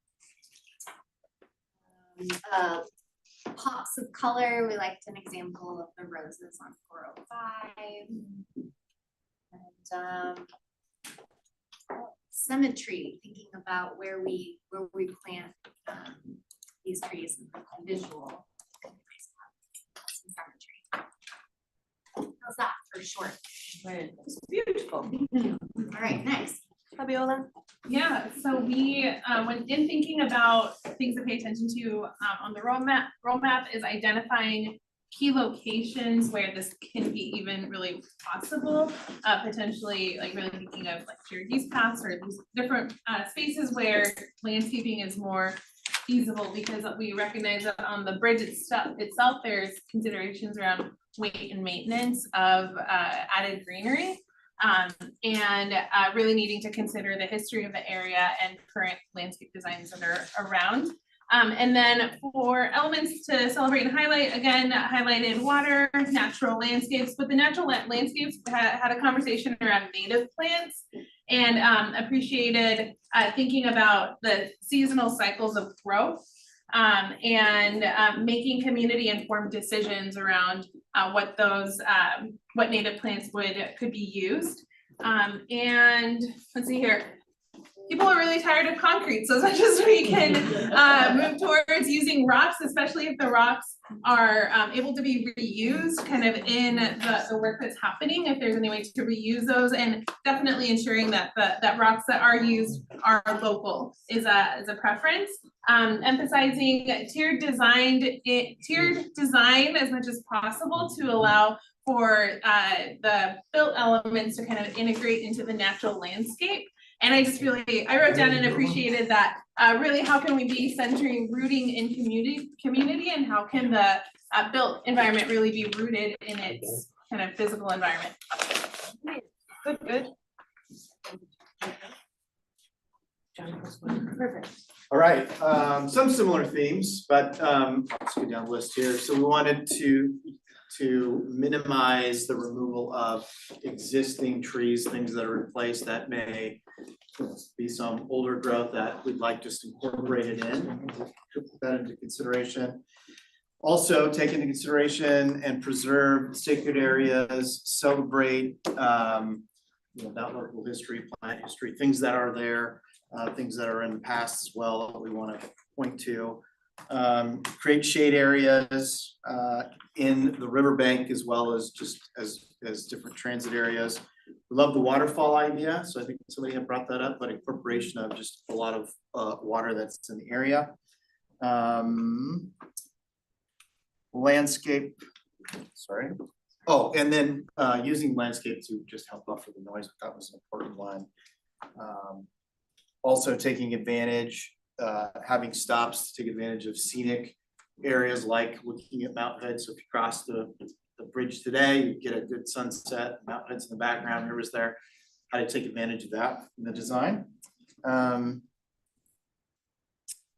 Pops of color, we liked an example of the roses on 405. And symmetry, thinking about where we plant these trees and visual. Symmetry. How's that for short? It's beautiful. All right, next. Fabiola? Yeah, so we, when in thinking about things to pay attention to on the roadmap is identifying key locations where this can be even really possible. Potentially like really thinking of like shared use paths or these different spaces where landscaping is more feasible, because we recognize that on the bridge itself there's considerations around weight and maintenance of added greenery. And really needing to consider the history of the area and current landscape designs that are around. And then for elements to celebrate and highlight, again, highlighted water, natural landscapes, but the natural landscapes had a conversation around native plants and appreciated thinking about the seasonal cycles of growth and making community informed decisions around what those what native plants could be used. And let's see here. People are really tired of concrete, so as much as we can move towards using rocks, especially if the rocks are able to be reused kind of in the work that's happening, if there's any way to reuse those, and definitely ensuring that that rocks that are used are local is a preference. Emphasizing tiered design as much as possible to allow for the built elements to kind of integrate into the natural landscape. And I just really, I wrote down and appreciated that really how can we be centering rooting in community and how can the built environment really be rooted in its kind of physical environment. Good. Perfect. All right, some similar themes, but let's go down the list here. So we wanted to minimize the removal of existing trees, things that are in place that may be some older growth that we'd like just incorporated in, put that into consideration. Also take into consideration and preserve sacred areas, celebrate that local history, plant history, things that are there, things that are in the past as well that we want to point to. Create shade areas in the riverbank as well as just as different transit areas. We love the waterfall idea, so I think somebody had brought that up, but incorporation of just a lot of water that's in the area. Landscape, sorry. Oh, and then using landscape to just help buffer the noise, that was an important one. Also taking advantage, having stops to take advantage of scenic areas like looking at Mount Hood. So if you cross the bridge today, you get a good sunset, Mount Hood's in the background, rivers there. How to take advantage of that in the design.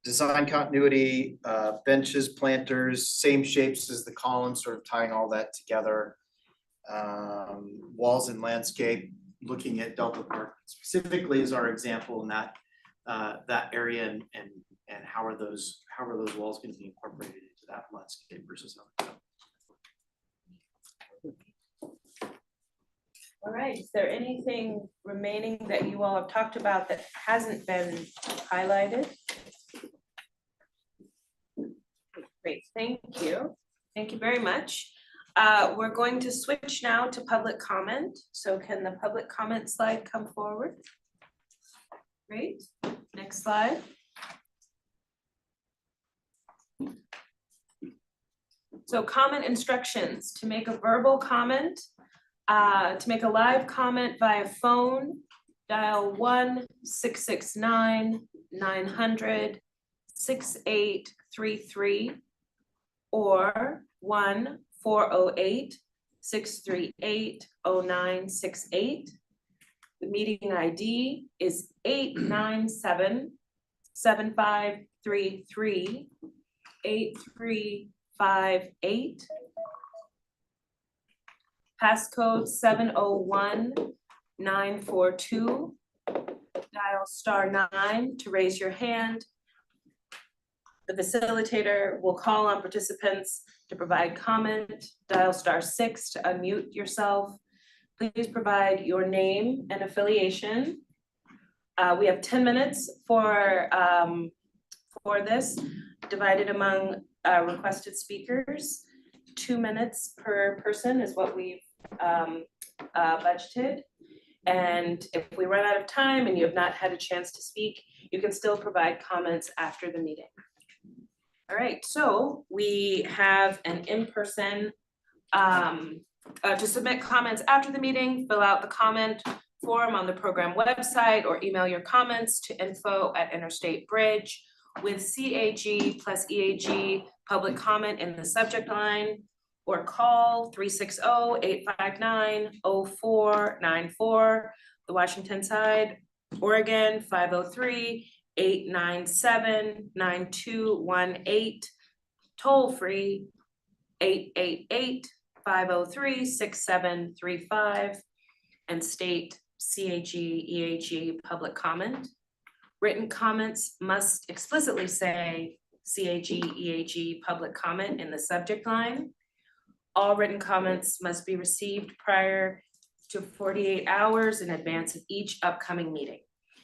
Design continuity, benches, planters, same shapes as the columns, sort of tying all that together. Walls and landscape, looking at Delta Park specifically as our example in that that area and how are those walls going to be incorporated into that landscape versus other. All right, is there anything remaining that you all have talked about that hasn't been highlighted? Great, thank you. Thank you very much. We're going to switch now to public comment. So can the public comment slide come forward? Great, next slide. So comment instructions: to make a verbal comment, to make a live comment via phone, dial 1-669-900-6833 or 1-408-638-0968. The meeting ID is 897-7533-8358. Passcode 701942. Dial *9 to raise your hand. The facilitator will call on participants to provide comment. Dial *6 to unmute yourself. Please provide your name and affiliation. We have 10 minutes for this, divided among requested speakers. 2 minutes per person is what we've budgeted. And if we run out of time and you have not had a chance to speak, you can still provide comments after the meeting. All right, so we have an in-person, to submit comments after the meeting, fill out the comment form on the program website or email your comments to info@Interstate Bridge with CAG plus EAG public comment in the subject line, or call 360-859-0494, the Washington side, Oregon 503-897-9218, toll free 888-503-6735, and state CAG EAG public comment. Written comments must explicitly say CAG EAG public comment in the subject line. All written comments must be received prior to 48 hours in advance of each upcoming meeting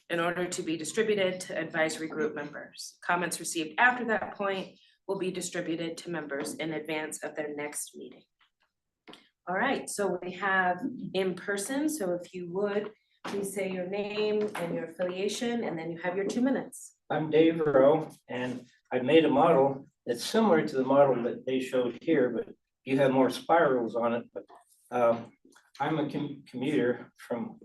in order to be distributed to advisory group members. Comments received after that point will be distributed to members in advance of their next meeting. All right, so we have in person. So if you would, please say your name and your affiliation, and then you have your 2 minutes. I'm Dave Rowe, and I made a model that's similar to the model that they showed here, but you have more spirals on it. But I'm a commuter from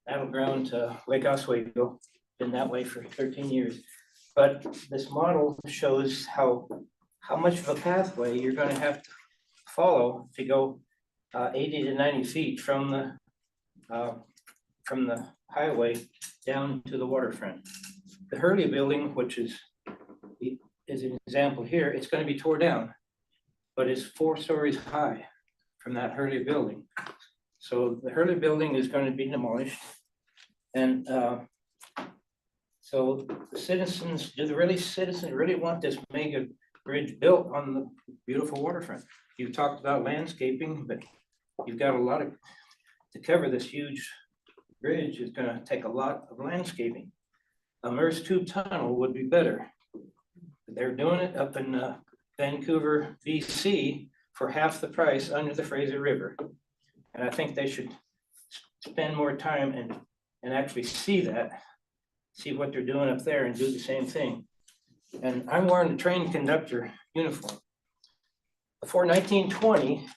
Battleground to Lake Oswego, been that way for 13 years. But this model shows how much of a pathway you're going to have to follow to go 80 to 90 feet from the highway down to the waterfront. The Hurley building, which is an example here, it's going to be tore down, but it's 4 stories high from that Hurley building. So the Hurley building is going to be demolished. And so the citizens, do the citizens really want this mega bridge built on the beautiful waterfront? You've talked about landscaping, but you've got a lot to cover this huge bridge is going to take a lot of landscaping. A MERS tube tunnel would be better. They're doing it up in Vancouver, BC for half the price under the Fraser River. And I think they should spend more time and actually see what they're doing up there and do the same thing. And I'm wearing a train conductor uniform. Before 1920,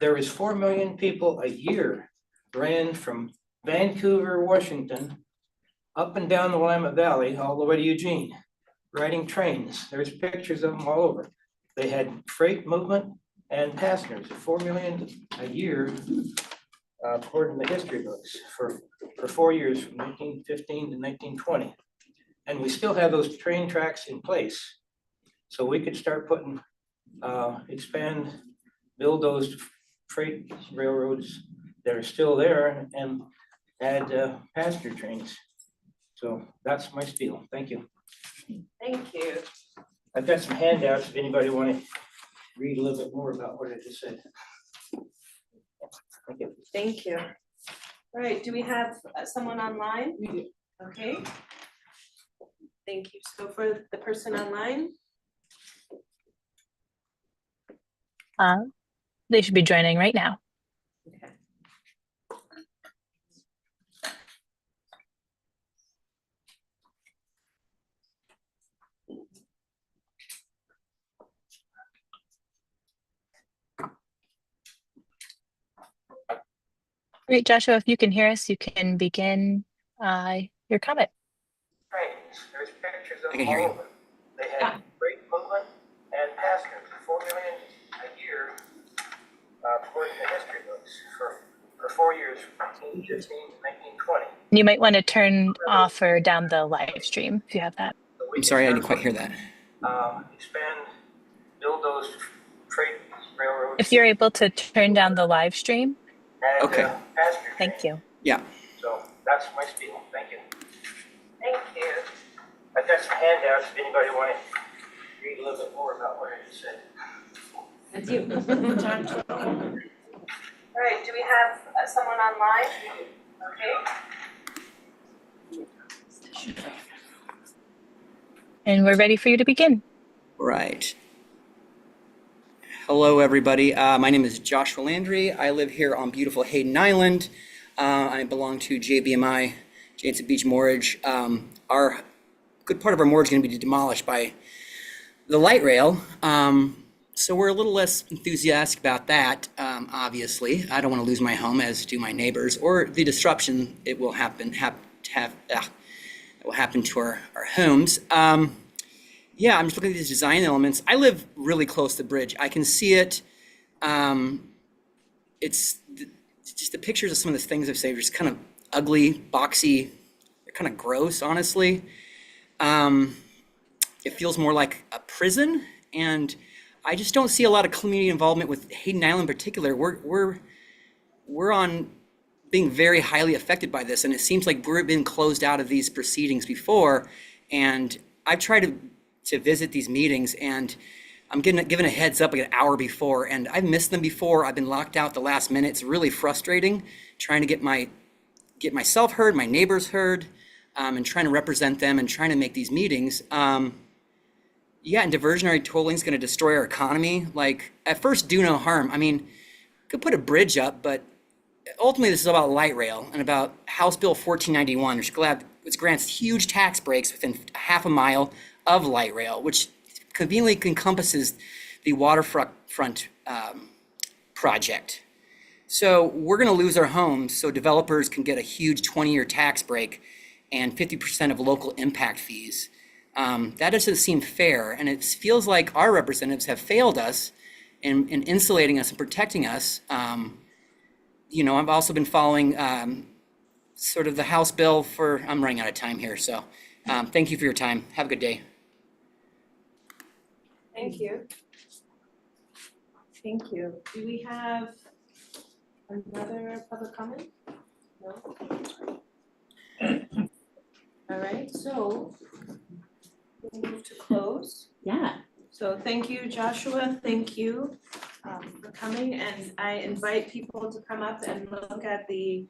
there was 4 million people a year ran from Vancouver, Washington, up and down the Willamette Valley, all the way to Eugene, riding trains. There's pictures of them all over. They had freight movement and passengers, 4 million a year, according to the history books, for 4 years, from 1915 to 1920. And we still have those train tracks in place. So we could start putting, build those freight railroads that are still there and add passenger trains. So that's my spiel. Thank you. Thank you. I've got some handouts if anybody want to read a little bit more about what I just said. Thank you. Thank you. All right, do we have someone online? We do. Okay. Thank you. So for the person online. They should be joining right now. Great, Joshua, if you can hear us, you can begin your comment. Right, there's pictures of I can all hear you. of them. They had great movement and Passcode, 4 million a year, according to history books, for 4 years, 1915 to 1920. You might want to turn off or down the live stream if you have that. I'm sorry, I didn't quite hear that. Expand, build those freight railroads. If you're able to turn down the live stream. And, Okay. passenger Thank trains. you. Yeah. So that's my spiel. Thank you. Thank you. I've got some handouts if anybody want to read a little bit more about what I just said. It's you. All right, do we have someone online? Okay. And we're ready for you to begin. Right. Hello, everybody. My name is Joshua Landry. I live here on beautiful Hayden Island. I belong to JBMI, Jansen Beach Mortgage. Our good part of our mortgage is going to be demolished by the light rail. So we're a little less enthusiastic about that, obviously. I don't want to lose my home, as do my neighbors, or the disruption it will happen to our homes. Yeah, I'm just looking at these design elements. I live really close to the bridge. I can see it. It's just the pictures of some of the things I've saved are just kind of ugly, boxy. They're kind of gross, honestly. It feels more like a prison, and I just don't see a lot of community involvement with Hayden Island in particular. We're on being very highly affected by this, and it seems like we've been closed out of these proceedings before. And I've tried to visit these meetings, and I'm given a heads up like an hour before, and I've missed them before. I've been locked out the last minute. It's really frustrating trying to get myself heard, my neighbors heard, and trying to represent them and trying to make these meetings. Yeah, and diversionary tolling is going to destroy our economy. Like, at first, do no harm. I mean, could put a bridge up, but ultimately this is about light rail and about House Bill 1491, which grants huge tax breaks within half a mile of light rail, which conveniently encompasses the waterfront project. So we're going to lose our homes so developers can get a huge 20-year tax break and 50% of local impact fees. That doesn't seem fair, and it feels like our representatives have failed us in insulating us and protecting us. You know, I've also been following sort of the House bill I'm running out of time here, so thank you for your time. Have a good day. Thank you. Thank you. Do we have another public comment? No? All right, so we'll move to close. Yeah. So thank you, Joshua. Thank you for coming, and I invite people to come up and look at the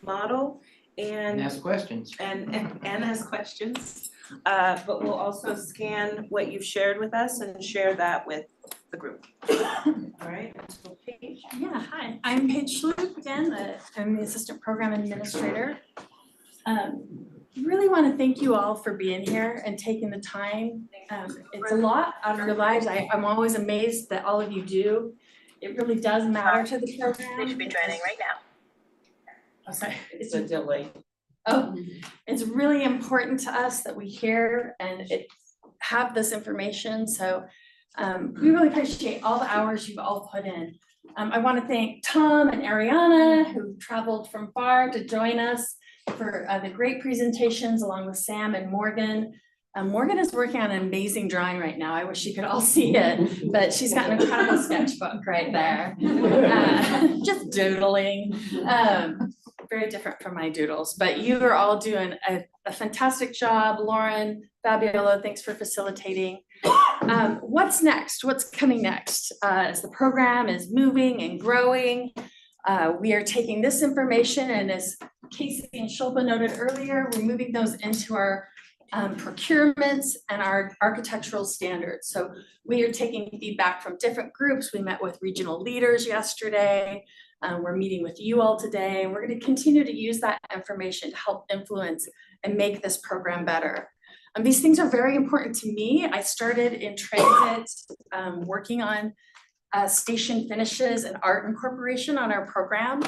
model and ask questions. And ask questions. But we'll also scan what you've shared with us and share that with the group. All right, so Paige. Yeah, hi, I'm Paige Schlup again, I'm the Assistant Program Administrator. Really want to thank you all for being here and taking the time. It's a lot out of your lives. I'm always amazed that all of you do. It really does matter to the program. They should be joining right now. Oh, sorry. It's a delay. Oh, it's really important to us that we hear and have this information. So we really appreciate all the hours you've all put in. I want to thank Tom and Ariana, who traveled from far to join us for the great presentations, along with Sam and Morgan. Morgan is working on an amazing drawing right now. I wish you could all see it, but she's got an incredible sketchbook right there. Just doodling. Very different from my doodles, but you are all doing a fantastic job. Lauren, Fabiola, thanks for facilitating. What's next? What's coming next? As the program is moving and growing, we are taking this information, and as Casey and Shilpa noted earlier, we're moving those into our procurements, and our architectural standards. So we are taking feedback from different groups. We met with regional leaders yesterday. We're meeting with you all today, and we're going to continue to use that information to help influence and make this program better. These things are very important to me. I started in transit, working on station finishes and art incorporation on our program.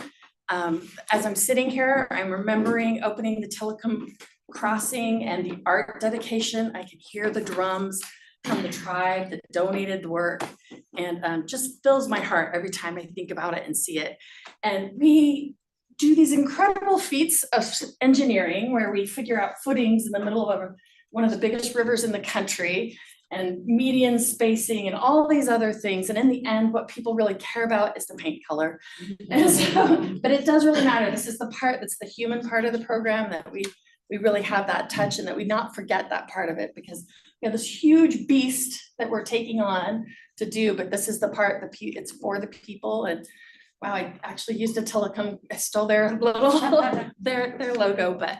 As I'm sitting here, I'm remembering opening the Telecom crossing and the art dedication. I can hear the drums from the tribe that donated the work, and just fills my heart every time I think about it and see it. And we do these incredible feats of engineering where we figure out footings in the middle of one of the biggest rivers in the country, and median spacing and all these other things. And in the end, what people really care about is the paint color. And so, but it does really matter. This is the part that's the human part of the program, that we really have that touch, and that we not forget that part of it, because we have this huge beast that we're taking on to do, but this is the part, it's for the people. And wow, I actually used a Telecom, I stole their little, their logo, but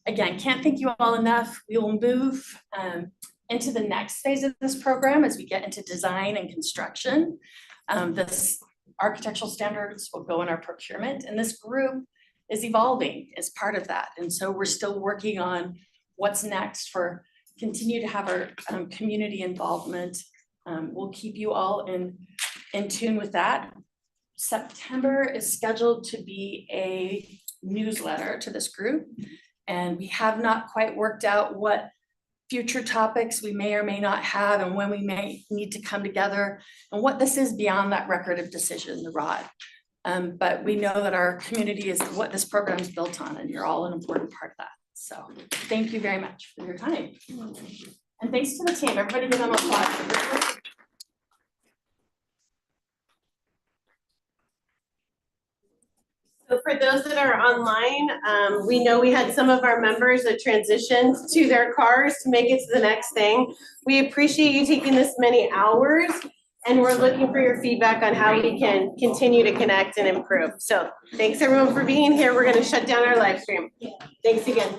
again, can't thank you all enough. We will move into the next phase of this program as we get into design and construction. This architectural standards will go in our procurement, and this group is evolving as part of that. And so we're still working on what's next for continue to have our community involvement. We'll keep you all in tune with that. September is scheduled to be a newsletter to this group, and we have not quite worked out what future topics we may or may not have, and when we may need to come together, and what this is beyond that record of decision, the ROD. But we know that our community is what this program is built on, and you're all an important part of that. So thank you very much for your time. And thanks to the team. Everybody give them a applause. So for those that are online, we know we had some of our members that transitioned to their cars to make it to the next thing. We appreciate you taking this many hours, and we're looking for your feedback on how we can continue to connect and improve. So thanks everyone for being here. We're going to shut down our live stream. Thanks again.